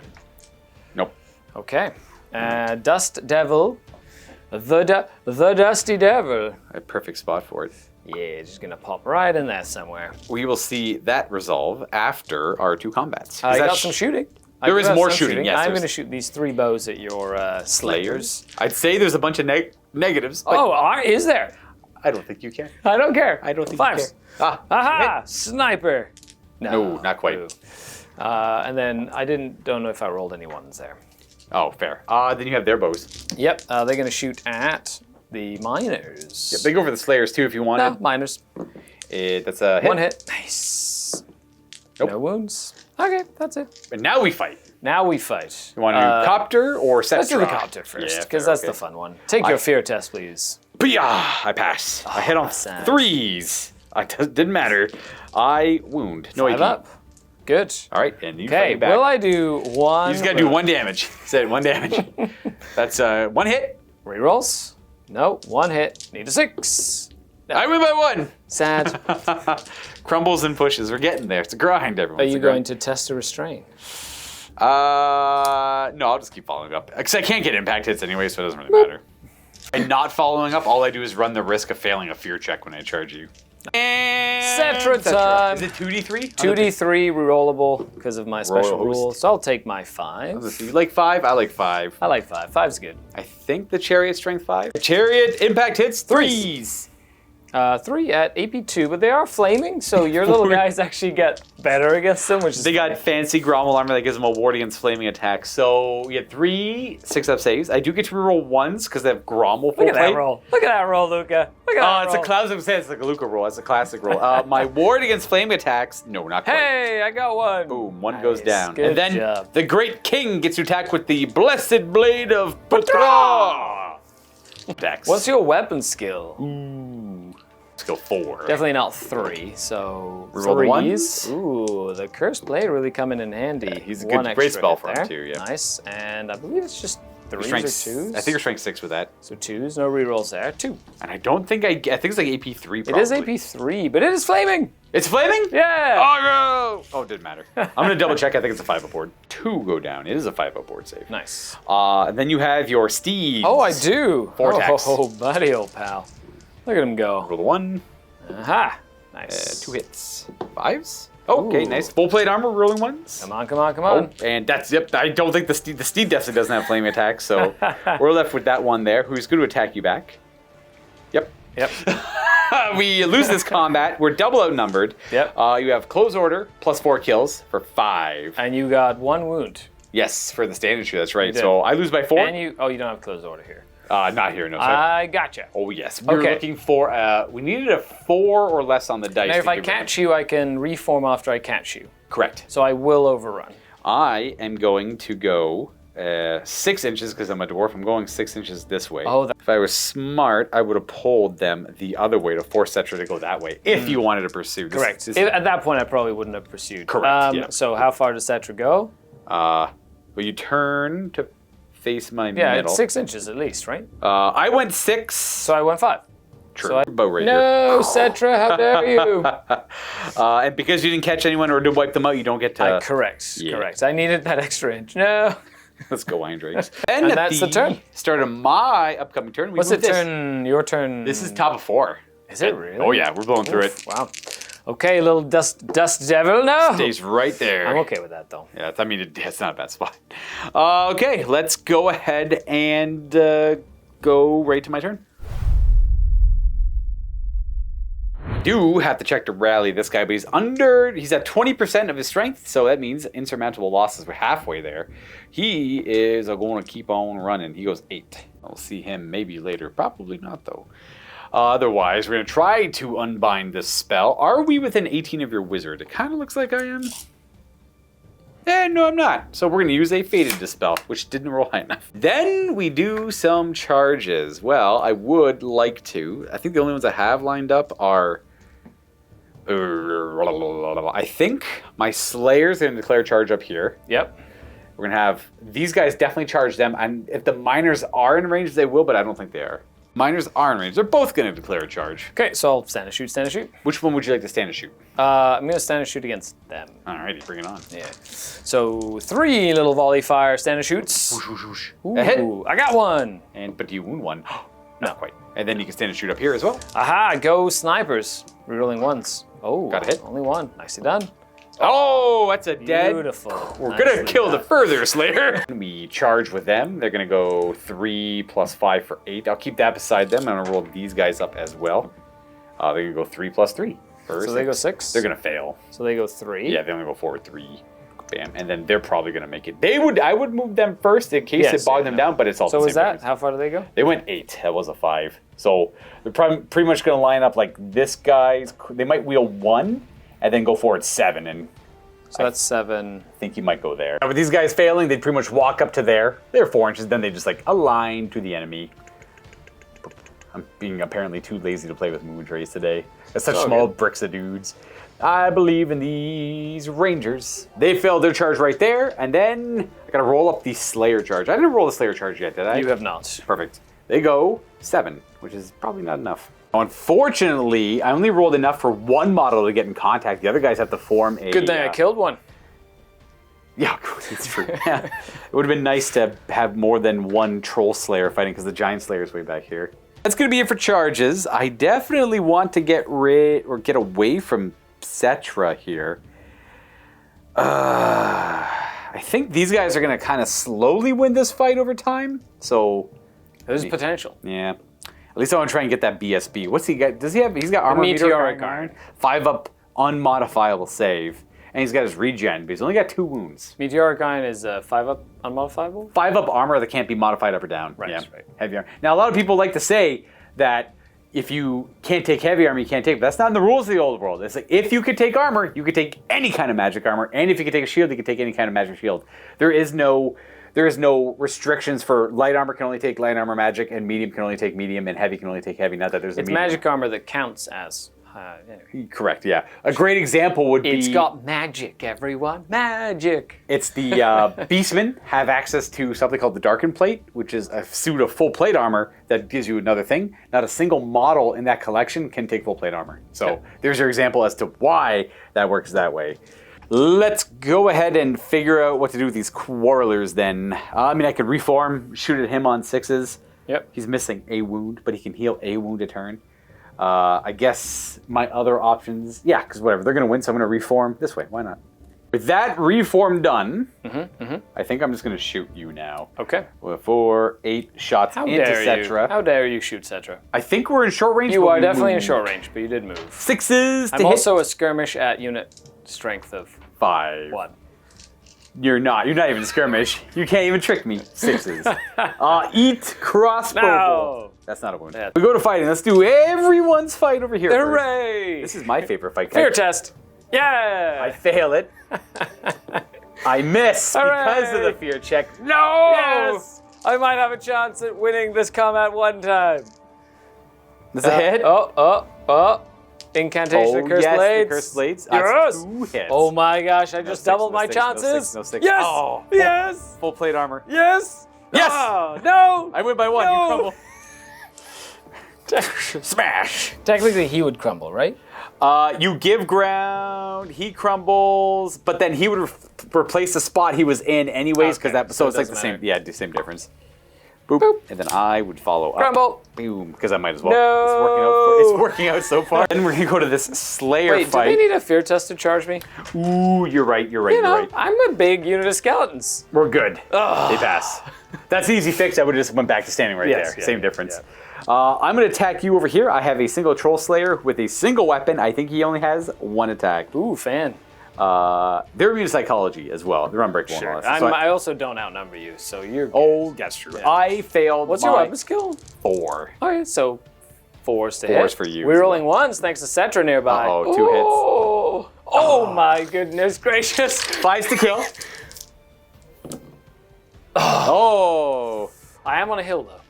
Nope. Okay. Dust Devil. The Dusty Devil. A perfect spot for it. Yeah, just gonna pop right in there somewhere. We will see that resolve after our 2 combats. I got some shooting. There is more shooting, yes. I'm there's- going to shoot these 3 bows at your slayers. I'd say there's a bunch of negatives, but Oh, is there? I don't think you can. I don't care. I don't think 5s. you can. Aha! Sniper. No, not quite. Boo. And then I don't know if I rolled any 1s there. Oh, fair. Then you have their bows. Yep, they're going to shoot at the miners. Yep, they go for the slayers too if you No, wanted. miners. That's a hit. 1 hit. Nice. Nope. No wounds. Okay, that's it. And now we fight. Now we fight. You want to do copter or Settra? Let's do the copter first, because that's the fun one. Take your fear test, please. I pass. I hit on sad. 3s. Didn't matter. I wound. No 5 AP. up. Good. All right, and you Okay, fight back. will I do 1? You just gotta do 1 damage. Said 1 damage. That's 1 hit. Rerolls? No, 1 hit. Need a 6. I win by 1. Sad. Crumbles and pushes. We're getting there. It's a grind, everyone. Are It's you a grind. going to test a restrain? No, I'll just keep following up. Because I can't get impact hits anyway, so it doesn't really matter. And not following up, all I do is run the risk of failing a fear check when I charge you. And Settra time. Is it 2d3? 2d3 rerollable because of my special Roll. rule. So I'll take my 5. You like 5? I like 5. I like 5. 5's good. I think the chariot strength 5. Chariot impact hits 3s. 3 at AP2, but they are flaming, so your little guys actually get better against them, which is They got fancy Grommel armor that gives them a ward against flaming attacks. So you had 3 6-up saves. I do get to reroll 1s because they have Grommel full Look at that plate. roll. Look at that roll, Luca. Look at that It's roll. a classic. It's like a Luca roll. It's a classic roll. My ward against flaming attacks. No, not quite. Hey, I got 1. Boom, 1 goes Nice. down. Good And then job. the Great King gets to attack with the Blessed Blade of Patra. Attacks. What's your weapon skill? skill 4? Definitely not 3, so Reroll the 3s. ones. Ooh, the Cursed Blade really coming in handy. Yeah, he's a One good- great extra spell hit for him there. too, yeah. Nice, and I believe it's just 3s Strength, or 2s. I think you're strength 6 with that. So 2s, no rerolls there. 2. And I don't think I think it's like AP3 It probably. is AP3, but it is flaming. It's flaming? Yeah. Oh, no! Oh, it didn't matter. I'm going to double check. I think it's a 5-up board. 2 go down. It is a 5-up board save. Nice. And then you have your steeds. Oh, I do. 4 attacks. Oh, buddy, old pal. Look at him go. Roll the 1. Aha. Nice. 2 hits. 5s. Oh, okay, Ooh. nice. Full plate armor, rolling 1s. Come on, come on, come on. Oh, and that's, yep, I don't think the steed definitely doesn't have flaming attacks, so we're left with that one there, who's going to attack you back. Yep. Yep. We lose this combat. We're double outnumbered. Yep. You have close order, plus 4 kills for 5. And you got 1 wound. Yes, for the standard issue, that's right. did. So I lose by 4. And you don't have close order here. Not here, no, sir. I gotcha. Oh, yes. We were Okay. looking for, we needed a 4 or less on the dice. Now, if to I get rid of catch you, I can reform after I catch you. Correct. So I will overrun. I am going to go 6 inches because I'm a dwarf. I'm going 6 inches this way. Oh, if I was smart, I would have pulled them the other way to force Settra to go that way if you wanted to pursue. Correct. This, At that point, I probably wouldn't have pursued. Correct, yeah. So how far does Settra go? well, you turn to face my Yeah, middle. it's 6 inches at least, right? I went 6. So I went 5. True. So I- About right here. No, Settra, how dare you? And because you didn't catch anyone or didn't wipe them out, you don't get to. Correct, yeah. correct. I needed that extra inch. No. Let's go, Iron Drakes. And, at that's the turn. Start of my upcoming turn. We What's move it this. turn? Your turn. This is top of 4. Is it really? Oh yeah, we're blowing through it. Wow. Okay, little dust devil. No. Stays right there. I'm okay with that though. Yeah, I mean, it's not a bad spot. Okay, let's go ahead and go right to my turn. Do have to check to rally this guy, but he's at 20% of his strength, so that means insurmountable losses. We're halfway there. He is going to keep on running. He goes 8. I'll see him maybe later. Probably not, though. Otherwise, we're going to try to unbind this spell. Are we within 18 of your wizard? It kind of looks like I am. No, I'm not. So we're going to use a Fated Dispel, which didn't roll high enough. Then we do some charges. Well, I would like to. I think the only ones I have lined up are... I think my Slayer's going to declare charge up here. Yep. We're going to have these guys definitely charge them. And if the miners are in range, they will, but I don't think they are. Miners are in range. They're both going to declare a charge. Okay, so I'll stand and shoot, stand and shoot. Which one would you like to stand and shoot? I'm going to stand and shoot against them. Alrighty, bring it on. Yeah. So 3 little volley fire stand and shoots. Whoosh, whoosh, whoosh. Ooh, A hit. I got one. But do you wound one? Not quite. And then you can stand and shoot up here as well. Aha, go snipers. Rerolling ones. Oh, Got a hit. Only one. Nicely done. Oh, that's a dead. Beautiful. We're going to Nicely kill done. the further Slayer. We charge with them. They're going to go 3 plus 5 for 8. I'll keep that beside them. I'm going to roll these guys up as well. They're going to go 3 plus 3. So they go 6? They're going to fail. So they go 3? Yeah, they only go forward 3. Bam. And then they're probably going to make it. I would move them first in case it bogged them down, but it's all so the same is that? difference. How far do they go? They went 8. That was a 5. So they're pretty much going to line up like this guy's. They might wheel 1 and then go forward 7. And So that's 7. I think you might go there. With these guys failing, they'd pretty much walk up to there. They're 4 inches. Then they just like align to the enemy. I'm being apparently too lazy to play with moon trays today. It's such small bricks of dudes. I believe in these Rangers. They failed their charge right there, and then I gotta roll up the Slayer charge. I didn't roll the Slayer charge yet, did I? You have not. Perfect. They go 7, which is probably not enough. Unfortunately, I only rolled enough for one model to get in contact. The other guys have to form a... Good thing I killed one. Yeah, it's true. Yeah. It would have been nice to have more than one Troll Slayer fighting because the Giant Slayer's way back here. That's going to be it for charges. I definitely want to get rid or get away from Settra here. I think these guys are going to kind of slowly win this fight over time. So There's potential. yeah. At least I want to try and get that BSB. What's he got? Does he have? He's got armor Meteoric iron. 5 up, unmodifiable save, and he's got his regen, but he's only got 2 wounds. Meteoric Iron is 5 up unmodifiable? 5 up armor that can't be modified up or down. Right, Yeah. right. Heavy armor. Now a lot of people like to say that if you can't take heavy armor, you can't take. But that's not in the rules of the old world. It's like if you could take armor, you could take any kind of magic armor, and if you could take a shield, you could take any kind of magic shield. There is no restrictions for light armor can only take light armor magic, and medium can only take medium, and heavy can only take heavy. Not that there's a It's medium. magic armor that counts as. Anyway. Correct, yeah. A great example would be... It's got magic, everyone. Magic! It's the Beastmen have access to something called the Darkened Plate, which is a suit of full plate armor that gives you another thing. Not a single model in that collection can take full plate armor. So there's your example as to why that works that way. Let's go ahead and figure out what to do with these Quarrelers then. I mean, I could reform, shoot at him on 6s. Yep. He's missing a wound, but he can heal a wound a turn. I guess my other options, yeah, because whatever, they're going to win, so I'm going to reform this way. Why not? With that reform done, I think I'm just going to shoot you now. Okay. For 8 shots into Settra. How dare you shoot Settra? I think we're in short range. You but are we definitely in moved. short range, but you did move. 6s to I'm hit. also a skirmish at unit strength of 5. 1. You're not even a skirmish. You can't even trick me. 6s. Eat crossbow. No. That's not a wound. Yeah. We go to fighting. Let's do everyone's fight over here. first. Hooray! This is my favorite fight. Fear test. Yeah! I fail it. I miss because of the fear check. No! Yes! I might have a chance at winning this combat one time. That's a hit. Incantation of Cursed yes, Blades. the Cursed Blades. Yes! 2 hits. Oh my gosh, I just six, doubled no my six, no chances. six, no six. Yes! Oh, Yes! Full plate armor. Yes! Yes! Oh, no! I win by 1. No! You crumble. Smash! Technically, he would crumble, right? You give ground, he crumbles, but then he would replace the spot he was in anyways, because Okay, so so it's it like the doesn't same, matter. the same difference. Boop. Boop. And then I would follow up. Crumble. Boom, because I might as well. No. It's working out so far. And we're gonna go to this Slayer Wait, do fight. they need a fear test to charge me? Ooh, you're right. You know, You're right. I'm a big unit of skeletons. We're good. They pass. That's an easy fix. I would have just went back to standing right Yes, there. yeah, Same difference. I'm going to attack you over here. I have a single Troll Slayer with a single weapon. I think he only has 1 attack. Ooh, fan. They're immune to psychology as well. They're unbreakable. Sure. And all that. So I also don't outnumber you, so you're good. oh, that's true. Yeah. I failed. What's your weapon skill? 4. Okay, so 4s to hit. 4s for you We're as rolling 1s thanks to Settra nearby. Uh-oh, 2 hits. Oh my goodness gracious. 5s to kill. Oh. I am on a hill though.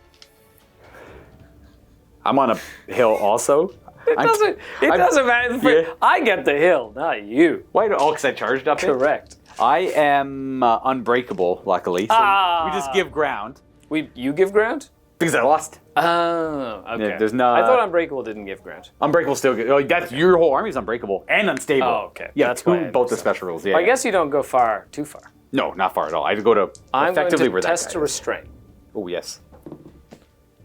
I'm on a hill also. It doesn't matter. Yeah. I get the hill, not you. Why? Oh, because I charged up it? Correct. I am unbreakable, luckily. So we just give ground. You give ground? Because I lost. Oh, okay. Yeah, there's no. I thought Unbreakable didn't give ground. Unbreakable still good. Oh, that's your whole army is unbreakable and unstable. Oh, okay. Yeah, That's why I both the understand. special rules. Yeah. Well, I guess you don't go too far. No, not far at all. I go to I'm effectively going where to that test guy to is. restrain. Oh yes.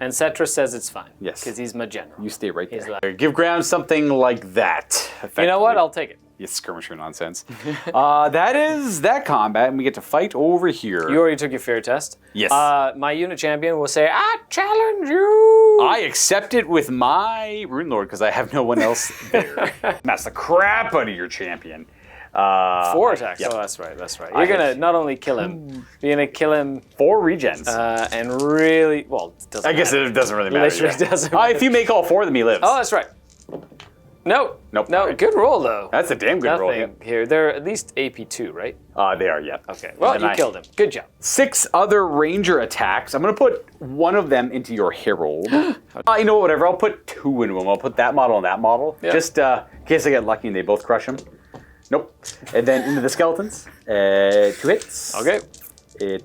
And Settra says it's fine. Yes. Because he's my general. You stay right He's there. like- Give ground something like that. You know what? I'll take it. You skirmisher nonsense. That is that combat, and we get to fight over here. You already took your fear test. Yes. My unit champion will say, I challenge you. I accept it with my Rune Lord because I have no one else there. That's the crap out of your champion. 4 attacks. Yep. Oh, that's right. You're going to not only kill him, you're going to kill him 4 regens. and really, well, it doesn't I guess matter. it doesn't really matter. Literally yeah. doesn't If you make all 4 of them, he lives. Oh, that's right. No. Nope. No, good roll, though. That's a damn good roll. Nothing here. They're at least AP2, right? They are, yeah. Okay. Well, And you I- killed him. Good job. 6 other ranger attacks. I'm going to put one of them into your herald. You know what, whatever. I'll put 2 into them. I'll put that model and that model. Yeah. Just in case I get lucky and they both crush them. Nope. And then into the skeletons. 2 hits. Okay.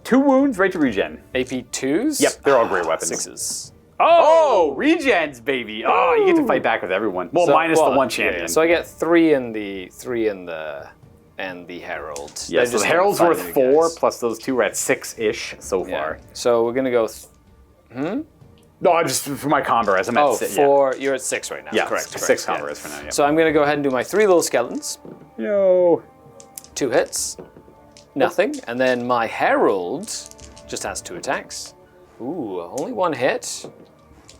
2 wounds right to regen. AP2s? Yep, they're all great weapons. 6s. Oh, regens, baby. Oh, you get to fight back with everyone. Well, minus the one champion. Yeah, so I get 3 in the herald. Yes, They're so just the herald's fighting worth the 4, guys. plus those 2 are at 6-ish so Yeah. far. So we're gonna go. No, I just for my combo res. I'm at 6. 4. You're at 6 right now. Yeah, correct. 6 correct, combo res for now. Yeah. So I'm gonna go ahead and do my 3 little skeletons. Yo. 2 hits. Nothing. And then my herald just has 2 attacks. Ooh, only 1 hit.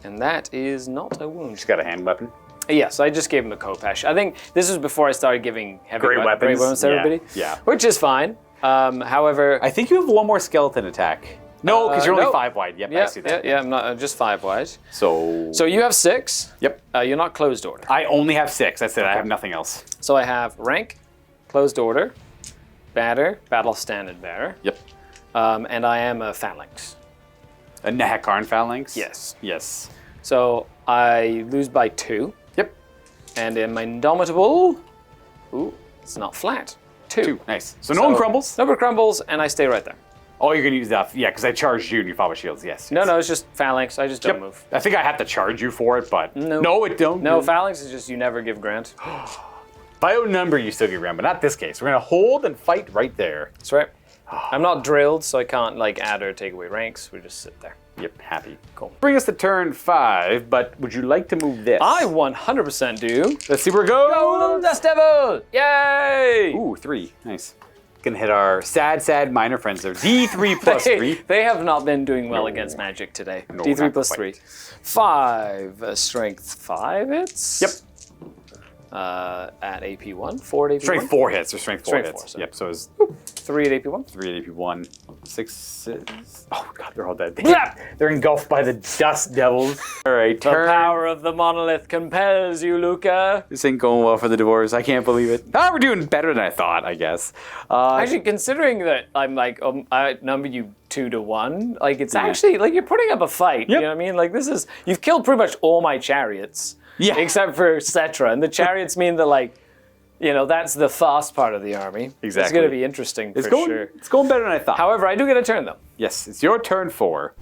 And that is not a wound. She's got a hand weapon. Yes, I just gave him a Kopesh. I think this was before I started giving heavy Great weapons. to everybody. Yeah. Which is fine. However, I think you have 1 more skeleton attack. No, because you're only no. 5 wide. Yep, I yeah, see that. yeah, I'm not just 5 wide. So. So you have 6. Yep. You're not closed order. I only have 6. That's it. I have nothing else. So I have rank, closed order, batter, battle standard bearer, Yep. and I am a phalanx. A Nahakarn phalanx. Yes. Yes. So I lose by 2, Yep. and in my indomitable, it's not flat. 2. Nice. So no one crumbles. Nobody crumbles, and I stay right there. Oh, you're gonna use that. Yeah, because I charged you and you fought with shields. Yes. No, it's just phalanx. I just don't Yep. move. I think I have to charge you for it, but No. no, it don't. No, phalanx is just you never give grant. By number, you still get around, but not this case. We're gonna hold and fight right there. That's right. I'm not drilled, so I can't like add or take away ranks. We just sit there. Yep, happy. Cool. Bring us to turn 5, but would you like to move this? I 100% do. Let's see where it goes. Golden Dust Devil! Yay! Ooh, 3. Nice. Gonna hit our sad minor friends there. D3 plus 3. They have not been doing well No. against magic today. No, D3 not plus quite. 3. 5. Strength 5 hits. Yep. At AP1. 4 at AP1. Strength 4 hits, or strength 4 Strength hits. 4, sorry. Yep, so it's 3 at AP1. 3 at AP1. 6 is... Oh, God, they're all dead. Blap! They're engulfed by the dust devils. All right, The turn. power of the monolith compels you, Luka. This ain't going well for the Dwarves. I can't believe it. Ah, we're doing better than I thought, I guess. Actually, considering that I'm like, I outnumber you 2-1, like it's Yeah. actually, like you're putting up a fight. You Yep. know what I mean? Like this is, you've killed pretty much all my chariots. Yeah. Except for Settra. And the chariots mean that like, you know, that's the fast part of the army. It's Exactly. going to be interesting it's for going, sure. It's going better than I thought. However, I do get a turn though. Yes, it's your turn 4.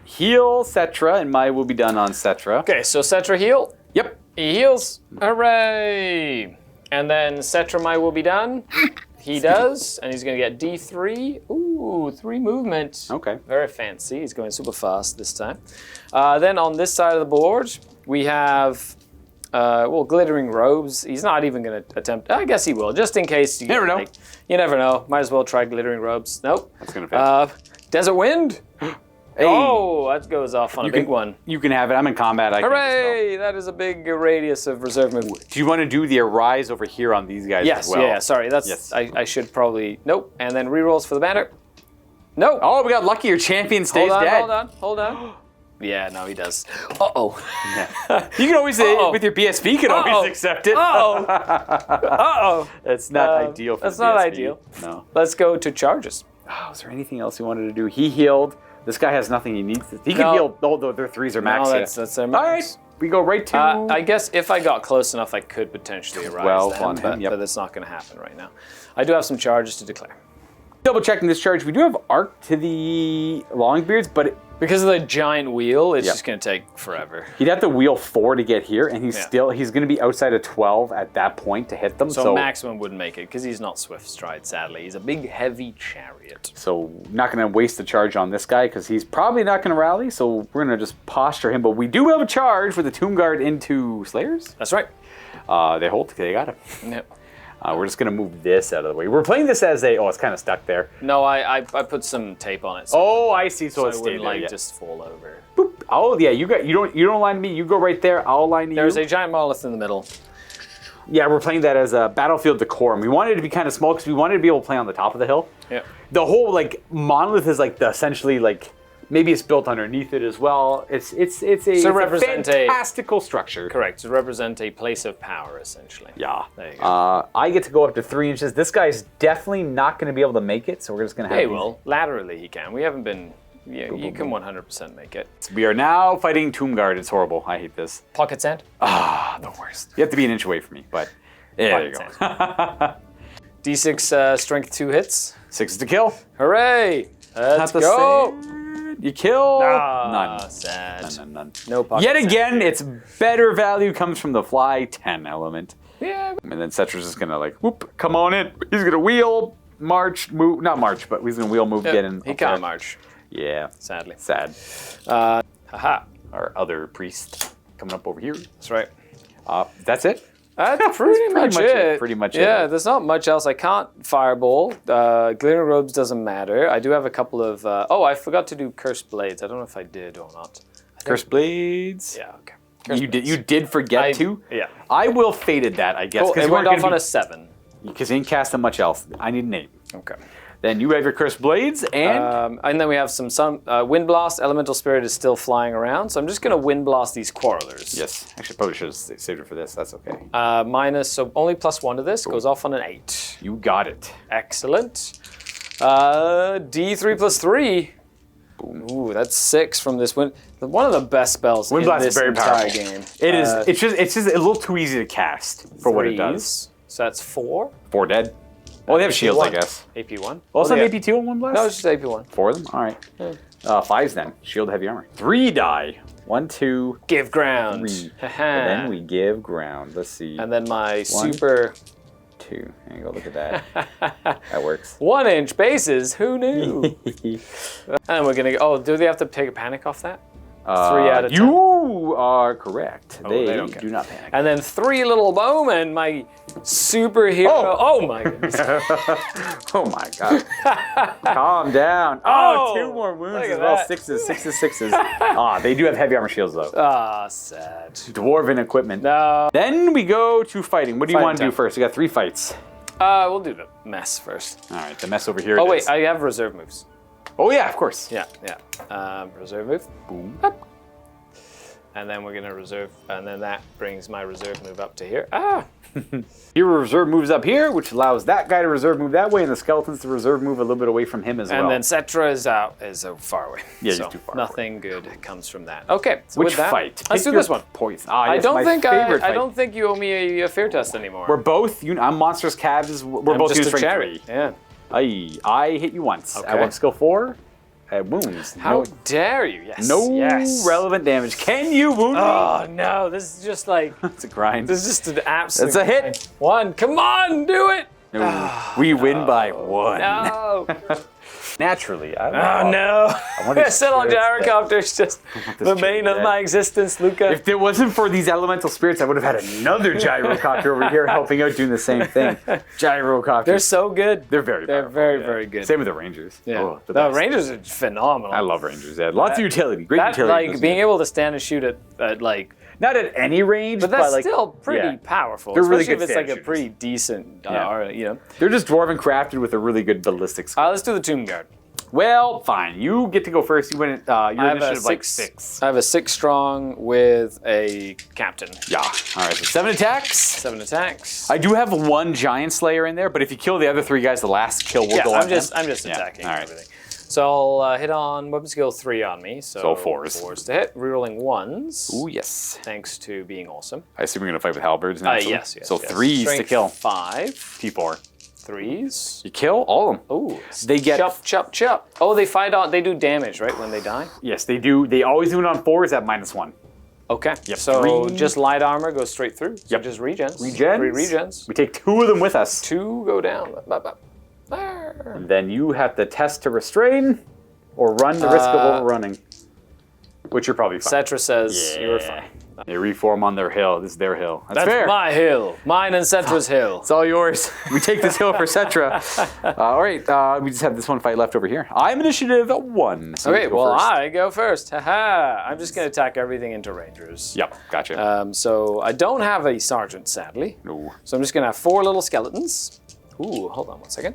Heal Settra, and my will be done on Settra. Okay, so Settra heal. Yep. He heals. Hooray! And then Settra my will be done. He does, and he's going to get D3. Ooh, 3 movement. Okay. Very fancy. He's going super fast this time. Then on this side of the board, we have, glittering robes. He's not even going to attempt. I guess he will, just in case. You Never know. like, you never know. Might as well try glittering robes. Nope. That's going to fit. Desert wind. Hey, Oh, that goes off on a big one. You can have it. I'm in combat. I can Hooray! That is a big radius of reserve movement. do you want to do the arise over here on these guys Yes, as well? yeah, sorry. That's Yes. I should probably nope. And then rerolls for the banner. Nope. Oh, we got lucky. Your champion stays dead. Hold on. Yeah, no, he does. Uh-oh. Yeah. You can always, with your PSP, you can always accept it. Uh-oh. Uh-oh. That's not ideal for That's the not PSP. ideal. No. Let's go to charges. Oh, is there anything else you wanted to do? He healed. This guy has nothing he needs. He can No. heal. Oh, their 3s are max. No, hit. that's their All max. right. we go right to... I guess if I got close enough, I could potentially arise 12 them, on him, yep. but that's not going to happen right now. I do have some charges to declare. Double checking this charge. We do have arc to the Longbeards, but Because of the giant wheel, it's Yep. just going to take forever. he'd have to wheel 4 to get here, and he's going to be outside of 12 at that point to hit them. So maximum wouldn't make it because he's not swift stride, sadly. He's a big, heavy chariot. So not going to waste the charge on this guy because he's probably not going to rally. So we're going to just posture him. But we do have a charge with the Tomb Guard into Slayers. That's right. They hold. They got him. Yep. We're just going to move this out of the way. We're playing this as a... Oh, it's kind of stuck there. No, I put some tape on it. So Oh, I see. So it it stayed wouldn't there. like Yeah. just fall over. Boop. Oh, yeah. You don't line to me. You go right there. I'll line to There's you. a giant monolith in the middle. Yeah, we're playing that as a battlefield decor, and we wanted it to be kind of small because we wanted to be able to play on the top of the hill. Yep. The whole like monolith is like essentially like maybe it's built underneath it as well. It's a represent a- fantastical structure. Correct. To represent a place of power, essentially. Yeah. There you go. I get to go up to 3 inches. This guy's definitely not going to be able to make it, so we're just going to have. Hey, well, laterally he can. We haven't been. Yeah, you can 100% make it. We are now fighting Tomb Guard. It's horrible. I hate this. Pocket sand? The worst. You have to be an inch away from me, but there you Pocket go. D6 strength 2 hits. 6 to kill. Hooray! Let's Not the go! same. You kill. None. Sad. None. No pocket Yet sand. again, its better value comes from the fly 10 element. Yeah. And then Settra's just gonna like, whoop, come on in. He's gonna wheel, march, move, not march, but he's gonna wheel, move, get in. He up can't there. march, Yeah, sadly. sad. Haha. Our other priest coming up over here. That's right. That's it. That's pretty much it. Pretty much Yeah, it. there's not much else. I can't fireball. Glittering robes doesn't matter. I do have a couple of... oh, I forgot to do cursed blades. I don't know if I did or not. Cursed blades. Yeah, okay. You did forget to? Yeah. I will faded that, I guess. Cool. It went off on a 7. Because you didn't cast much else. I need an 8. Okay. Then you have your cursed blades and... And then we have some Wind Blast. Elemental Spirit is still flying around, so I'm just going to Wind Blast these Quarrelers. Yes. Actually, probably should have saved it for this. That's okay. Minus, so only +1 to this, goes off on an 8. You got it. Excellent. D3 plus 3. Boom. Ooh, that's 6 from this wind. One of the best spells Wind in Blast this is very entire powerful. game. It is. It's just a little too easy to cast for what it does. So that's 4. 4 dead. Well, they have shields, I AP1. guess. AP1. Well, it's not yeah. AP2 on one blast? No, it's just AP1. 4 of them? All right. 5s then. Shield, heavy armor. 3 die. 1, 2, Give ground. 3. Haha. And then we give ground. Let's see. And then my super 2. There you go. Look at that. That works. 1-inch bases. Who knew? And we're gonna go. Oh, do they have to take a panic off that? 3 out of 10. You are correct. they they don't care. do not panic. And then 3 little bowmen, my superhero. Oh my goodness. Oh my god. Calm down. Oh, 2 more wounds look as at well. that. 6s. They do have heavy armor shields though. Ah, sad. Dwarven equipment. No. Then we go to fighting. What do you Fighting want to do time. first? We got 3 fights. We'll do the mess first. All right, the mess over here. Oh it wait, is. I have reserve moves. Oh yeah, of course. Yeah. Reserve move. Boom. Up. And then we're gonna reserve, and then that brings my reserve move up to here. Ah! Your reserve moves up here, which allows that guy to reserve move that way, and the skeletons to reserve move a little bit away from him as well. And then Settra is far away. Yeah, he's so too far nothing good comes from that. Okay, so Which with that, fight? let's Pick do this your one. Poison. I Yes, don't my think favorite I fight. don't think you owe me a fear test anymore. We're both. I'm monstrous calves. We're I'm both just using a strength cherry. 3. Yeah. I hit you once. Okay. I went skill 4. Wounds. How dare you? Yes. No yes. relevant damage. Can you wound me? Oh no! This is just like It's a grind. this is just an absolute. It's a hit. 1. Come on, do it. No. We win by 1. No. Naturally. Oh no! want to I sit on experience gyrocopters, just this the bane of dead. my existence, Luca. If it wasn't for these elemental spirits, I would have had another gyrocopter over here helping out doing the same thing. Gyrocopters. They're so good. They're very They're powerful, very, yeah. very good. Same with the Rangers. Yeah. Oh, the the best. Rangers are phenomenal. I love Rangers. Yeah. Lots of utility. Great that, utility. like being able to stand and shoot at like, Not at any range, but that's like, still pretty yeah. powerful. They're really especially good if it's like a stand pretty decent, Yeah. you know. They're just dwarven crafted with a really good ballistics. Let's do the Tomb Guard. Well, fine. You get to go first. You win. Your I have a initiative like 6. 6. I have a 6 strong with a captain. Yeah. All right. So 7 attacks. 7 attacks. I do have 1 giant slayer in there, but if you kill the other 3 guys, the last kill will yeah, go I'm on just them. I'm just Yeah, attacking all right. everything. So I'll hit on weapon skill 3 on me. So 4s. 4s to hit. Rerolling 1s. Ooh, yes. Thanks to being awesome. I assume you're going to fight with halberds now. Yes. So 3s to Strength kill. 5. T4. 3s. You kill all of them. Ooh. They get chop. Oh, they fight on. They do damage, right, when they die? Yes, they do. They always do it on 4s at -1. Okay. Yep. So 3. just light armor goes straight through. So Yep. just regens. 3 regens. We take 2 of them with us. 2 go down. And then you have to test to restrain or run the risk of overrunning. Which you're probably fine. Settra says you were fine. They reform on their hill. This is their hill. That's That's fair. my hill. Mine and Settra's hill. It's all yours. We take this hill for Settra. All right, we just have this one fight left over here. I'm initiative 1. So Okay, you go well, first. I go first. Haha. I'm just going to attack everything into rangers. Yep, gotcha. So I don't have a sergeant, sadly. No. So I'm just going to have 4 little skeletons. Ooh, hold on 1 second.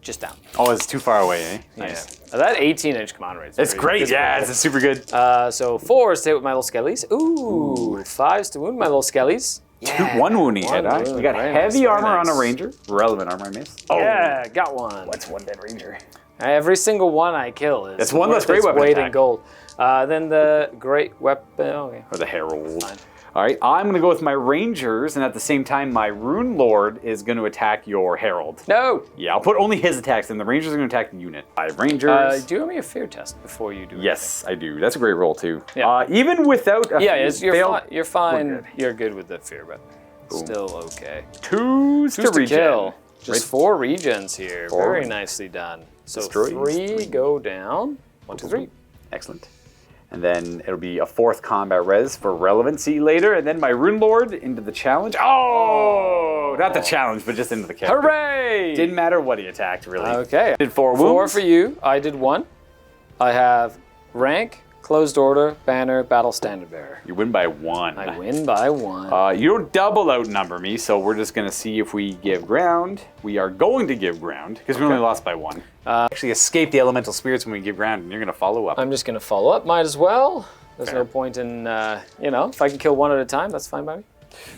Just down. Oh, it's too far away, eh? Nice. Yeah. That 18-inch command rate. It's great. Yeah, it's super good. So 4s to hit with my little skellies. Ooh. 5s to wound my little skellies. Yeah. 1 wounding One hit, huh? wound. We got Very heavy nice, armor very on a nice. ranger. Relevant armor, I missed. Oh, Yeah, got one. What's 1 dead ranger? Every single one I kill is That's one less great its weapon weight in attack. gold. Then the great weapon. Okay. Or the herald. Fine. All right, I'm going to go with my rangers, and at the same time, my rune lord is going to attack your herald. No. Yeah, I'll put only his attacks, and the rangers are going to attack the unit. 5 rangers. Do you owe me a fear test before you do Yes, I do. That's a great roll too. Yeah. Even without a anything? Yeah, failed, you're fine. we're good. You're good with the fear, but still okay. 2s to 2s to regen. kill. Just 4 regens here. 4 Very regens. nicely done. So Destroys 3 go down. 1, 2, 3. Excellent. And then it'll be a 4th combat res for relevancy later, and then my rune lord into the challenge. Oh, not the challenge, but just into the character. Hooray! Didn't matter what he attacked, really. Okay. Did 4 wounds. 4 for you. I did 1. I have rank, closed order, banner, battle standard bearer. You win by 1. I win by 1. You don't double outnumber me, so we're just going to see if we give ground. We are going to give ground, because we only lost by 1. Actually escape the elemental spirits when we give ground, and you're going to follow up. I'm just going to follow up. Might as well. There's Fair. no point in, if I can kill 1 at a time, that's fine by me.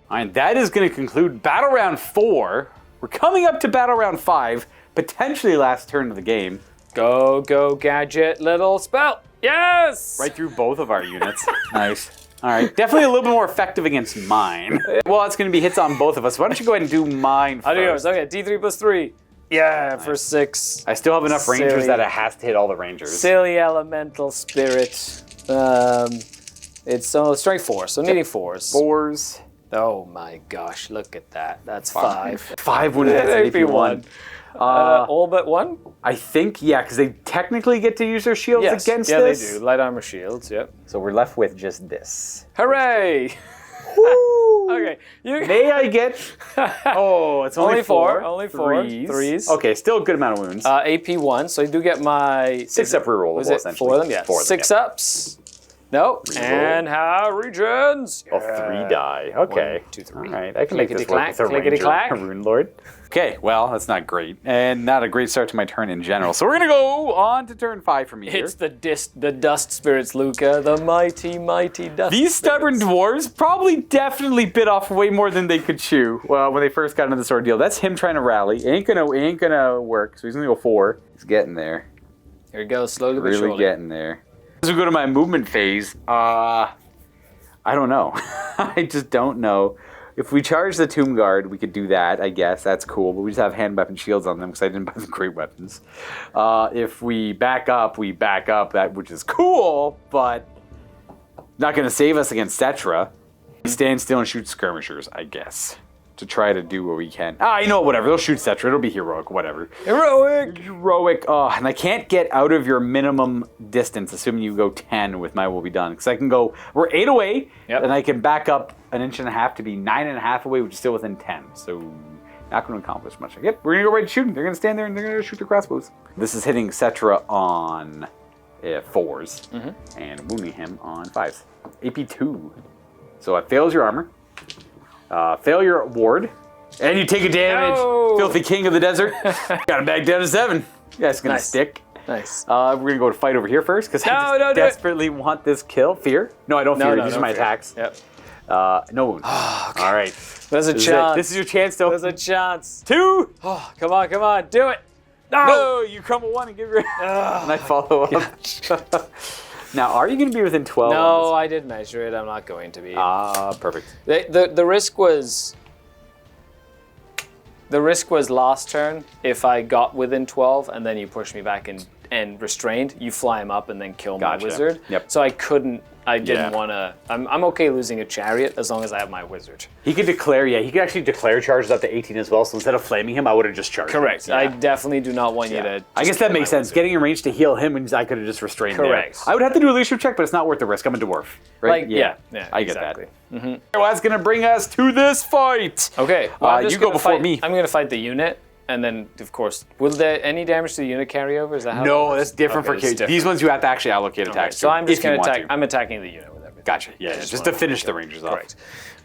All right, that is going to conclude Battle Round 4. We're coming up to Battle Round 5, potentially last turn of the game. Go, gadget, little spell. Yes! Right through both of our units. Nice. All right, definitely a little bit more effective against mine. Well, it's going to be hits on both of us. Why don't you go ahead and do mine first? I'll do yours. Okay, D3 plus 3. Yeah, for 6. I still have enough rangers Silly. that it has to hit all the rangers. Silly elemental spirit. It's strength 4, so needing 4s. 4s. Oh my gosh, look at that. That's 5. 5 wounded hits at AP 1. All but 1? I think, yeah, because they technically get to use their shields against yeah, this. they do. Light armor shields, yep. So we're left with just this. Hooray! Woo! Okay, you May I get? Oh, it's only 4. Only 4. 3s. Okay, still a good amount of wounds. AP 1, so you do get my 6 up rerollable, was it essentially. 4 of them? Yeah. 4 of them, 6 yeah. ups. Nope. Reroll. And how regens? Oh, 3 die. Okay. 1, 2, 3. All right, I can make this work Clickety-clack, with a ranger, clickety-clack. a rune lord. Okay, well, that's not great, and not a great start to my turn in general. So we're gonna go on to turn 5 for me here. It's the dust spirits, Luka. The mighty, mighty dust. These stubborn dwarves probably definitely bit off way more than they could chew when they first got into this ordeal. That's him trying to rally. Ain't gonna work. So he's gonna go 4. He's getting there. Here it goes, slowly but Really surely. getting there. As we go to my movement phase, I don't know. I just don't know. If we charge the Tomb Guard, we could do that, I guess. That's cool. But we just have hand weapon shields on them because I didn't buy them great weapons. If we back up, that which is cool, but not going to save us against Settra. Stand still and shoot skirmishers, I guess, to try to do what we can. You know, whatever. They'll shoot Settra. It'll be heroic, whatever. Heroic. Oh, and I can't get out of your minimum distance, assuming you go 10 with my will be done. Because I can go, we're 8 away, and I can back up 1.5 inches to be 9.5 away, which is still within 10. So not going to accomplish much. Yep, we're going to go right to shooting. They're going to stand there and they're going to shoot their crossbows. This is hitting Settra on 4s and wounding him on 5s. AP 2. So it fails your armor. Fail your ward. And you take a damage. No. Filthy king of the desert. Got him back down to 7. That's going to Nice. stick. Nice. We're going to go to fight over here first because I just No, do it. desperately want this kill. Fear? No, I don't fear. These are my fear. attacks. Yep. No wounds. Okay. All right. There's a chance. This is your chance, though. There's a chance. 2. Oh, come on, do it. No, you crumble 1 and give your. And I follow up. Now, are you going to be within 12? No, I did measure it. I'm not going to be. Perfect. The risk was. The risk was last turn. If I got within 12 and then you push me back and restrained, you fly him up and then kill my wizard. Yep. So I couldn't. I didn't want to. I'm okay losing a chariot as long as I have my wizard. He could declare, he could actually declare charges up to 18 as well. So instead of flaming him, I would have just charged Correct. him. I definitely do not want you to. I guess that makes sense. Getting in range to heal him means I could have just restrained Correct. there. I would have to do a leadership check, but it's not worth the risk. I'm a dwarf. Right? Yeah, I get exactly. that. Well, that's going to bring us to this fight. Okay. Well, I'm just you go gonna before fight, me. I'm going to fight the unit. And then, of course, will there any damage to the unit carry over? Is that how? No, that's different Okay, for it's These ones you have to actually allocate attacks to. So I'm just if you going to want attack. I'm attacking the unit with everything. Gotcha. Yeah, just to finish the rangers off. Correct.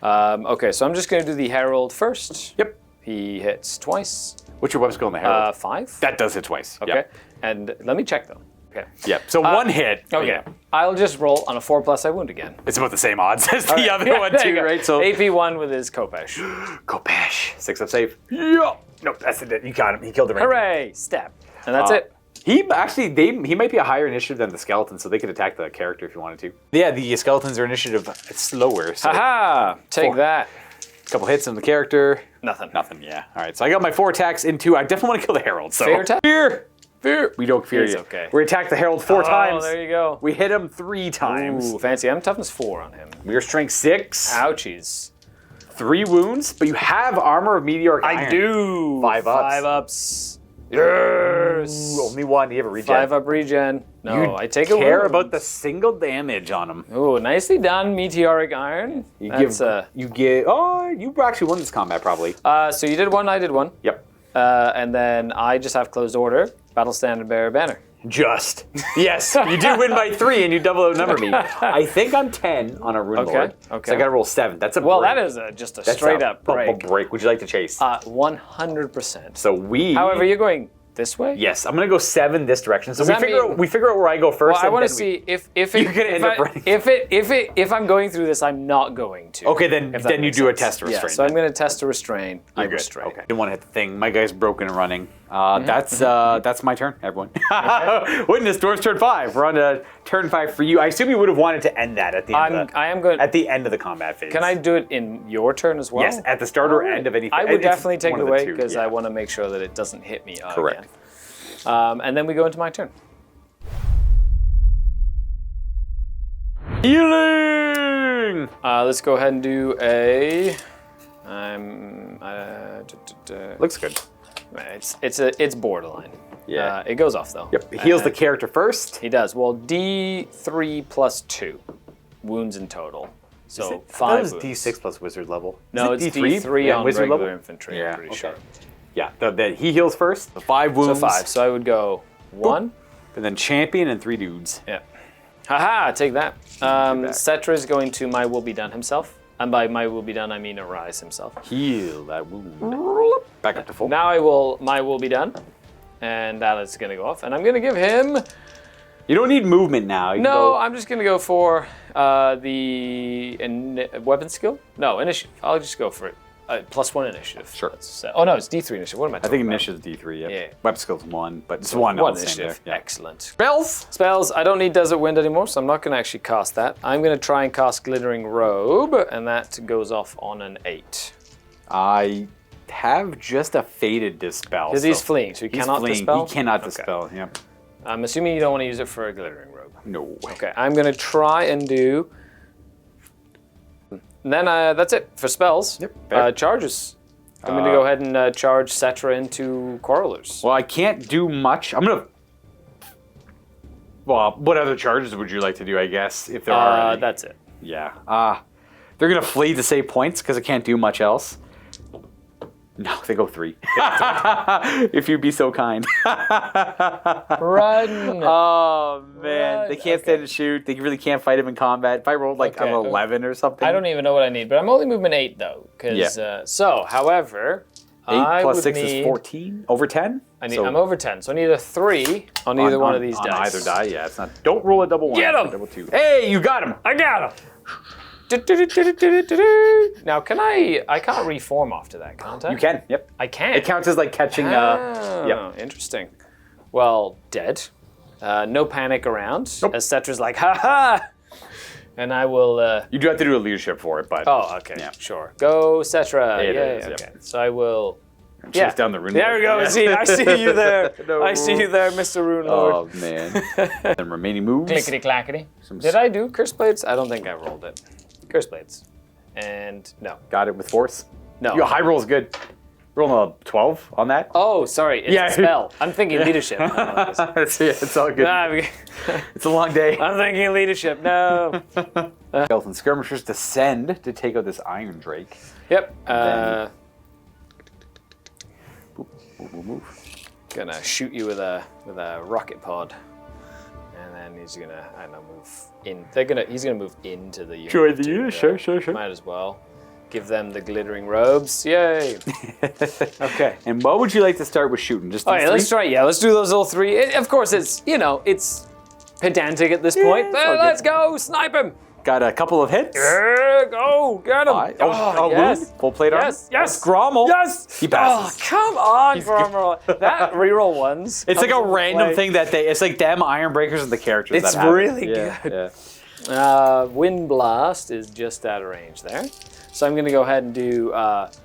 Okay, so I'm just going to do the Herald first. Yep. He hits twice. What's your weapon skill in the Herald? 5. That does hit twice. Okay. Yep. And let me check though. Okay. Yep. So 1 hit. Okay. Yeah. I'll just roll on a 4+ I wound again. It's about the same odds as the other one There you too, go. right? So AP1 with his Kopesh. Kopesh. 6 up save. Yeah. Nope, that's it. You got him. He killed the ranger. Hooray! Step. And that's it. He actually, he might be a higher initiative than the skeletons, so they could attack the character if you wanted to. Yeah, the skeletons are initiative slower. So Haha! Take 4. that. Couple hits on the character. Nothing. Nothing. Yeah. All right. So I got my 4 attacks into. I definitely want to kill the herald. So Fear attack? Fear. We don't fear It's you. okay. We attack the herald 4 times. Oh, there you go. We hit him 3 times. Ooh, fancy. I'm toughness 4 on him. We are strength 6. Ouchies. 3 wounds, but you have armor of meteoric iron. I do. 5 ups. 5 ups. Yes. Ooh, only 1. You have a regen. 5 up regen. No, I take a care wound. about the single damage on him. Ooh, nicely done, meteoric iron. You That's, give. Oh, you actually won this combat probably. so you did 1, I did 1. Yep. And then I just have closed order. Battle standard bearer banner. Just. Yes, you do win by 3 and you double outnumber me. I think I'm 10 on a rune lord. Okay. So I got to roll 7. That's a Well, break. that is just a straight up break. A break. Would you like to chase? 100%. So we. However, you're going this way? Yes, I'm gonna go 7 this direction. So Does that we figure out where I go first. Well, I want to then see if You're gonna end up running. if I'm going through this, I'm not going to. Okay, then if that you makes do a sense. test to restrain. Yeah, so I'm going to test to restrain. I You're good. restrain. Okay. Didn't want to hit the thing. My guy's broken and running. That's my turn, everyone. Witness Dwarf's turn 5. We're on to turn 5 for you. I assume you would have wanted to end that at the end. I am going at the end of the combat phase. Can I do it in your turn as well? Yes, at the start or end of any. I would definitely take it away because I want to make sure that it doesn't hit me Correct. again. And then we go into my turn. Healing. Let's go ahead and do a. Looks good. It's borderline. Yeah. It goes off though. Yep. He heals the character first. He does. Well, D3 plus 2 wounds in total. So 5 That was wounds. D6 plus wizard level. No, Is it's it D3 on wizard regular level? infantry. Yeah, I'm pretty okay. sure. Yeah, he heals first. The 5 wounds. So 5. So I would go 1. And then champion and 3 dudes. Yeah. Haha, take that. Settra is going to My Will Be Done himself. And by My Will Be Done, I mean Arise himself. Heal that wound. Back up to full. Now My Will Be Done. And that is going to go off. And I'm going to give him... You don't need movement now. You can No, go- I'm just going to go for the weapon skill. No, initiative. I'll just go for it. +1 initiative. Sure. Oh no, it's D3 initiative. What am I I talking think about? initiative D3, yeah. Yeah. Weapon skill's 1, but it's 1 One on the same initiative. there. Yeah. Excellent. Spells? Spells. I don't need Desert Wind anymore, so I'm not going to actually cast that. I'm going to try and cast Glittering Robe, and that goes off on an 8. I have just a faded dispel. Because he's fleeing, so he He's cannot fleeing. dispel? He cannot Okay. dispel, yep. I'm assuming you don't want to use it for a Glittering Robe. No. Okay, I'm going to try and do... And then that's it for spells. Yep. Charges. I'm going to go ahead and charge Settra into Quarrelers. Well, I can't do much. I'm gonna... Well, what other charges would you like to do, I guess, if there are any? That's it. Yeah. They're gonna flee to save points, because I can't do much else. No, they go 3. If you'd be so kind. Run! Oh, man. Run. They can't stand to shoot. They really can't fight him in combat. If I rolled like Okay. an 11 or something. I don't even know what I need, but I'm only movement 8 though. Because however, 8 plus 6 need, is 14? Over 10? I'm over 10, so I need a 3 on either one of these on dice. either die, yeah. It's not. Don't roll a double 1. Get him! Double 2. Hey, you got him! I got him! Now, can I can't reform after that, can't I? You can. Yep. I can. It counts as like catching. Oh, Yep. interesting. Well, dead. No panic around. Nope. As Settra's like, ha ha! And I will. You do have to do a leadership for it, but. Oh, okay. Yeah. Sure. Go, Settra. It yeah, is, okay. yep. So I will. Chase down the rune. There we go. Yeah. I see you there. No. I see you there, Mr. Rune Lord. Oh man. And remaining moves. Clickety clackety. Did I do Curse Blades? I don't think I rolled it. Curse Blades. And no. Got it with force. No. Your high roll is good. Rolling a 12 on that. Oh, sorry. It's Yeah. a spell. I'm thinking leadership. It's all good. It's a long day. I'm thinking leadership. No. Skeleton skirmishers descend to take out this Iron Drake. Yep. Move. Gonna shoot you with a rocket pod, and then he's gonna move in. He's gonna move into the unit. Join the too, unit. though. Sure. Might as well give them the glittering robes. Yay! Okay. And what would you like to start with shooting? Just All these right, let's three? try. Yeah, let's do those all three. Of course, it's pedantic at this point. it's all good. Let's go, snipe him. Got a couple of hits. Go, get him. Yes. Wound. Full plate armor. Yes. Grommel. Yes. He passes. Oh, come on, Grommel. That reroll ones. It's like a comes into random play. thing that it's like them Iron Breakers and the characters. It's that have it. really Yeah, good. Yeah. Wind Blast is just out of range there. So I'm going to go ahead and do...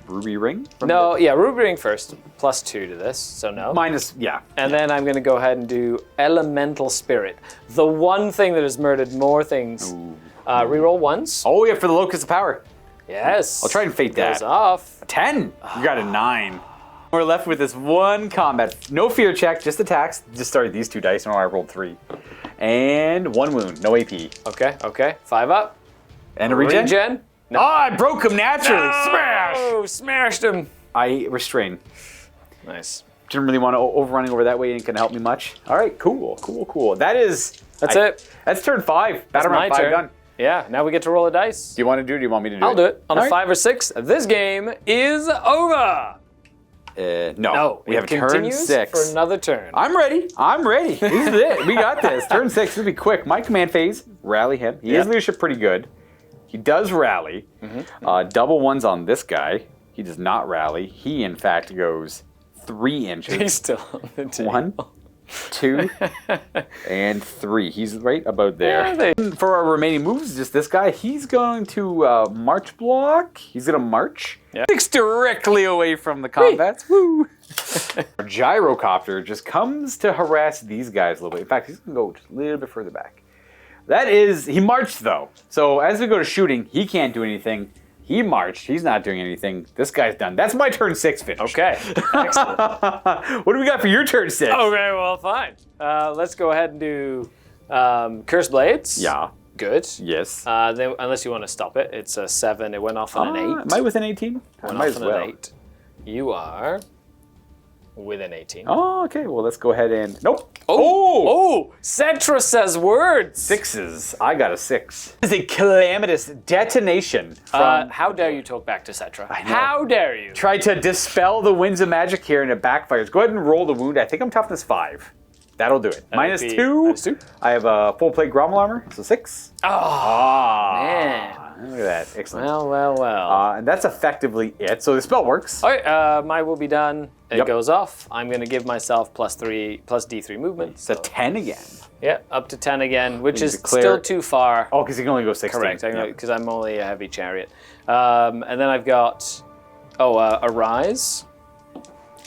Ruby ring. Ruby Ring first. +2 to this, so no. Minus, yeah. And then I'm going to go ahead and do Elemental Spirit. The one thing that has murdered more things. Reroll ones. Oh yeah, for the Locust of Power. Yes. I'll try and fate that. Goes off. 10. You got a 9. We're left with this one combat. No fear check, just attacks. Just started these 2 dice. No, I rolled 3. And 1 wound, no AP. Okay. 5 up. And a regen? No. Oh, I broke him naturally. Smash! Oh, smashed him. I restrain. Nice. Didn't really want to overrunning over that way. Ain't gonna help me much. All right, cool. That's it. That's turn 5. Battle round 5 turn. done. Yeah, now we get to roll a dice. Do you want to do it? Or do you want me to do it? I'll do it. On All a 5 or 6, this game is over. No. We have turn continues 6. for another turn. I'm ready. This is it. We got this. Turn 6. This will be quick. My command phase. Rally him. He has leadership pretty good. He does rally. Double ones on this guy. He does not rally. He, in fact, goes 3 inches. He's still on the table. 1, 2, and 3. He's right about there. Yeah, For our remaining moves, just this guy. He's going to march block. He's going to march. Yeah. 6 directly away from the combats. Woo! Our gyrocopter just comes to harass these guys a little bit. In fact, he's going to go just a little bit further back. He marched though. So as we go to shooting, he can't do anything. He marched. He's not doing anything. This guy's done. That's my turn 6 finish. Okay. Excellent. What do we got for your turn 6? Okay, well, fine. Let's go ahead and do Curse Blades. Yeah. Good. Yes. Then, unless you want to stop it, it's a 7. It went off on an 8. Am I within 18? I Went might off as on well. an 8. You are within 18. Oh, okay. Well, let's go ahead and... Nope. Oh! Settra says words. 6s. I got a 6. It's a calamitous detonation from... How dare you talk back to Settra? I know. How dare you? Try to dispel the winds of magic here and it backfires. Go ahead and roll the wound. I think I'm toughness 5. That'll do it. Minus 2. -2. I have a full plate Grommel armor, so 6. Man. Look at that. Excellent. Well. And that's effectively it. So the spell works. All right, mine will be done. It Yep. goes off. I'm going to give myself +3, plus D3 movement. It's a 10 again. Yeah, up to 10 again, which You is declare- still too far. Oh, because you can only go 16. Correct, Yeah. because I'm only a heavy chariot. And then I've got, Arise.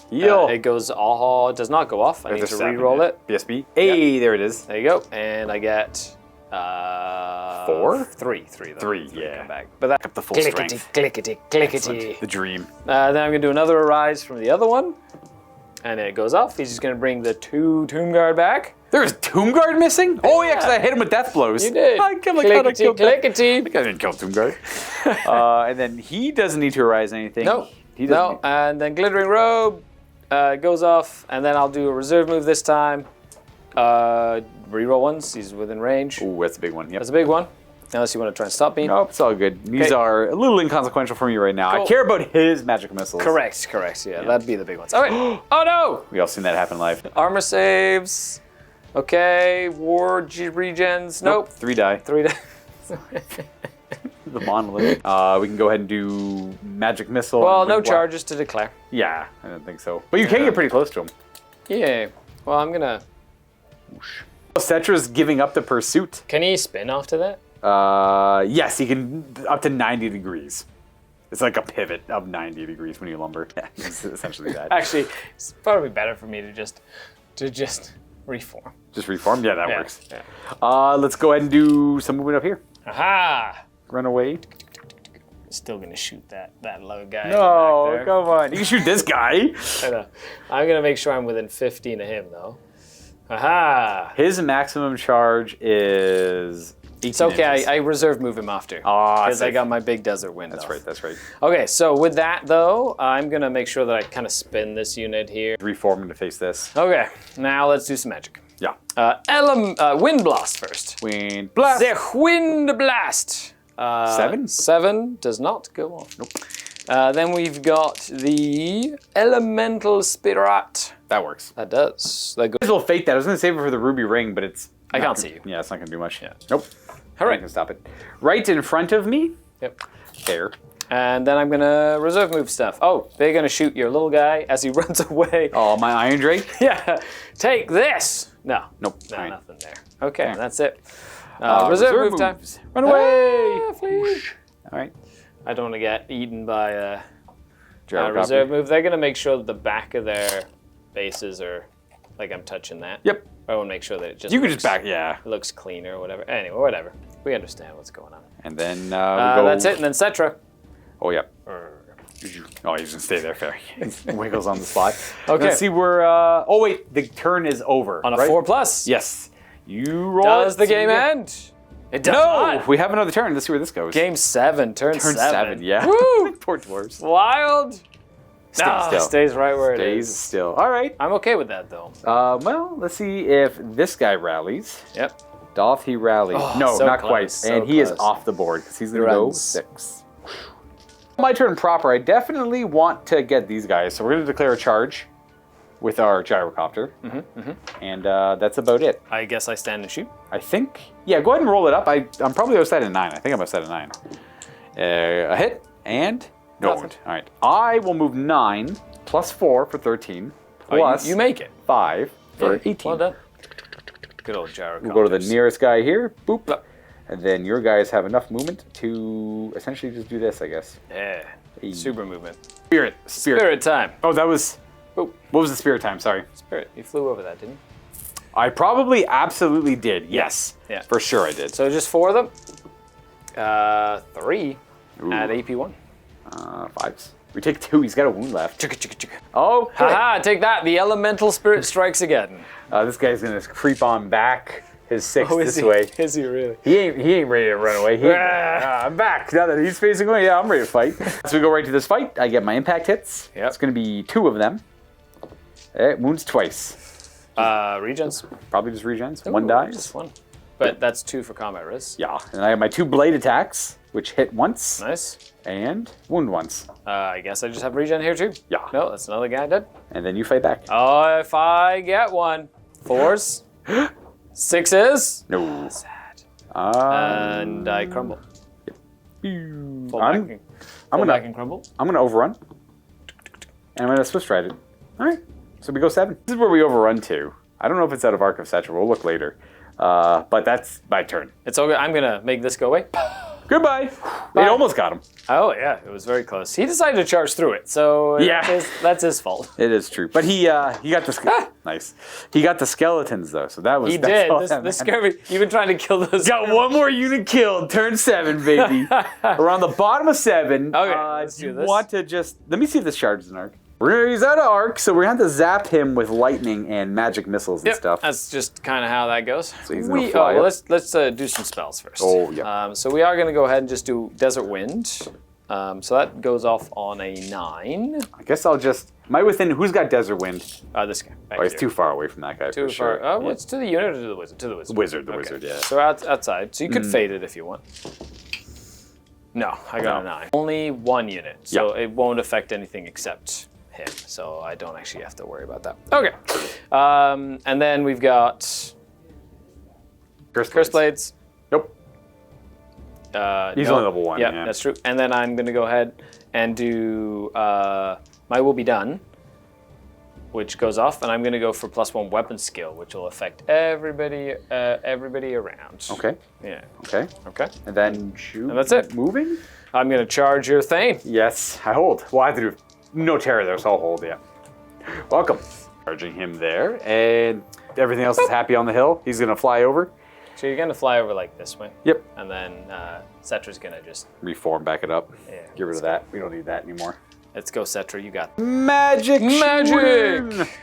Heal. It goes, it does not go off. I need to There's a 7, re-roll yeah. it. BSB. Hey, there it is. There you go. And I get 4? 3. 3, though. 3, 3 yeah. come back. But that Up the full clickety, strength. clickety, clickety. The dream. Then I'm going to do another Arise from the other one. And it goes off. He's just going to bring the 2 Tomb Guard back. There's Tomb Guard missing? Oh, yeah, because I hit him with death blows. You did. I killed Clickety, I clickety. didn't kill Tomb Guard. And then he doesn't need to arise anything. No. He doesn't. And then Glittering Robe goes off. And then I'll do a reserve move this time. Reroll once. He's within range. Ooh, that's a big one. Yep. That's a big one. Unless you want to try and stop me. Nope, it's all good. These Okay. are a little inconsequential for me right now. I Cool. care about his magical missiles. Correct. Yeah, that'd be the big ones. All right. Oh, no. We all seen that happen live. Armor saves. Okay. Regens. Nope. 3 die. 3 days. the monolith. We can go ahead and do magic missile. Well, and no wind blast. charges to declare. Yeah, I don't think so. But you can get pretty close to him. Yeah. Well, I'm gonna. Settra's giving up the pursuit. Can he spin after that? Yes, he can up to 90 degrees. It's like a pivot of 90 degrees when you lumber. Yeah, it's essentially that. Actually, it's probably better for me to just reform. Just reform? Yeah, that Yeah, works. yeah. Let's go ahead and do some movement up here. Aha! Run away. Still gonna shoot that low guy. No, back there. come on. You can shoot this guy. I know. I'm gonna make sure I'm within 15 of him though. Aha! His maximum charge is 18 It's okay. inches. I reserve move him after. Ah, because I safe. got my big desert wind. That's off. right, that's right. Okay, so with that though, I'm gonna make sure that I kind of spin this unit here. Reform to face this. Okay, now let's do some magic. Yeah. Wind blast first. Wind blast. The wind blast. 7? 7 does not go off. Nope. Then we've got the elemental spirit. That works. That does. That goes. Might as well fake that. I was going to save it for the ruby ring, but it's... I not can't gonna- see you. Yeah, it's not going to do much. Yeah. Nope. All right. I can stop it. Right in front of me. Yep. There. And then I'm gonna reserve move stuff. Oh, they're gonna shoot your little guy as he runs away. Oh, my Iron Drake. Yeah. Take this. No. Nope. No, All right. nothing there. Okay, Yeah. that's it. Reserve move time. moves. Run away. Ah, flee. All right. I don't want to get eaten by Gyrocopter. reserve move. They're gonna make sure that the back of their bases are like I'm touching that. Yep. I want to make sure that it just You can looks, just back, yeah. looks clean or whatever. Anyway, whatever. We understand what's going on. And then we go... That's it. And then Settra. Oh, yeah. Oh, he's gonna stay there. Fair. Wiggles on the spot. Okay. Let's see where. Oh wait, the turn is over. On a right? 4+. Yes. You roll. Does it, the see game what- end? It does No, not. we have another turn. Let's see where this goes. Game 7, turn turn 7. 7. Yeah. Woo! Poor dwarves. Wild. Stay No, still. stays right where it Stays is. still. All right. I'm okay with that though. Well, let's see if this guy rallies. Yep. Doth he rally? Oh, no, so not close, quite. so And he is close. off the board because he's gonna go Runs. 6. My turn proper. I definitely want to get these guys, so we're gonna declare a charge with our gyrocopter, and that's about it. I guess I stand and shoot. I think. Yeah, go ahead and roll it up. I'm probably outside of 9. I think I'm outside of 9. A hit and no. Nothing. All right. I will move 9 plus 4 for 13 plus you make it. 5 for 18. Well done. Good old gyro. We'll go to the nearest guy here. Boop. And then your guys have enough movement to essentially just do this, I guess. Yeah. Super movement. Spirit. Spirit time. Oh, that was. Oh, What was the spirit time? Sorry. Spirit. You flew over that, didn't you? I probably absolutely did. Yes. Yeah. For sure I did. So just 4 of them. 3 Ooh. at AP1. 5s. We take 2. He's got a wound left. Chicka, chicka, chicka. Oh. Haha, take that. The elemental spirit strikes again. This guy's gonna creep on back his 6 Oh, is this he? way. Is he really? He ain't ready to run away. I'm back. Now that he's facing away, yeah, I'm ready to fight. So we go right to this fight. I get my impact hits. Yep. It's gonna be 2 of them. Wounds twice. Regens. Probably just regens. 1 Ooh, dies. Just 1. But that's 2 for combat res. Yeah. And I have my 2 blade attacks, which hit once Nice. and wound once. I guess I just have regen here too. Yeah. No, that's another guy dead. And then you fight back. Oh, if I get 1. 4s. 6s. No. Sad. And And I crumble. Fall back I'm and, I'm fall back gonna and crumble. overrun. And I'm gonna Swift Stride it. Alright. So we go 7. This is where we overrun to. I don't know if it's out of Arc of Settra. We'll look later. But that's my turn. It's okay. I'm gonna make this go away. Goodbye. It almost got him. Oh yeah, it was very close. He decided to charge through it, so Yeah. that's his fault. It is true. But he got the nice. He got the skeletons though, so that was He that's did. all This that scared me. You've been trying to kill those. Got one more unit killed. Turn 7, baby. Around the bottom of 7. Okay, let's do you this. want to just let me see if this charges an arc. He's out of arc, so we're gonna have to zap him with lightning and magic missiles and Yep, stuff. that's just kind of how that goes. So he's gonna fly well, up. let's do some spells first. Oh, yeah. So we are going to go ahead and just do Desert Wind. So that goes off on a 9. I guess I'll just. Am I within? Who's got Desert Wind? This guy. Back Oh, he's here. too far away from that guy. Too for far. Sure. Oh, Yeah. it's to the unit or to the wizard? To the wizard. Wizard, the Okay. wizard, yeah. So outside. So you could fade it if you want. No, I got a 9. Only 1 unit, so it won't affect anything except him. So I don't actually have to worry about that. Okay. And then we've got Curse Curse Blades. Nope. He's no. only level 1. Yep, Yeah, that's true. And then I'm going to go ahead and do my will be done, which goes off, and I'm going to go for +1 weapon skill, which will affect everybody around. Okay. Yeah. Okay. Okay. And then shoot. And that's it. Moving? I'm going to charge your thing. Yes, I hold. Well, I have to do no terror there, so I'll hold, yeah. Welcome. Charging him there, and everything else is happy on the hill. He's going to fly over. So you're going to fly over like this way. Yep. And then Settra's going to just... Reform, back it up. Yeah, Get rid of that. We don't need that anymore. Let's go, Settra. You got it. Magic!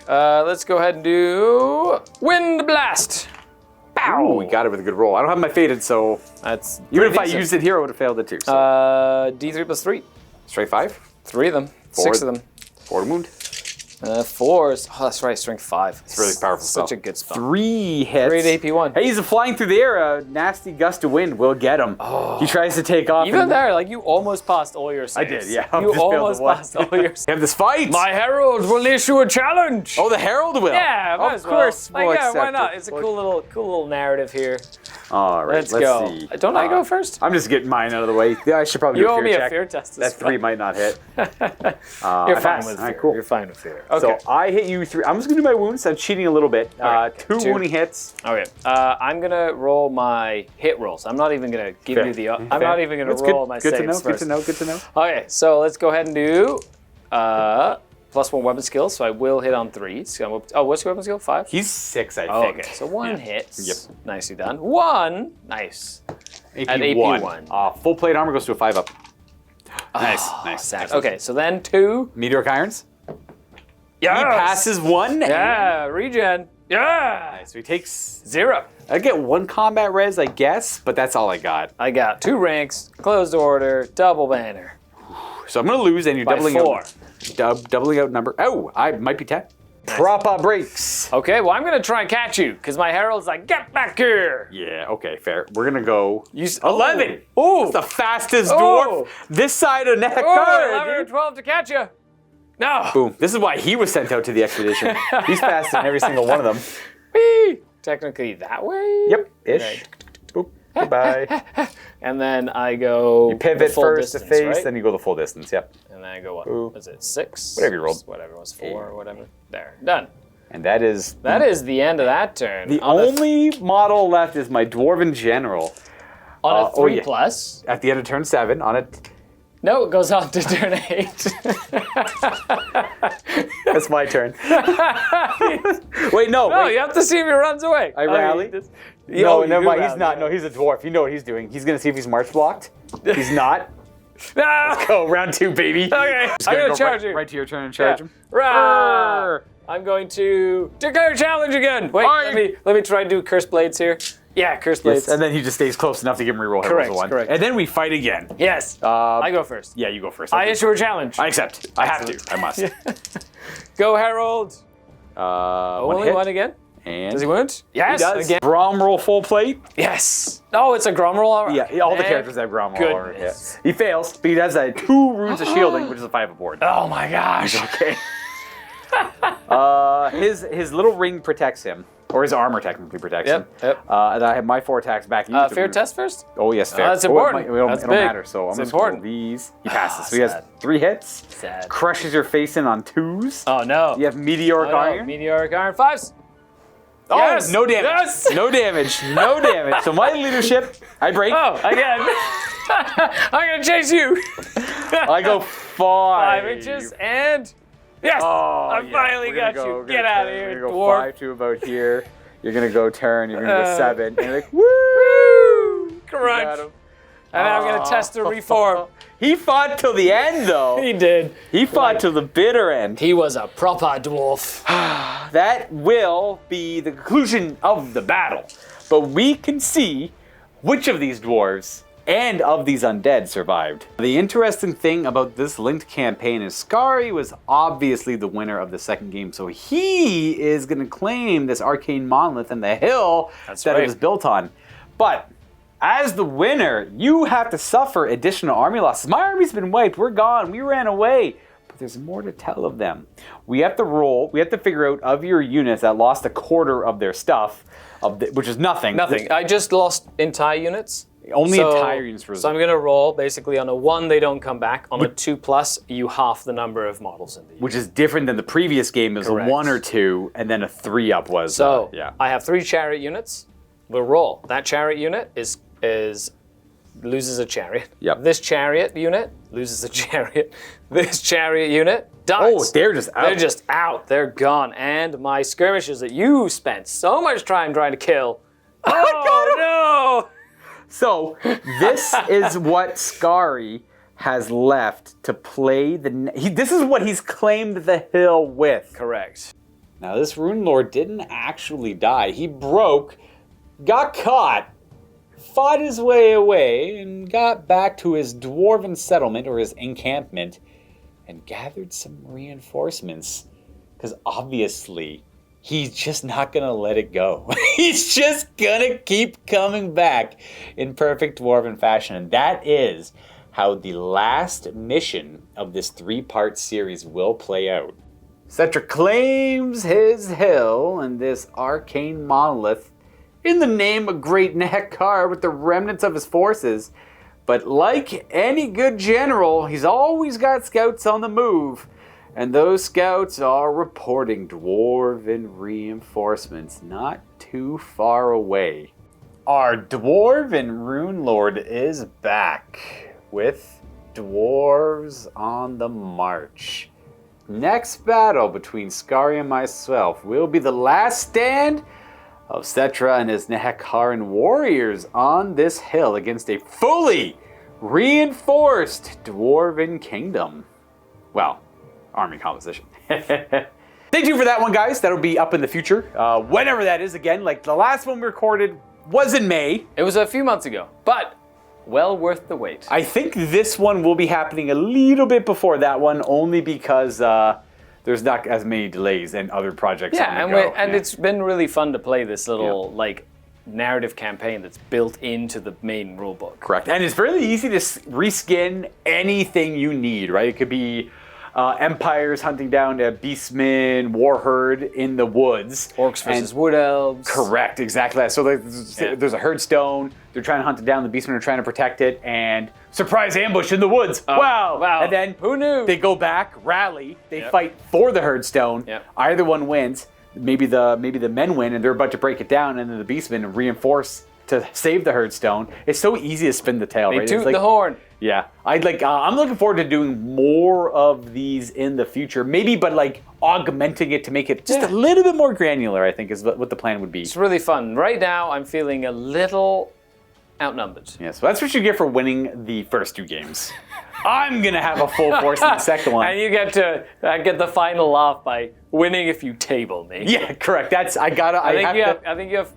Let's go ahead and do Wind Blast. Pow! Ooh, we got it with a good roll. I don't have my faded, so That's even if I decent. used it here, I would have failed it too. So. D3 + 3. Straight 5. 3 of them. 6 of them. 4 wound. 4s. Oh, that's right. Strength 5. It's really powerful Such spell. a good spell. 3 hits. Great AP1. Hey, he's flying through the air. A nasty gust of wind will get him. He tries to take off. Even and- there, like, you almost passed all your saves. I did, yeah. You Just failed almost the one. passed all your saves. We have this fight. My herald will issue a challenge. Oh, the herald will. Yeah, might of as well. course. Like, we'll yeah, why accept not? it. It's a cool little narrative here. All right, Let's go. see. Don't I go first? I'm just getting mine out of the way. Yeah, I should probably You do a owe fear me a check. fear test. That 3 might not hit. You're I fine pass. with All fear. right, cool. You're fine with fear. Okay. So I hit you 3. I'm just gonna do my wounds. I'm cheating a little bit. Okay, 2 2. wounding hits. Okay. I'm gonna roll my hit rolls. I'm not even gonna give Fair. you the. I'm Fair. not even gonna That's roll good. my Good saves to know. first. Good to know. Good to know. Okay, so let's go ahead and do +1 weapon skill. So I will hit on 3. So what's your weapon skill? 5. He's 6, I Oh, think. okay, so 1 hits. Yep. Nicely done. 1. Nice. AP At AP 1. 1. Full plate armor goes to a 5 up. Nice, nice. Sad. Excellent. Okay, so then 2. Meteoric irons. Yeah. He passes 1. Yeah, regen. Yeah. So he takes. 0. I get 1 combat res, I guess, but that's all I got. I got 2 ranks, closed order, double banner. So I'm gonna lose, and you're By doubling 4. out. Doubling out number. Oh, I might be 10. Proper breaks. Okay, well I'm gonna try and catch you because my herald's like, get back here. Yeah. Okay. Fair. We're gonna go. Use 11. Oh, That's the fastest Oh. dwarf this side of neck. oh 11 or 12 to catch you. No. Boom. This is why he was sent out to the expedition. He's faster than every single one of them. Whee! Technically that way. Yep. Ish. Okay. Boop. Goodbye. And then I go. You pivot the full first distance, to face, right? then you go the full distance. Yep. And then I go what? Ooh. Was it 6? Whatever you rolled. Whatever it was 4 or whatever. There. Done. And that is That is the end of that turn. the On a- only model left is my dwarven general. on a 3 yeah. plus. At the end of turn 7 on it. No, it goes on to turn 8. That's my turn. Wait, no. No, wait. you have to see if he runs away. I rally? No, never mind. He's not. No, he's a dwarf. You know what he's doing. He's gonna see if he's march blocked. He's not. No. Go round 2, baby. Okay, I'm gonna charge you. Right to your turn and charge him. Rah! Arr. I'm going to declare challenge again. Wait, Aye. let me try and do curse blades here. Yeah, curse blades. Yes, and then he just stays close enough to give him reroll hit rolls Correct, of 1. correct. And then we fight again. Yes. I go first. Yeah, you go first. I issue a challenge. I accept. I have to. I must. Go, Herald. One Only hit. one again. And Does he wound? Yes. he does. Again. Grom roll full plate. Yes. Oh, it's a grom roll. All right. Yeah, all the Thank characters have Grom roll. Over. Yeah. goodness. He fails, but he does 2 runes of shielding, which is a 5 aboard. Oh my gosh. Okay. His little ring protects him, or his armor technically protects him. Yep. And I have my 4 attacks back. You used to Fair move. test first. Oh yes, fair. that's Oh, important. It, That's don't big. matter. So I'm It's gonna roll important. these. He passes. So he has sad. 3 hits. Sad. Crushes your face in on 2s. Oh no. You have meteoric iron. Meteoric iron 5s. Oh, Yes! no damage. Yes! No damage. No damage. So my leadership, I break. Oh, again. I'm gonna chase you. I go 5. 5 inches and yes, Oh, I yeah. finally We're gonna got go- you. we're Get gonna out of turn. here, We're gonna go dwarf. 5 to about here. You're gonna go turn. You're gonna go 7. And you're like, woo! Woo! Crunch. Got him. And now I'm gonna test the reform. He fought till the end, though. He did. He fought till the bitter end. He was a proper dwarf. That will be the conclusion of the battle. But we can see which of these dwarves and of these undead survived. The interesting thing about this linked campaign is Skari was obviously the winner of the second game, so he is going to claim this arcane monolith and the hill That's that right. it was built on. But as the winner, you have to suffer additional army losses. My army's been wiped. We're gone. We ran away. But there's more to tell of them. We have to roll. We have to figure out of your units that lost a quarter of their stuff, which is nothing. Nothing. I just lost entire units. Only entire units for So I'm going to roll basically on a 1, they don't come back. On a 2+, you half the number of models in the unit. which is different than the previous game. It was Correct. a 1 or 2 and then a 3 up was So yeah. I have 3 chariot units. We'll roll. That chariot unit is loses a chariot. Yep. This chariot unit loses a chariot. This chariot unit dies. Oh, they're just out. They're just out. They're gone. And my skirmishers that you spent so much time trying to kill. Oh no! So this is what Skari has left to play this is what he's claimed the hill with. Correct. Now this Rune Lord didn't actually die. He broke, got caught, fought his way away, and got back to his dwarven settlement or his encampment and gathered some reinforcements. Because obviously, he's just not going to let it go. He's just going to keep coming back in perfect dwarven fashion. And that is how the last mission of this 3-part series will play out. Settra claims his hill and this arcane monolith in the name of Great Nehekar with the remnants of his forces. But like any good general, he's always got scouts on the move. And those scouts are reporting dwarven reinforcements not too far away. Our dwarven rune lord is back with dwarves on the march. Next battle between Skari and myself will be the last stand of Settra and his Nehekaran warriors on this hill against a fully reinforced dwarven kingdom. Well, army composition. Stay tuned for that one, guys. That'll be up in the future. Whenever that is again. Like the last one we recorded was in May. It was a few months ago, but well worth the wait. I think this one will be happening a little bit before that one, only because there's not as many delays and other projects. Yeah, on the go. and it's been really fun to play this little like narrative campaign that's built into the main rulebook. Correct. And it's fairly easy to reskin anything you need, right? It could be empires hunting down a beastman warherd in the woods. Orcs versus wood elves. Correct, exactly. So there's a herd stone. They're trying to hunt it down. The beastmen are trying to protect it. And surprise ambush in the woods. Wow. And then who knew? They go back, rally. They fight for the herd stone. Yep. Either one wins. Maybe the men win, and they're about to break it down, and then the beastmen reinforce to save the herd stone. It's so easy to spin the tail. They right? toot the horn. Yeah, I'm looking forward to doing more of these in the future. Maybe, but like augmenting it to make it just a little bit more granular. I think is what the plan would be. It's really fun. Right now, I'm feeling a little outnumbered. Yeah, so that's what you get for winning the first 2 games. I'm gonna have a full force in the second one. And you get to get the final laugh by winning if you table me. Yeah, correct. I think you have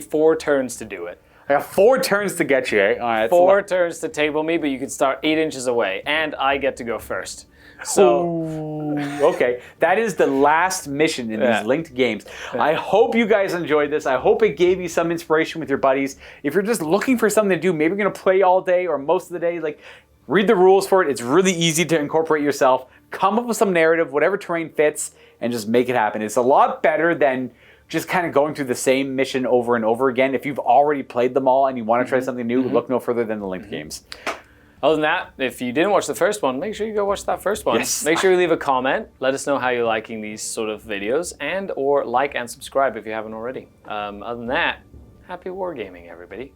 4 turns to do it. I got 4 turns to get you. All right, 4 turns to table me, but you can start 8 inches away, and I get to go first. So, okay, that is the last mission in these linked games. I hope you guys enjoyed this. I hope it gave you some inspiration with your buddies. If you're just looking for something to do, maybe you're gonna play all day or most of the day, like read the rules for it. It's really easy to incorporate yourself. Come up with some narrative, whatever terrain fits, and just make it happen. It's a lot better than just kind of going through the same mission over and over again. If you've already played them all and you want to try something new, look no further than the linked games. Other than that, if you didn't watch the first one, make sure you go watch that first one. Yes. Make sure you leave a comment. Let us know how you're liking these sort of videos, and or like and subscribe if you haven't already. Other than that, happy wargaming, everybody.